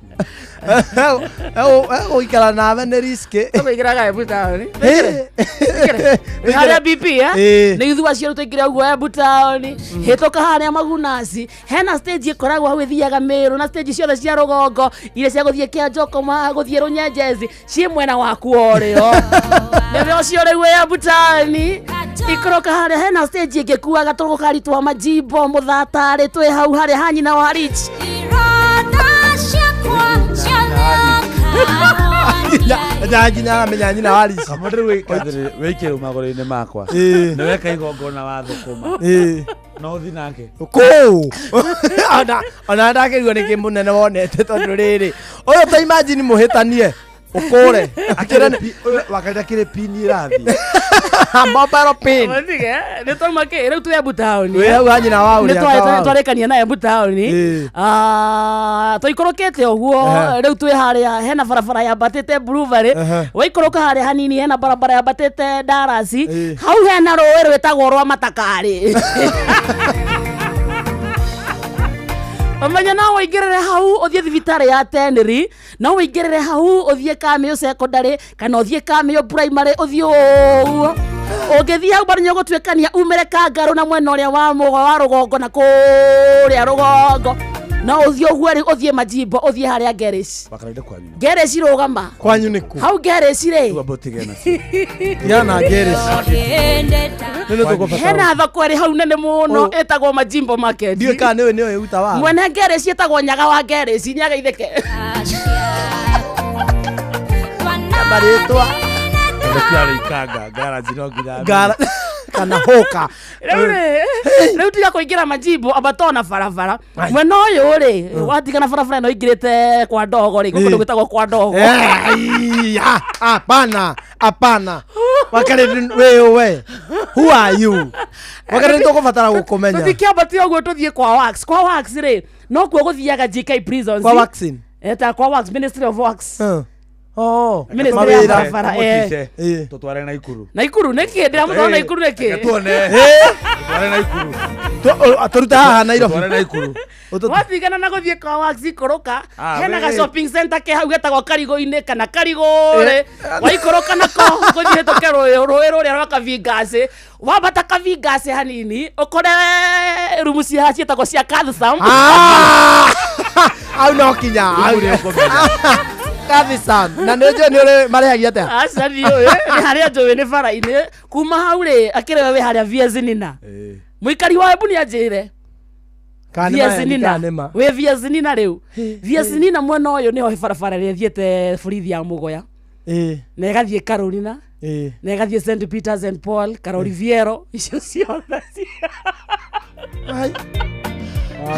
ikara nawe nĩ riski ũigĩraga Embu Town harĩa BP nĩ ithuwa ciero tũingĩre ũguo Embu Town hĩtũka harĩa Magunasi hena stage ĩkoragwo hau ĩthiaga Meru na stage ciothe cia rũgongo iria cia gũthiĩ Kĩanjokoma gũthiĩ Rũnyenjeci ciĩ mwena waku ũrĩo nĩwe ũcio rĩu Embu Town ikoroka harĩa hena stage ĩngĩkuaga tũgũkari twa Majimbo Mũthatarĩ twĩ hau harĩa hanyina wa Rich nginya menya nyina wari kamũndũ wĩkĩre magũrũ-inĩ makwa nĩ weka igongona wa thũkũma no thi nake ona ndakĩrigwo nĩ kĩmũnene wonete tondũ rĩrĩ ũyũ ta imagine mũhĩtanie ũkũre wakati akĩrĩ pini ĩrathiĩ mobile pin nĩ twauma kĩ rĩu twĩ Embu Town wĩ hau hanyina wa ũrĩa twarĩkania na Embu Town tũikũrũkĩte ũguo rĩu twĩ harĩa hena barabara yambatĩte Boulevard waikũrũka harĩa hanini hena barabara yambatĩte Dallas hau hena rũĩ rwĩtagwo rwa Matakarĩ Omanya na waigirire hau uthie thibitarĩ ya Tenri na waigirire hau uthie Kamio Secondary kana uthie Kamio Primary uthie ũguo ũngĩthie hau bado nyogotwekania umere Kangaru na mwena ũrĩa wa mũgo wa rũgongo na kũrĩa rũgongo na uthie ũguo rĩ uthie Majimbo uthie harĩa Geresh wakarinde kwanyu Geresh rũgama kwanyu nĩku hau Geresh rĩ wabotigena yana Geresh hena thoko ĩrĩ hau nene mũno ĩtagwo Majimbo Market ndiũ kana nĩwe uta wa mwene Geresh ĩtagwo Nyaga wa Geresh Nyaga itheke barĩtwa ndekiarĩ ikanga garage no nginya kana hoka rĩu tiga kũingĩra Majimbo abatona barabara mwena ũyũ rĩ watigana barabara ĩno ingĩrĩte kwa ndogo rĩ gũkũ gwĩtagwo kwa ndogo apana wakare we who are you wakare tũkũbatara gũkũmenya tũtikĩambatia ũguo tũthiĩ kwa wax rĩ no kuo gũthiaga JK prisons kwa vaccine kwa wax Ministry of Works ministry ya barabara tutware Naikuru niki ndĩramũtwara Naikuru niki tuone tutware Naikuru turuta haha Nairobi tutware Naikuru watigana na gũthiĩ kwa wax ikũrũka hena ga shopping center ke hau getagwo Karigũ-inĩ kana Karigũ waikũrũka nako gũthiĩ hĩtũke rũĩ rũrĩa rwa Kavingasi wambata Kavingasi hanini ũkore rumu cia ciĩtagwo cia Kathsam au no kinya Kathsam na nĩnjũĩ nĩ ũrĩ marehagia atĩa aca ndiũĩ nĩ harĩa njũĩ nĩ bara-inĩ kuma hau rĩ akĩrĩ we harĩa Viazinina mũikari wa Embu nĩanjĩre Viazinina we Viazinina rĩu Viazinina mwena ũyũ nĩho barabara ĩrĩa ĩthiĩte borithi ya Mũgoya na ĩgathiĩ Carolina na ĩgathiĩ St Peters and Paul Caroliviero icio ciothe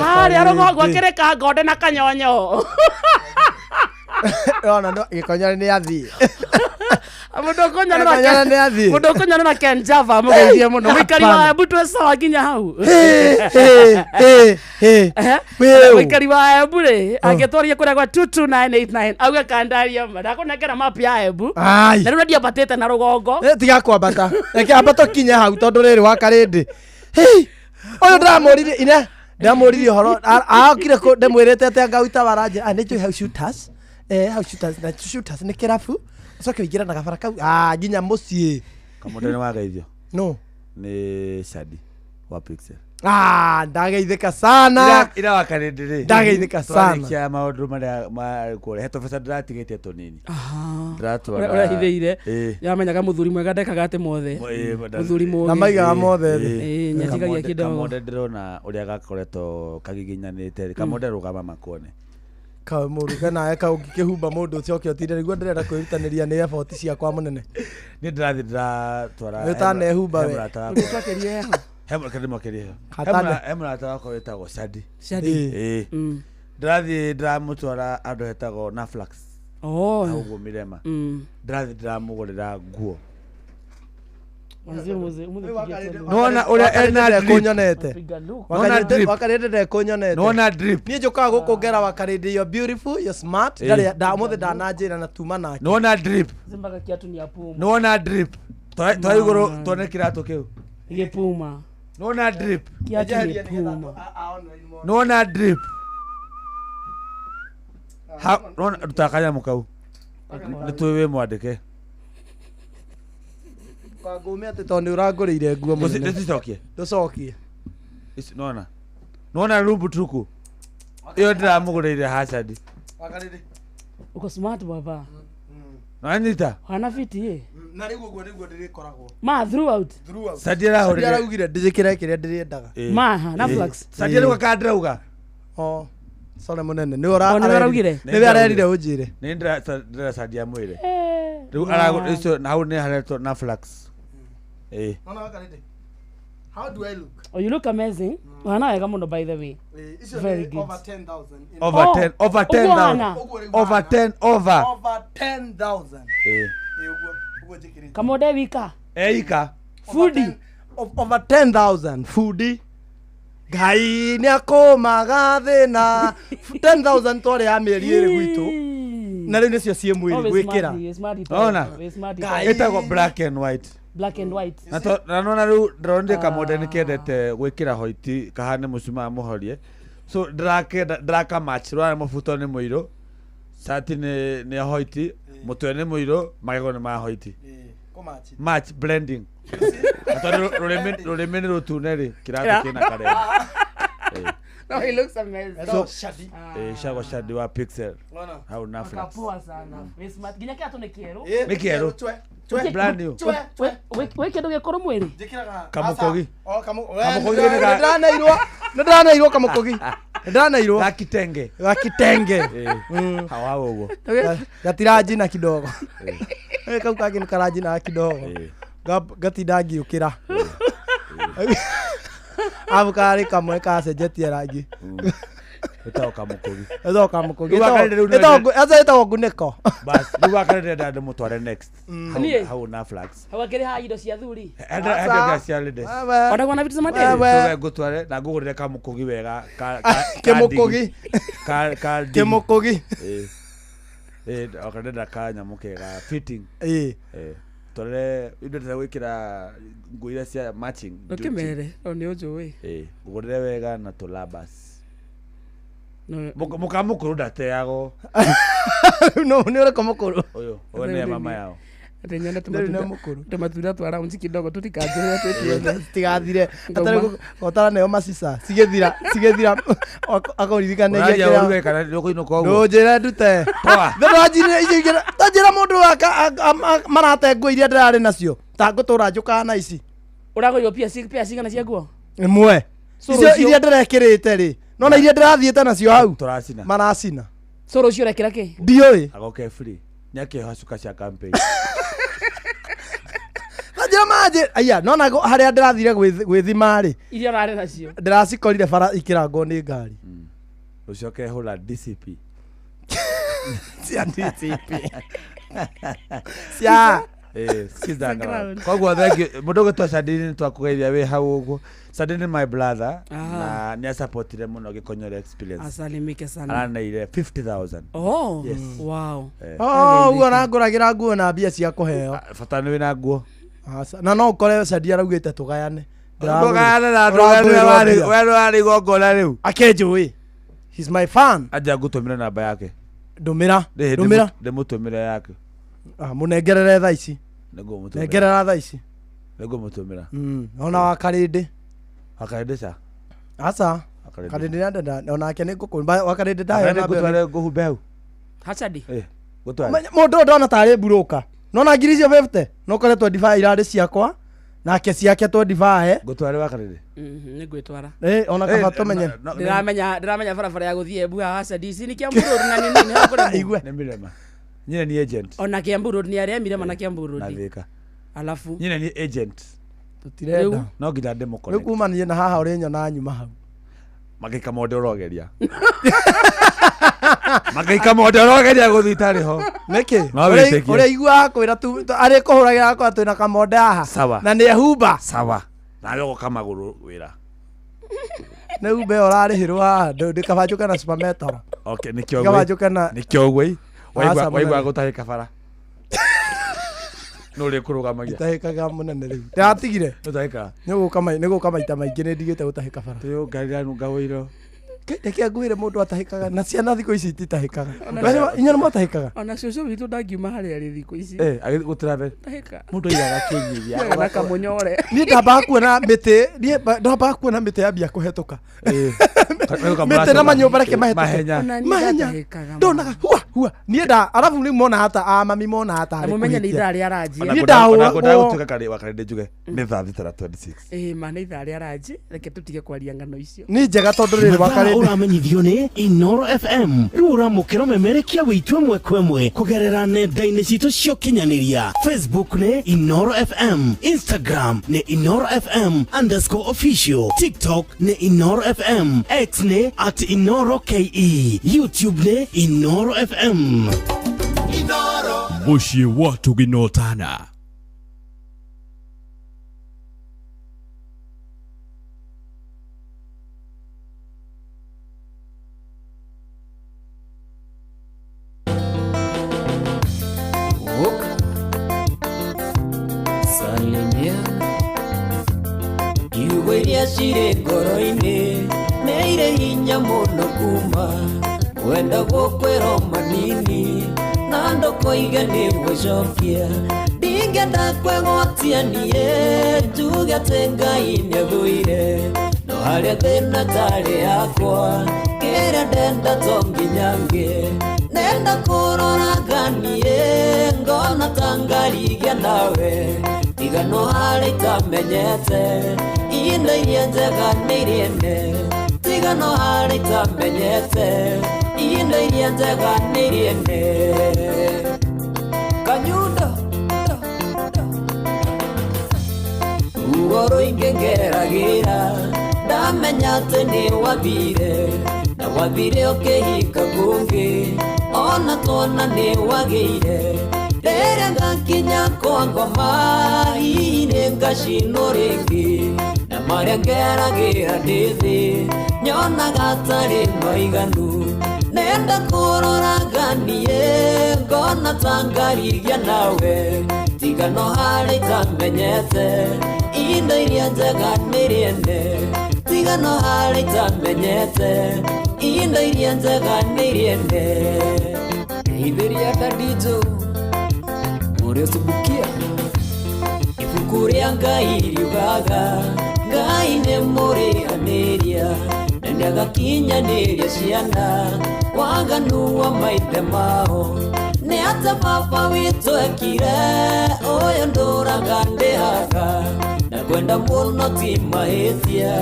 harĩa rũgongo akĩrĩ Kangonde na Kanyonyo Ona ndo Gikonyo ni athie. Mundu konya na Ken Java mugeithie muno mwikari wa Embu twesawa nginya hau mwikari wa Embu ri agitwaria kuria gwa 22989 auga kandaria ndakunengera map ya Embu na riu ndia batite na rugongo tiga kwambata reke ambato kinya hau tondu riri wa karindi uyu ndamurire ine ndamurire horo aokire ko ndemwirete ate ngauta waraje anicho how shooters na shooters ni kirafu soke wigira na gabara kau nginya mucii Kamonde ni wageithio no ni Shadi wa Pixel ndageithika sana ira wakarindire ndageithika sana kia maundu maria kure heto pesa ndiratigite tonini ndratwara ora hitheire yamenyaga muthuri mwega ndekaga ate mothe muthuri mothe na maiga mothe nyatigagia kidogo Kamonde ndirona uria gakoretwo kagiginyanite Kamonde rugama makone ka muruga nae ka ukihumba mundu ucio kiotire niguo ndirenda kwirutaniria ni effort ciakwa munene ni ndirathi twara wetane humba we twakerie hemra kadimo kerie hemra tawako wetagwo Shadi ndirathi ndiramutwara andu hetagwo Naflax uguo Mirema ndirathi ndiramugurira nguo nona uria ena kunyonete wakarinde kunyonete nona drip nie njukaga gukungera wakarinde you're beautiful you're smart muthe ndananjira na tuma nake nona drip zimbaga kiatu ni ya Puma nona drip twa iguru tuone kiratu kiu ye Puma nona drip kiatu ni Puma nona drip ha nona tutakanya mukau nituwe mwandike ngumia ati tondu urangurire nguo munene ndicicokie nducokie nona rumbu tuku iyo ndiramugurire Hashadi wakarinde uko smart baba Anita hana fiti na riguo ndirikoragwo throughout Sadira hore araugire ndijikire kiria ndiriendaga Naflax Sadira wakandrauga sole munene ni araugire ni arerire unjire ni ndira Sadia mwire riu arago icio na hau ni hareto Naflax Mama wakarinde how do I look you look amazing wana wega muno by the way very good over 10,000 over 10,000 ugo jikiri Kamonde wika ika foodie over 10,000 foodie Ngai ni akomaga thina 10,000 twari ya mieri iri gwitu na riu nicio cie mwiri gwikira ona etagwo black and white na nona riu ndronde Kamonde ni kendete gwikira hoiti kahane mucuma muhorie so draka match rwa mufuto ni muiro sati ni hoiti mutwe ni muiro magego ni ma hoiti match blending ato rurimi ni rutuneri kiratu kina kare no he looks amazing so Shadi shago Shadi wa Pixel how Naflax poa sana smart ginya kiatu ni kieru ni kieru brand new we kindu gikuru mwiri kamukogi kamukogi ndanairwo kamukogi ndanairwo gakitenge hawa ugo gatiraji na kidogo kau kagi ni karaji na kidogo gatidangi ukira avukari kamwe kacenjetie rangi etao kamukogi etao nguniko bas riu wakarinde ndande mutware next how Naflax hawakiri ha indo cia thuri enda cia leaders ona gwana vitu madere ngutware na ngugurire kamukogi wega kemukogi wakarinde ndakanya mukega fitting tore indo tata gwikira nguo iria cia matching ukimere ni unjui ngugurire wega na tulabas mukamukuru ndateago no ni ore kamukuru uyu one mama yao Renyana tumatunda twara unzi kidogo tutikaje twetu tigathire atari gotara nayo masisa sigethira akoririkane ya uruge kana ndoko inoko guo no njira ndute ndajire igira tajira mundu marate nguo iria ndirari nacio ta ngutura njuka na ici uragoyo pia cigana cia nguo imwe icio iria ndirekirite ri nona iria ndirathiite nacio hau turacina maracina soro cio rekira ki ndioi agoke free nyake hacuka cia campaign najira maje aya nona haria ndirathire gwithima ri iria rare nacio ndiracikorire bara ikirango ni ngari ucoke hula DCP cia DCP cia Ground. Koguo thengi mundu gwitwa Sadini twakugeithia wi hau uguo. Sadini my brother na ni supportire muno Gikonyore experience. Asalimike sana. Araneire 50,000. Oh, yes. Wow. Ugo na nguragira nguo na mbia cia kuheo. Fatani wina nguo. Na no ukore Sadi araugite tugayane. Tugayane na ndu wari gongona riu. Akenjui. He's my fan. Aja gutumira namba yake. Ndumira. Ndimutumira yake. Munengerere tha ici. Nengerera tha ici. Nigumutumira. Ona wakarinde. Wakarinde sa. Asa. Wakarinde ndanda ona ake nigukumba wakarinde dayo na gutware guhumbe hau. Hachadi. Gutware. Mundu ndona tari buruka. Nona ngiri cio 50. No koretwo divai irari ciakwa. Nake ciake to divai. Gutware wakarinde. Nigwitwara. Ona kaba tumenye. Ndiramenya barabara ya guthie Embu Hachadi ici ni Kiambu Road na nini hakuri igwe. Ni Mirema. Nyina ni agent. Ona Kiambu Road ni aria Mirema na Kiambu Road. Nathika. Alafu nyina ni agent. Tutirenda. No nginya ndemo connect. Kuma ni na haha uri nyona nyuma hau. Magika mode rogeria. Magika mode rogeria guthitari ho. Niki? Uri igua kwira tu ari kuhuragira kwa twina kamode haha. Na ni huba. Sawa. Na yo kamaguru wira. Na ube orarihirwo haha ndikabajuka na supermetal. Okay, nikyo gwe. Kabajuka na nikyo gwe. Waigwa gutahika bara. No le kurugamagia. Tahikaga munene riu. Ndatigire. Utahika. Niguka maita maingi ni ndigite gutahika bara. Tiyo ngari ngawoiro. Keke ngwire mundu atahikaga na ciana thiko ici ititahikaga. Inya no mutahikaga. Ona cucu witu ndangiuma hari ari thiko ici. Gutirabe. Tahika. Mundu iraga kinyiria. Na kamunyore. Ni ndamba kuona mite, ni ndamba kuona mite yambia kuhetuka. Mite na manyumba reke mahetuka. Mahenya. Ndonaga hua. Ni nda arafu ni mona hata mami mona hata. Amumenya ni ithari araji. Ni nda gutuka kare wakarinde juge. Ni tha 26. Ma ni ithari araji. Reke tutige kwaria ngano icio. Ni njega tondu riri wakarinde. Uramenyithio ni Inoro FM. Rura mukiro memerekia witwe mwe kwemwe kugerera nenda-ini citu cio kinyaniria. Facebook ni Inoro FM, Instagram ni Inoro FM_official, TikTok ni Inoro FM, X ni @InoroKE, YouTube ni Inoro FM. Inoro muciĩ watu ginotana. Iria cire ngoro-ini neire hinya muno kuma wenda gukwira manini na ndokoiga ni gwicokia ndingenda kwegwatia nie njuge ati Ngai nĩathũire no harĩa thĩna tarĩ yakwa kĩrĩa ndenda to nginya ngĩe nenda kũrora nganie ngona ta ngarigia nawe tigano harĩa itamenyete ina iria njega nĩ iria ene tigano harĩa itamenyete ina iria njega nĩ iria ene Kanyundo ruo rũingĩ ngeragĩra ndamenya atĩ nĩ wathire na wathire ũkĩhinga kũngĩ ona twana nĩ wagĩire rĩrĩa ngakinya kwa ngoma hihi nĩ ngacinwo rĩngĩ na marĩa ngeragĩra ndĩ thĩ nyonaga atarĩ maiganu nenda kũrora nganie ngona ta ngarigia nawe tigano harĩa itamenyete indo iria njega nĩ iria ene tigano harĩa itamenyete indo iria njega nĩ iria ene ithĩria ndanditũ ũrĩa ũcubukia ibuku rĩa Ngai riugaga Ngai nĩ mũrĩanĩria na nĩagakinyanĩria ciana waganu wa maithe mao nĩ atĩ baba witũ ekire ũyũ ndũraga ndĩhaga na kwenda mũno ti mahĩtia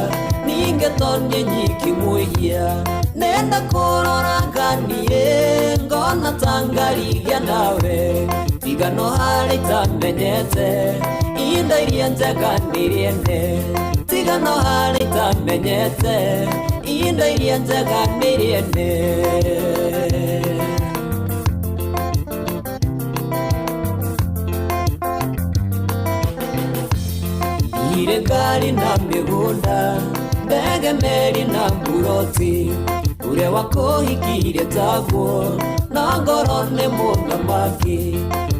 ningĩ tonye nyiki mwĩhia nenda kũrora nganie ngona ta ngarigia nawe tigano harĩa itamenyete indo iria njega nĩ iria ene tigano harĩa itamenyete indo iria njega nĩ iria ene Ire ngari na migunda ndege meri na mburoti ure wakuhikire taguo na ngoro nĩ mũthamaki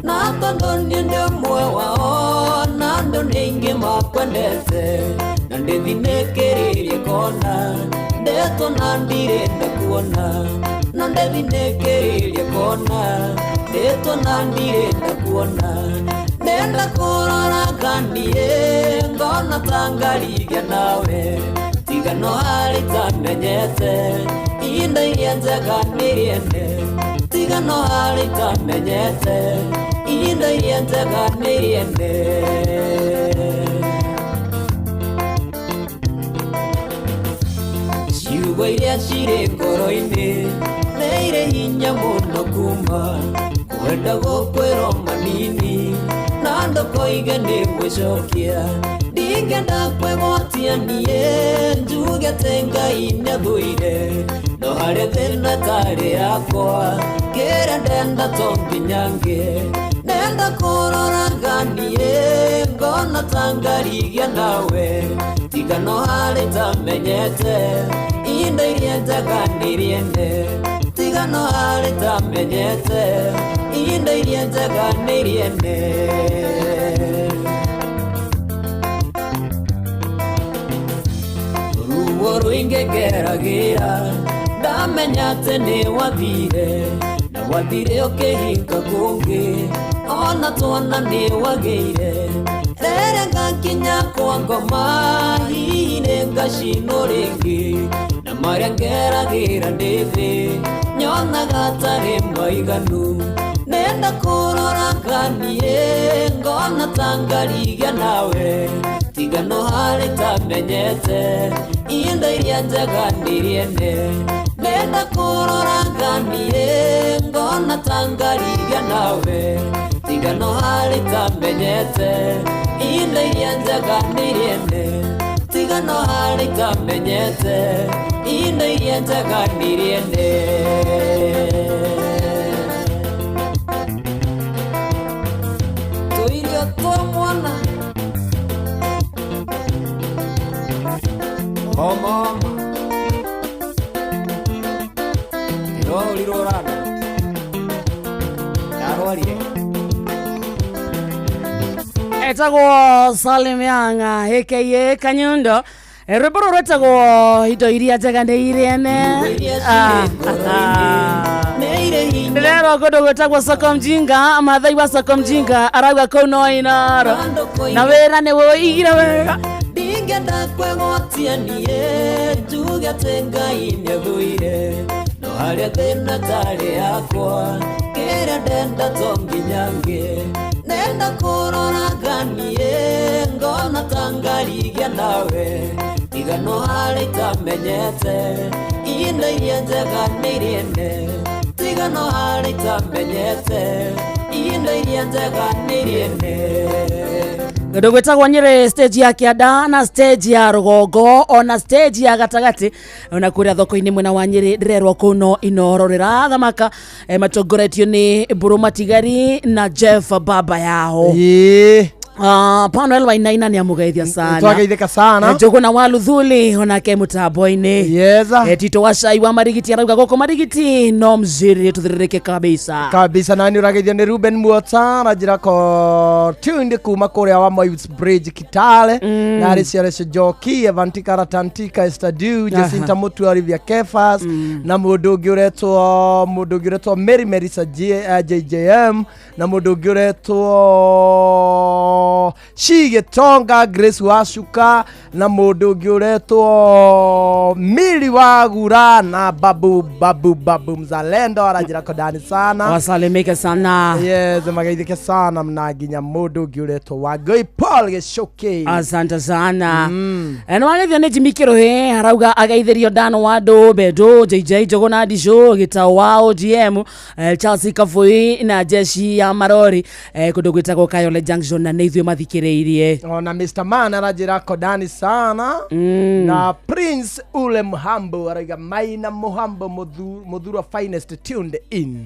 na tondũ niĩ ndĩ ũmwe wao na andũ nĩ aingĩ makwendete na ndĩthinĩkĩrĩrie kona ndetwo na ndirenda kuona na ndĩthinĩkĩrĩrie kona ndetwo na ndirenda kuona nenda kurora kanie ngona tangarigia nawe tigano hari tamenyete inda yenzaga niriende tigano hari tamenyete inda yenzaga niriende ciugo iria cirĩ ngoro-inĩ nĩ irĩ hinya mũno kuma kwenda gũkwĩrwo manini na ndokoige nĩ gwĩcokia ndingenda kwĩgwatia niĩ njugĩte Ngai nĩathũire no harĩ thĩna tarĩ yakwa kĩrĩa ndenda to nginya ngĩe nenda kũroraga niĩ ngona tangarigia nawe tiga no harĩ tamenyete inda iria njaga nĩriende tiga no harĩ tamenyete inda iria njaga nĩriende ruo rũingĩ ngeragĩra ndamenya atĩ nĩ wathire na wathire ũkĩhinga kũngĩ ona twana nĩ wagĩire rĩrĩa ngakinya kwa ngoma hihi nĩ ngacinwo rĩngĩ na marĩa ngeragĩra ndĩ thĩ nyonaga tarĩ maiganu nenda kũroraga niĩ ngona tangarigia nawe tiga no harĩ tamenyete inda iria njega nĩriende nenda kũroraga niĩ ngona tangarigia nawe tiga no harĩ tamenyete inda iria njega nĩriende tiga no harĩ tamenyete inda iria njega nĩriende tũirio twa mwana mama iroriro rana yarwarire etagwo Salim Yanga aka Kanyundo rwĩmbo rũrũ rwĩtagwo indo iria njega nĩ irene ndĩrerwo kũndũ gwĩtagwo Soko Mjinga mathai wa Soko Mjinga arauga kũu no Inoro na wĩra nĩ wũigire wega ndingenda kwĩgwatia niĩ njuge atĩ Ngai nĩathũire no harĩa thĩna tarĩ yakwa kĩrĩa ndenda to nginya ngĩe nenda kũroraga niĩ ngona tangarigia nawe tiga no harĩ tamenyete inda iria njega nĩriende tiga no harĩ tamenyete inda iria njega nĩriende Kĩndũ gwĩtagwo Nyĩrĩ stage ya Kĩanda na stage ya Rũgongo ona stage ya Gatagatĩ ona kũrĩa thoko-inĩ mwena wa Nyĩrĩ ndĩrerwo kũu no Inoro rĩrathamaka matongoretio nĩ Mburu Matigari na Jeff Baba yao Panuel Wainaina ni amugeithia sana. Twageithika sana. Njũgũna wa Luthuli onake mũtambo-inĩ. Yeza. Tito wa Cai wa Marigiti arauga gũkũ Marigiti no mziri tuthiririke kabisa. Kabisa na ni urageithia ni Ruben Muota na njĩra ko tunde kuma kũrĩa wa Moi's Bridge Kitale. Na Reciaresha Joki Evantika Ratantika Estadu Jacinta Mutu Olivia Kefas na mũndũ ũngĩ ũretwo Mary Merisa JJM na mũndũ ũngĩ ũretwo Shigetonga Grace Washuka na mũndũ ũngĩ ũretwo Mili Wagura na babu mzalendo arajira kodani sana wasalimike sana. Yes, magaithike sana mnaginya mũndũ ũngĩ ũretwo Wagoi Paul Geshoke. Asante sana. Eno wagethio nĩ Jimmy Kirohe arauga agaithĩrio Dano Wado Bedo JJ Njũgũna Disho Gitau wa Chelsea Kafui na jeshi ya Marori kũndũ gwĩtagwo Kayole Junction na Neithio mathikiriirie ona Mr. Man arajira kodani sana na Prince ule Muhambo araiga Maina Muhambo muthuro finest tuned in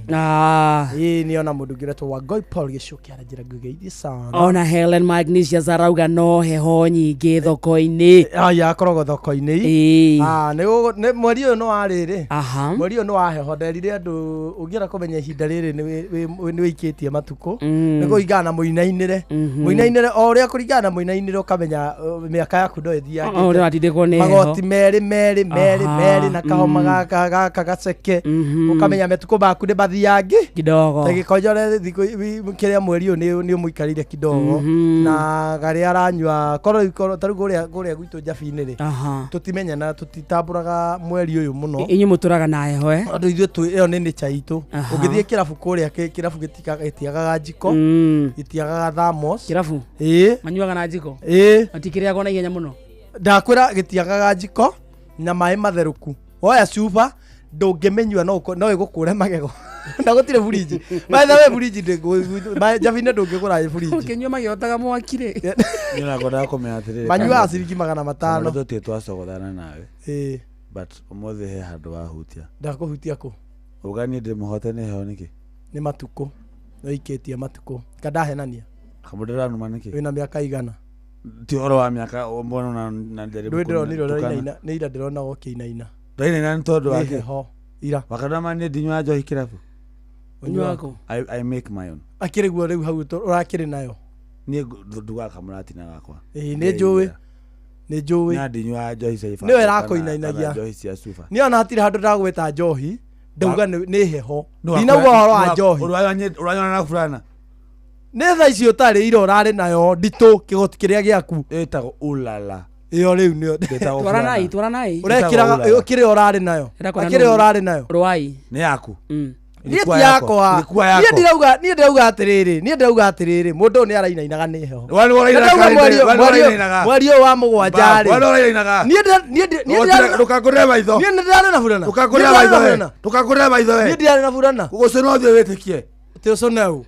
hii niona mundu ngiretwo wa Goy Paul gicuki arajira ngugeithie sana ona Helen Magnesius arauga no heho nyingi thoko-ini ya korogo thoko-ini ne mweri uyu no ariri mweri uyu no waheho nderire andu ungiera kumenya ihinda riri ni wikitie matuko ni kuringana na muinainire o uria kuringana na muinainire ukamenya miaka yaku ndo ithiaga uri watindikwo ni heho magoti meri na kahoma gaka gaceke ukamenya metuko baku ni bathiangi kidogo tegikonyore kiria mweri uyu ni umuikarire kidogo na gari aranywa koro taru guria gwitu Jabi-ini ri tutimenya na tutitamburaga mweri uyu muno inyu muturaga na heho andu ithu tu iyo ni nature itu ungithie kirabu kuria kirabu gitiagaga jiko gitiagaga thamos kirabu manyuaga na jiko atikiriagwo na ihenya muno ndakwira gitiagaga jiko na mai matheruku oya chupa ndungimenyua no igukure magego na gutire fridge by the way fridge Jabi-ini ndungigura fridge ukinyua magiotaga mwakire nina goda kumeatirire manyua asiringi 500 ndo twacogothana nawe but umothe he handu wahutia ndakuhutia ku ugani ndi muhotene heo niki ni matuko no iketie matuko kadahenania kamudira numa niki wina miaka igana ti oro wa miaka mbona na nderibu ndiro ni ira ndirona okinaina ndaina ni tondu wake ho ira wakadama ni dinywa njohi kirabu unyuako I make my own akiriguo riu hau urakiri nayo ni nduga kamuratina gakwa ni njui na dinywa njohi saifa ni wera koinainagia njohi cia sufa ni ona hatire handu ndagweta njohi ndauga ni heho ndinauga horo wa njohi uranyona na fulana ni tha icio utari ira urari nayo ndito kigoti kiria giaku etago ulala iyo riu ni twaranai urekiraga ukiri urari nayo akiri urari nayo rwai ni yaku ni yakwa ni ndirauga atiriri mundu ni arainainaga ni heho mwari wa mugwanja ri ni ndukagure maitho ni ndirana na burana ndukagure maitho ni ndirana na burana gucuna uthio witikie ti ucunau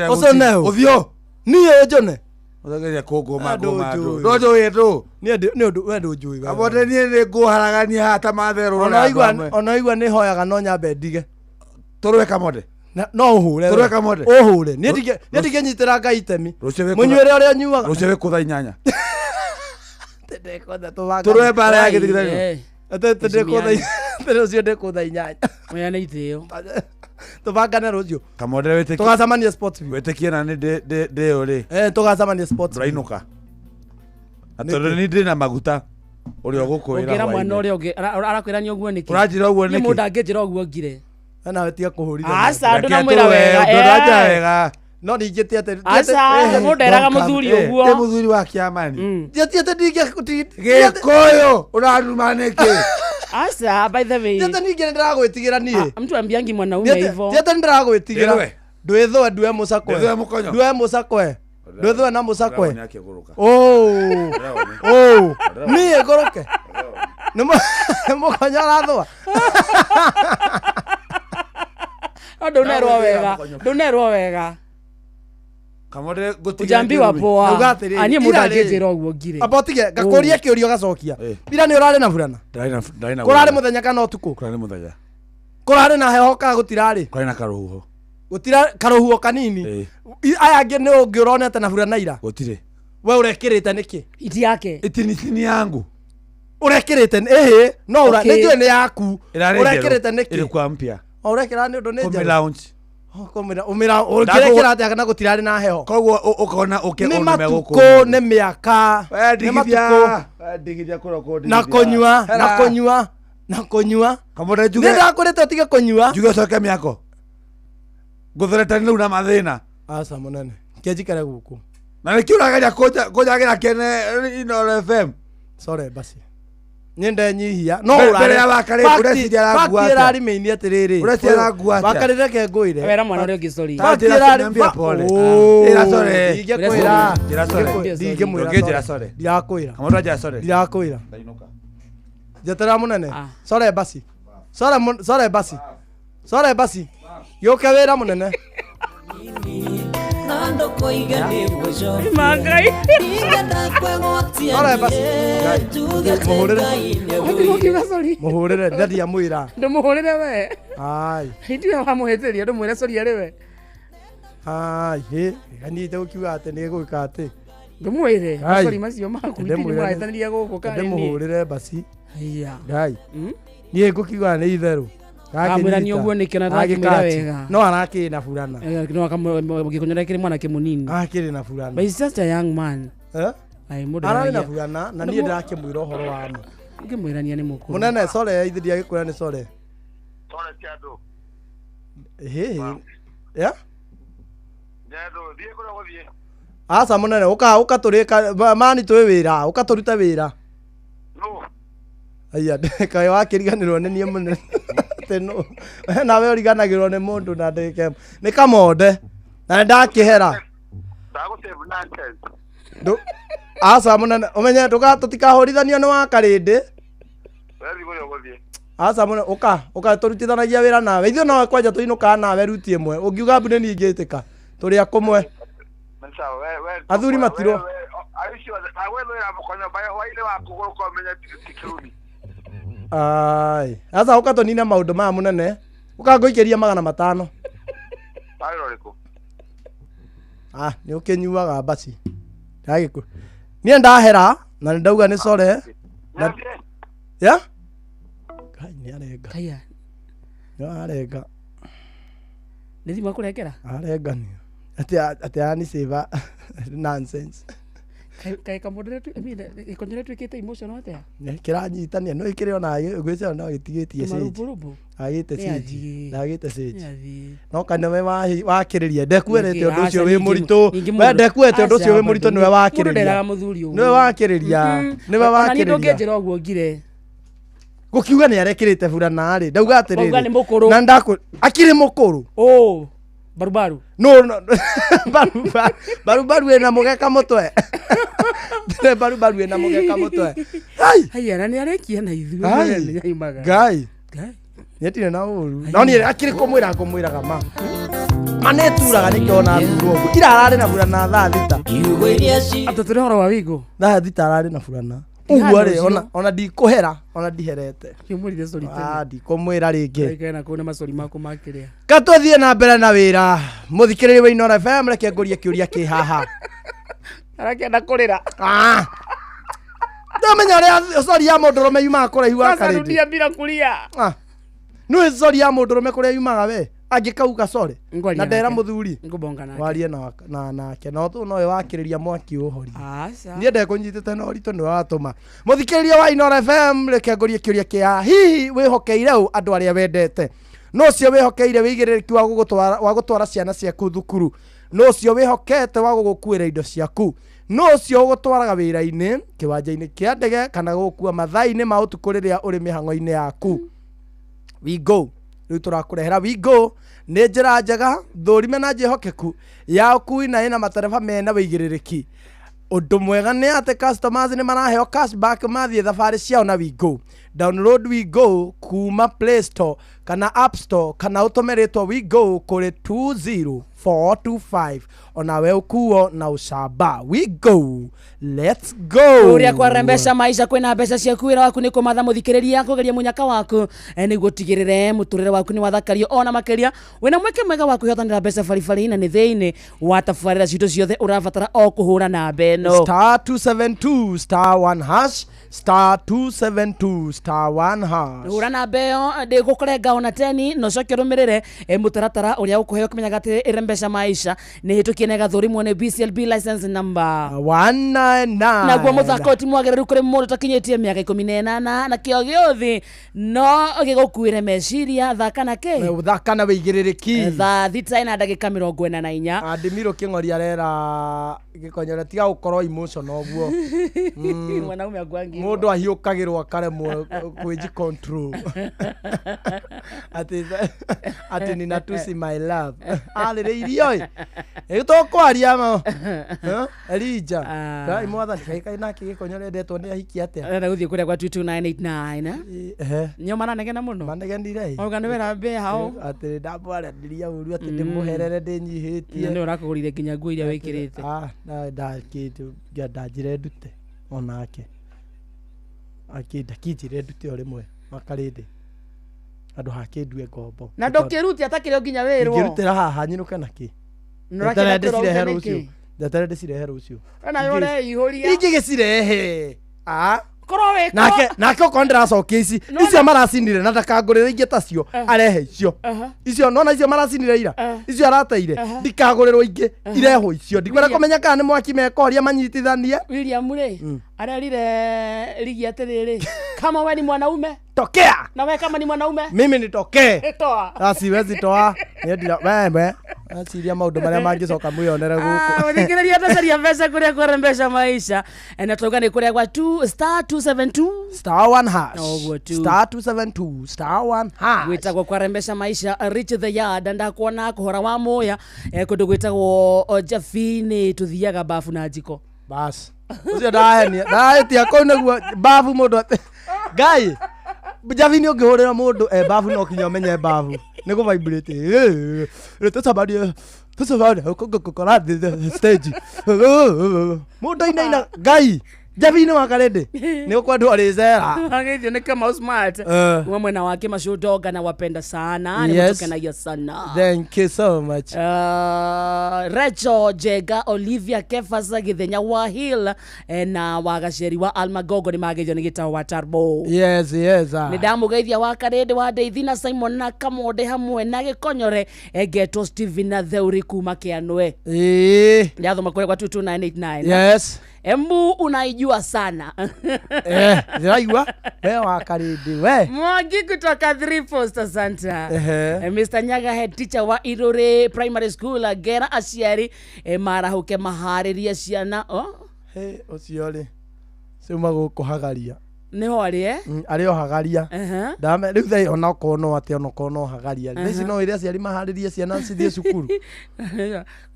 ucunau ni ejone uzageria kongo mago ndojo wetu ni undu wendu njui abote ni nguharagania hata matherũ ona igua ni hoyaga no nyambe ndige turwe kamode no uhure turwe kamode uhure ni ndige nyitira ngai itemi munyuire uria nyuaga ruciwe kutha inyanya tende kotha tuvaga turwe bara ya githigithano tende kotha rucio ndikutha inyanya oya ni ithio tuvangane rucio kamode wete tugacamania sports wetikie na ni de uri tugacamania sports rainuka atondu ni ndina maguta uria gukwira ukira mwana uria ungi arakwira ni oguo niki urajira oguo niki mundu angijira oguo ngire ana wetia kuhurithania asa ndu na mwira wega no ningite ate asa mundu eraga muthuri oguo ni muthuri wa kiamani ate ndige gikoyo urarumaniki asa by the way ate ndige ndiragwitigira nie mtu ambiangi mwanaume hivyo ate ndiragwitigira ndwithwe ndwe musakwe ndwe musakwe ndwithwe na musakwe nie goroke mukonya rathwa ndunerwo wega kamode ujambiwa poa anie mundu angijira oguo ngire abotige gakuria kiurio gacokia ira ni urari na burana kurari muthenya kana utuku kurari na heho ka gutirari kurari na karuhuho gutira karuhuho kanini aya angi ni ungiuronete na burana ira gutire we urekirite niki iti yake ni yangu urekirite no ura ndio ni yaku urekirite niki ilikuwa mpya urekira ni undu ni njari lounge umira urekira ati kana gutirari na heho koguo ukona ukiona meguko ni miaka ni matuko ndigithia kuroko na kunyua kamode njuge ni ndakurite utige kunyua njuge coke miako ngutherete ni una mathina asa munene kiajikare guku na ni kiurageria kujagira kene ino FM sorry basi nyende nyihia no urare ya bakare ureciria rangua ati rari meini atiriri ureciria rangua ati bakarire ke nguire wera mwana uri ngisori rari mbia pole ira sore dige kwira dige mwira sore ndirakwira kamoto ja sore ndirakwira jetera munene sore basi sore basi yuke wira munene ndo koigani mwisho Magai ingenda kwegwatia muhurire ndadia mwira ndumuhurire we ai ndiwe wamuheteria ndumwire sori ari we ai kanite ukiuga ati ni gwika ati ndumwire sori macio maku ndimwire guku kani ndimuhurire basi haya ngai ni ngukiuga ni itheru kamwira ni uguo ni kena ndakimira wega no araki na fulana no akamugikonyera kiri mwana kimunini akiri na fulana but he's just a young man ai muda ara na fulana na ni ndakimwira uhoro wa ma ngimwirania ni mukuru munene sore ithiria gikwira ni sore ti andu ya ndedo thie kura guthie asa munene uka turika mani twi wira uka turuta wira no aya kai wakiriganirwo ni nie munene teno nawe uriganagirwo ni mundu na ndike ni kamonde na ndakihera ndagusave nonsense ndo asa munene umenye tutikahorithania ni wa karindi wethi guyo guthie asa munene uka turutithanagia wira nawe ithuĩ no kwanja tuinuka nawe ruti imwe ungiuga mbune ni ingitika turi akumwe athuri matiro ai asa ukatonina maundu ma munene ukangoikeria 500 ni ukinyuaga basi ndagiku nie ndahera na ndauga ni sore ya kai ni arenga kaya no arenga ni thima kurekera arenga ni ati ani save nonsense kai kamodere tu ikonyere tu kete emotional atia kiranyitania no ikire ona gwicana no gitigitie stage agite stage agite stage no kana we wakiririe ndekuerete undu ucio wi muritu we ndekuerete undu ucio wi muritu niwe wakiriria niwe wakiriria niwe wakiriria ni ndongejera ogwo ngire gukiuga ni arekirite burana ri ndauga atiriri na ndaku akiri mukuru barubaru no barubaru ena mugeka mutwe barubaru ena mugeka mutwe haya nani arekia na ithuĩ yaimaga gai yetire na uru no ni akiri kumwira kama maneturaga nikiona thuro irarare na burana thaa thita atatũre horo wa wigo thaa thita arare na burana uguo ri ona ndikuhera ona ndiherete kimurire sori tena ndikumwira ringi kana kuna masori mako makiria katuthie na mbere na wira muthikiriri wa Inoro FM reke ngurie kiuria ki haha arakenda kurira ndamenya ria sori ya mundurume yumaga kuraihu wa karindi sasa rudia bila kulia no sori ya mundurume kuria yumaga we angikauga sori na ndera muthuri ngubongana warie na ke no tu no wakiriria mwaki uhori nie ndekunyitite no rito ni watuma muthikiriria wa Inoro FM reke ngurie kiuria kia hihi wihokeire andu aria wendete no cio wihokeire wigiriki wa gutwara ciana ciaku thukuru no cio wihokete wa gukuira indo ciaku no cio gutwaraga wira-ini kiwanja-ini kia ndege kana gukua mathai-ini ma utuku riria uri mihango-ini yaku we go riu turakurehera we go ni njira njega thurime na njihokeku ya ukui na ina matereba mena wigiriki undu mwega ni ati customers ni maraheo cashback mathie thabari ciao na we go download we go kuma Play Store kana App Store kana utomeretwo we go kuri 20425 ona we ukuo na ucamba we go let's go uria kwarembesha maisha kwina mbeca ciaku wira waku ni kumatha muthikiriria kugeria munyaka waku ni gutigirire muturire waku ni wathakario ona makiria wina mweke mwega waku hiothanira mbeca baribari na ni thiini watabarira citu ciothe urabatara o kuhura na mbeno star 272 star 1 hash star 272 star 1 hash hura na mbeo ndi gukurenga ona 10 no coke rumirire mutaratara uria ukuheo kimenyaga ati irembesha maisha ni hitukie na gathurimo ni BCLB license number 199 naguo muthako ti mwagiriru kuri mundu takinyitie miaka 18 na kio giothi no gigukuire meciria thaka na ke thaka na wigiririki thaa thita ina ndagika 44 Adimiro King'ori arera gikonyore tiga ukorwo emotional oguo mwanaume agwangi mundu ahiukagirwo akaremwo kwiji control ati nina tusi my love aliriirio ito kwaria ma Elija kai mwathani kai nake gikonyore ndetwo ni ahiki atia na guthie kuria kwa 22989 nyo mananegena muno manegenire ogana wera be hao ati ndabwara ndiria uru ati ndimuherere ndinyihitie ni urakugurire nginya nguo iria wikirite na ndakitu ndanjire ndute onake akida kijire ndute o rimwe makarinde andu hakindue ngombo na ndokiruti atakire nginya wirwo ngirutira haha nyinuka naki ndorakira ndicirehe rucio ndatare ndicirehe rucio ana yore ihoria ingigicirehe korowe nake kondracokia icio maracinire na ndakangurire ingi tacio arehe icio nona icio maracinire ira icio arateire ndikagurirwo ingi ireho icio ndikwenda kumenya kana ni mwaki mekoria manyitithanie William ri arerire ligi atiriri kama wewe ni mwanaume tokea na wewe kama ni mwanaume mimi nitokee toa siwezi toa ndira wewe asiria maundu maria mangicoka mwionere guku uthikireria tacaria mbeca kuria kurembesha maisha na tuga ni kuria kwa *272 *1 hash *272 *1 hash gwitagwo kwarembesha maisha reach the yard ndakuona kuhora wa moya kundu gwitagwo Jafini tuthiaga bafu na jiko bas ucio ndahetia kau naguo bafu mundu ngai Jafini ungihurira mundu bafu no kinya umenye bafu ni ku vibrate tutabadi kokora the stage mundu ina ngai Jafini wakarende ni ukwandu alizera agithio ni kama smart mwena wake mashudoga na wapenda sana ni mtukenagia sana thank you so much Rachel Jega Olivia Kefasa Githenya wa Hill na wagaceri wa Almagogo ni magithio ni gitao wa Turbo yes ni ndamugeithia wa karende wa Deithi na Simon na Kamode hamwe na Gikonyore Geto Steven na Theuri kuma Kianwe ndathoma kule kwa 22989 yes Embu unaijua sana. Ziraigua? Wakaridi we. Mwangi kutoka 3 Posta Center. Mr. Nyaga head teacher wa Irore Primary School Gera Aciari marahuke mahariria ciana. Ociole. Sema gukuhagaria. Niho ari ari ohagaria ndame riu thai ona kono ati ona kono hagaria nisi no iria ciari mahariria ciana cithie cukuru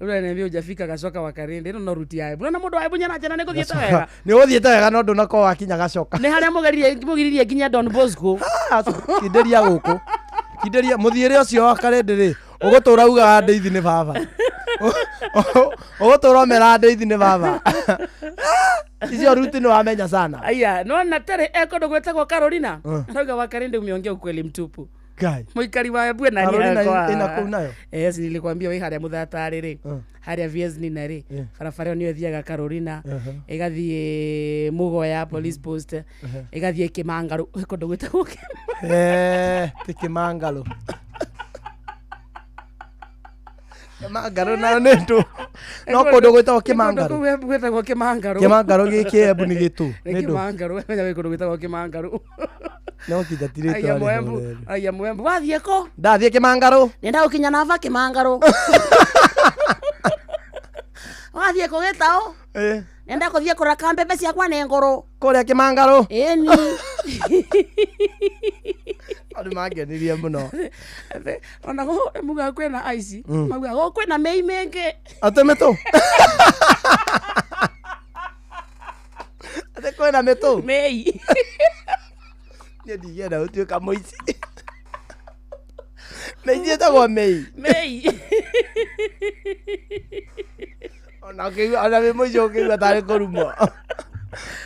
ura ne bio jafika gacoka wakarinde no ruti yae bwana mundu wae bunya na jana niko thieta wega ni uthieta wega no nduna ko wakinya gacoka ni haria mugiririe nginya Don Bosco kinderia guku kinderia muthiire ucio wakarinde ri ugutura uga Ndeithi ni baba ugutura mera Ndeithi ni baba icio ruti no amenya sana aya no na tere eko ndogwetagwo Carolina roga wakarinde umeongea ukweli mtupu Guy muikari wa bwe nani Carolina ina kuu nayo yes nilikwambia wewe haria muthatari ri haria vies ni nari barabara ni othiaga Carolina igathie mugoya police post igathie Kimangaru eko ndogwetagwo Kimangaru Kimangaru na neto no kondo gwetagwo Kimangaru gwetagwo Kimangaru Kimangaru giki ebu ni gitu Kimangaru wewe kondo gwetagwo Kimangaru no kidatirite aya mwembu wathie ko ndathie Kimangaru nenda ukinya nava Kimangaru wathie ko getao nenda kuthie kuraka mbembe cia kwa nengoro kuria Kimangaru eni ari magenirie muno ona go muga kwena ice muga go kwena mei menge atemeto ate kwena meto mei ni diera utuika moici mei etagwo mei ona ke ana me moici ke batare korumo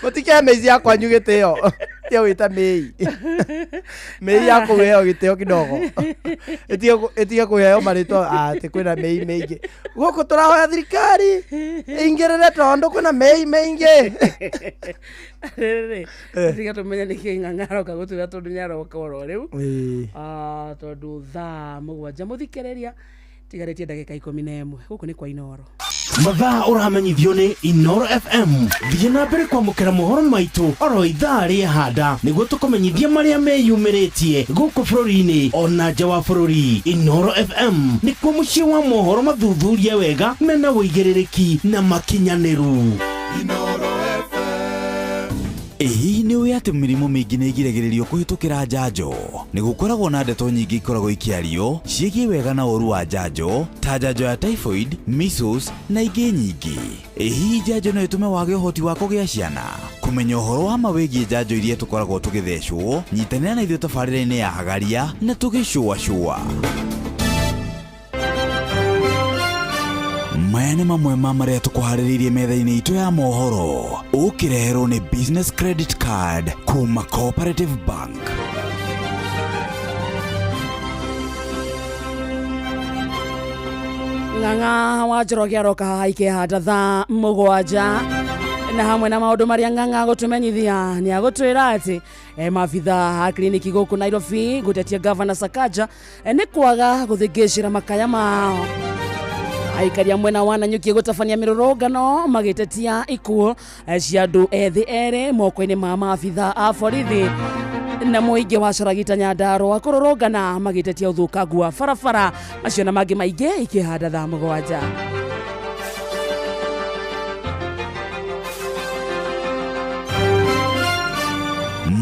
Mutike mezi yakwa nyugiteo. Tio wita mei. Mei yako weo giteo kidogo. Etia kuheo marito ati kwina mei meingi. Goko turahoya thirikari. Ingerere tondo kwina mei meingi. Tiga tumenya niki ngangaro kagutu tondu nyaro koro riu. Tondu thaa mugwanja muthikereria tigaretie ndagika 11 guku ni kwa Inoro. mathaa ũramenyithio nĩ Inoro FM. Thiĩ na mbere kwamũkĩra mohoro maitũ oro ithaa rĩa handa nĩguo tũkũmenyithia marĩa meyumĩrĩtie gũkũ bũrũri-inĩ ona nja wa bũrũri. Inoro FM nĩkuo mũciĩ wa mohoro mathuthurie wega mena wũigĩrĩrĩki na makinyanĩru. Hihi nĩ ũĩ atĩ mĩrimũ mĩingĩ nĩ ĩgiragĩrĩrio kũhĩtũkĩra njanjo? Nĩ gũkoragwo na ndeto nyingĩ ikoragwo ikĩario ciĩgiĩ wega na ũru wa njanjo, ta njanjo ya typhoid, measles na ingĩ nyingĩ. Hihi njanjo no ĩtũme wage ũhoti wa kũgĩa ciana? Kũmenya ũhoro wa mawĩgiĩ njanjo iria tũkoragwo tũgĩthecwo, nyitanĩra na ithuĩ tabarĩra-inĩ ya Hagaria na tũgĩcũacũa. Maya nĩ mamwe ma marĩa tũkũharĩrĩirie metha-inĩ itũ ya mohoro. Ũkĩreherwo nĩ Business Credit Card kuma Cooperative Bank. Ng'ang'a wa Njoroge aroka haha ikĩhanda thaa 7 na hamwe na maũndũ marĩa Ng'ang'a gũtũmenyithia nĩ agũtwĩra atĩ maabitha a kliniki gũkũ Nairobi gũtetia Governor Sakaja nĩ kwaga gũthĩngĩcĩra makaya mao. Aikaria mwena wa Nanyuki gũtabania mĩrũrũngano magĩtetia ikuũ cia andũ ethĩ erĩ moko-inĩ ma maabitha a borithi na mũingĩ wa Coragita Nyandarua kũrũrũngana magĩtetia ũthũkangu wa barabara. Macio na mangĩ maingĩ ikĩhanda thaa 7.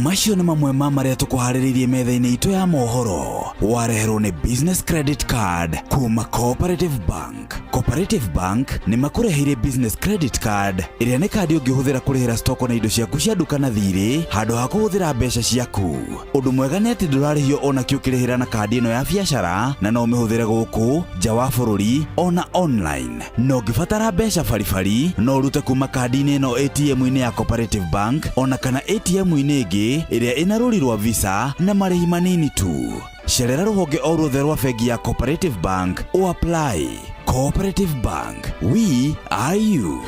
Macio nĩ mamwe ma marĩa tũkũharĩrĩirie metha-inĩ itũ ya mohoro. Wareherwo nĩ Business Credit Card kuma Cooperative Bank. Cooperative Bank nĩ makũreheire Business Credit Card ĩrĩa nĩ kandi ũngĩhũthĩra kũrĩhĩra stoko na indo ciaku cia nduka na thirĩ handũ ha kũhũthĩra mbeca ciaku. Ũndũ mwega nĩ atĩ ndũrarĩhio ona kĩ ũkĩrĩhĩra na kandi ĩno ya biacara na no ũmĩhũthĩre gũkũ nja wa bũrũri ona online. No ũngĩbatara mbeca baribari no ũrute kuma kandi-inĩ ĩno ATM-inĩ ya Cooperative Bank ona kana ATM-inĩ ĩngĩ ĩrĩa ĩna rũri rwa Visa na marĩhi manini tu. Cerera rũhonge o ruothe rwa bengi ya Cooperative Bank o apply. Cooperative Bank, we are you.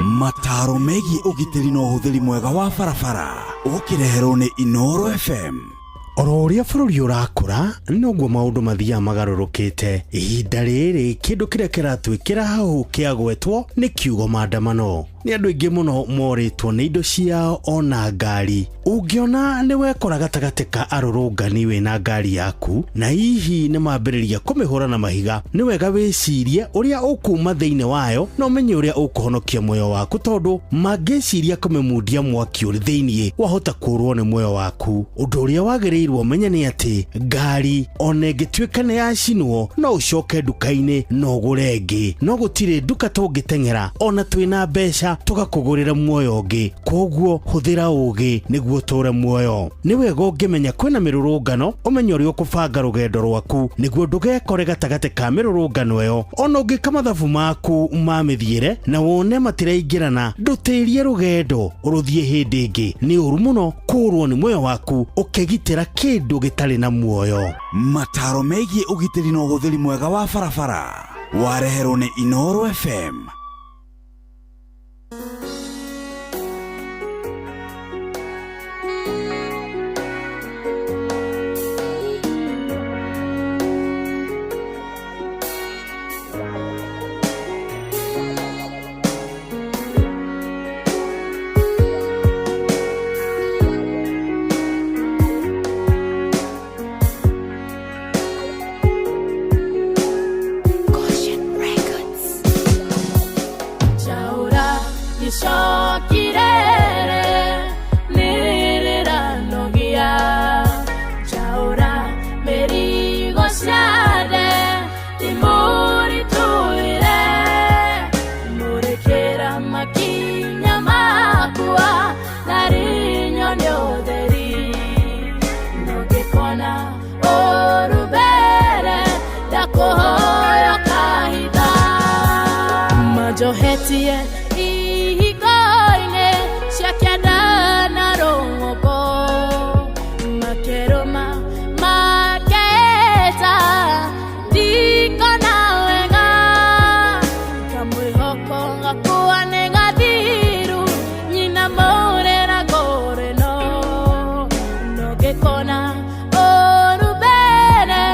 Mataro megiĩ ũgitĩri na ũhũthĩri mwega wa barabara ũkĩreherwo nĩ Inoro FM. Oro ũrĩa bũrũri ũrakũra noguo maũndũ mathiaga magarũrũkĩte. Ihinda rĩrĩ kĩndũ kĩrĩa kĩratwĩkĩra hau kĩagwetwo nĩ kiugo maandamano. Nĩ andũ aingĩ mũno morĩtwo nĩ indo ciao ona ngari. Ũngĩona nĩ wekora gatagatĩ ka arũrũngani wĩna ngari yaku na hihi nĩ mambĩrĩria kũmĩhũra na mahiga, nĩ wega wĩcirie ũrĩa ũkuma thĩinĩ wayo na ũmenye ũrĩa ũkũhonokia muoyo waku, tondũ mangĩciria kũmĩmundia mwaki ũrĩ thĩinĩ wahota kũrwo nĩ muoyo waku. Ũndũ ũrĩa wagĩrĩirwo ũmenye nĩ atĩ ngari ona ĩngĩtuĩka nĩ yacinwo no ũcoke nduka-inĩ na ũgũre ĩngĩ. No gũtirĩ nduka tũngĩteng'era ona twĩna mbeca tũgakũgũrĩra muoyo ũngĩ. Koguo hũthĩra ũgĩ nĩguo tũre muoyo. Nĩ wega ũngĩmenya kwĩna mĩrũrũngano ũmenye ũrĩa ũkũbanga rũgendo rwaku nĩguo ndũgekore gatagatĩ ka mĩrũrũngano ĩyo. Ona ũngĩka mathabu maku ma mĩthiĩre na wone matiraingĩrana, ndũtĩrie rũgendo ũrũthiĩ hĩndĩ ĩngĩ. Nĩ ũru mũno kũrwo nĩ muoyo waku ũkĩgitĩra kĩndũ gĩtarĩ na muoyo. Mataro megiĩ ũgitĩri na ũhũthĩri mwega wa barabara wareherwo nĩ Inoro FM. Johetie ihigoine shakiada na rongobo makeroma maketa diko na wega kamwihoko ngakuwa negadiru nyina morera gore no nogekona orubere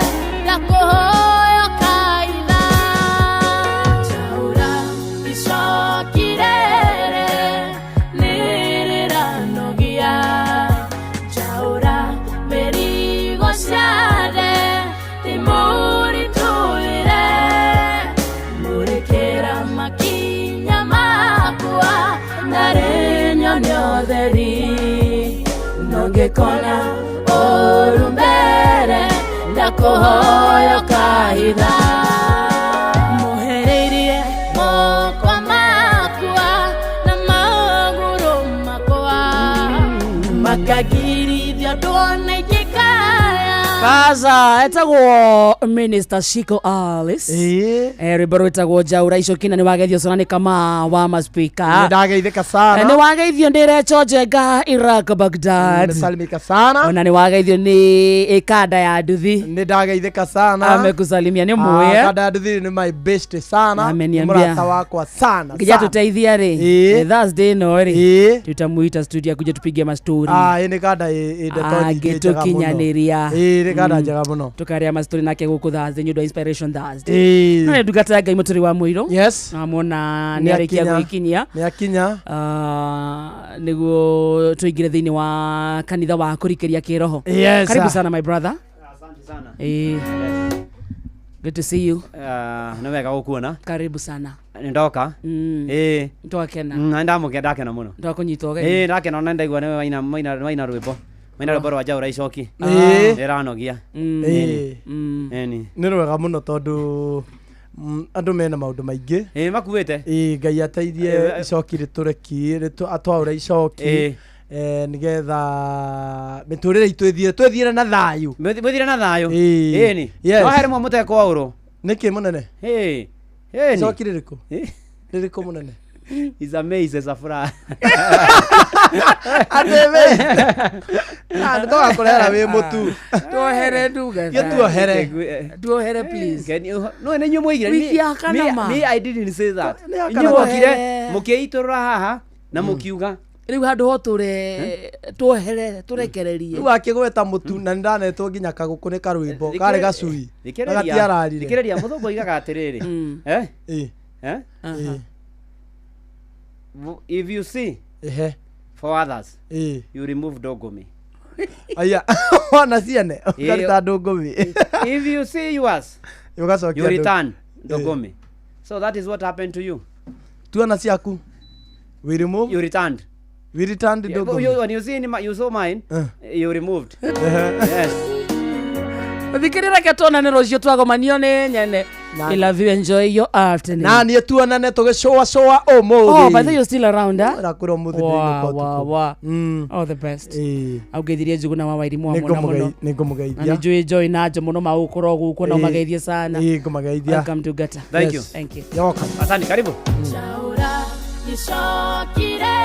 Ndare nyonyo theri Nongekona Orumbere Ndakuhoyo kahitha Muhereirie Mokwa makwa Na maguru makwa Makagirithio ndwone gikaya Kaza etagwo Minister Shiko Alice rwimbo rwitagwo Njaura Icokina ni wageithio sana ni kama wa maspika ndageithika sana ni wageithio ndirecho Njenga Iraq Baghdad nimesalimika sana ona ni wageithio ni ikada ya nduthi ni ndageithika sana amekusalimia ni muye ikada ya nduthi ni my best sana ameniambia mrata wako sana kija tuteithia ri Thursday no ri tutamuita studio kuja tupige ma story ni kada idetoni gitukinyaniria kada njega muno tukaria ma story nake guku Thursday nyu do inspiration Thursday na ndugata Ngai muturi wa mwiro yes amona ni arikia guikinyia ni akinya niguo tuingire thiini wa kanitha wa kurikiria kiroho karibu sana my brother asante sana good to see you no wega gukuona karibu sana ndoka ndokena ndakena muno ndokunyitwo gani ndakena ona ndaigua ni maina rwimbo rwa Njaura Icoki ndiranogia ni rwega muno tondu andu mena maundu maingi makuite Ngai ateithie Icoki ritureki atwaura Icoki nigetha miturire itu twithire na thayu mwithire na thayu ni no hari mwa muteko wauro niki munene ni Icoki ririko munene is amazing safra adebe ndo akorera we mutu tuohere nduga tuohere please no ne nyu muigira me I didn't say that nyu mukire mukeitorora haha na mukiuga riu handu ho tuohere turekererie riu akigweta mutu na ndanetwo nginya kaguku ni karwimbo kare gacui gatiararire dikereria muthongo igaga atiriri if you see for others you remove Dogome aya wana siane ukarita Dogome if you see yours you return Dogome so that is what happened to you tuana siaku we remove you returned Dogome when you see you saw mine you removed yes thikirira ke tuonane rucio twagomanio ni nyene I love you, enjoy your afternoon na ni tuonane tugicoa umuthi oh but you're still around rakura umuthi wow all the best augithirie njuguna wa wairi mwa muno ningomugeithia ni joy na njo muno maukoro guko na mageithie sana ngomageithia welcome to Gata thank you thank you you're welcome asante karibu Njaura Icokire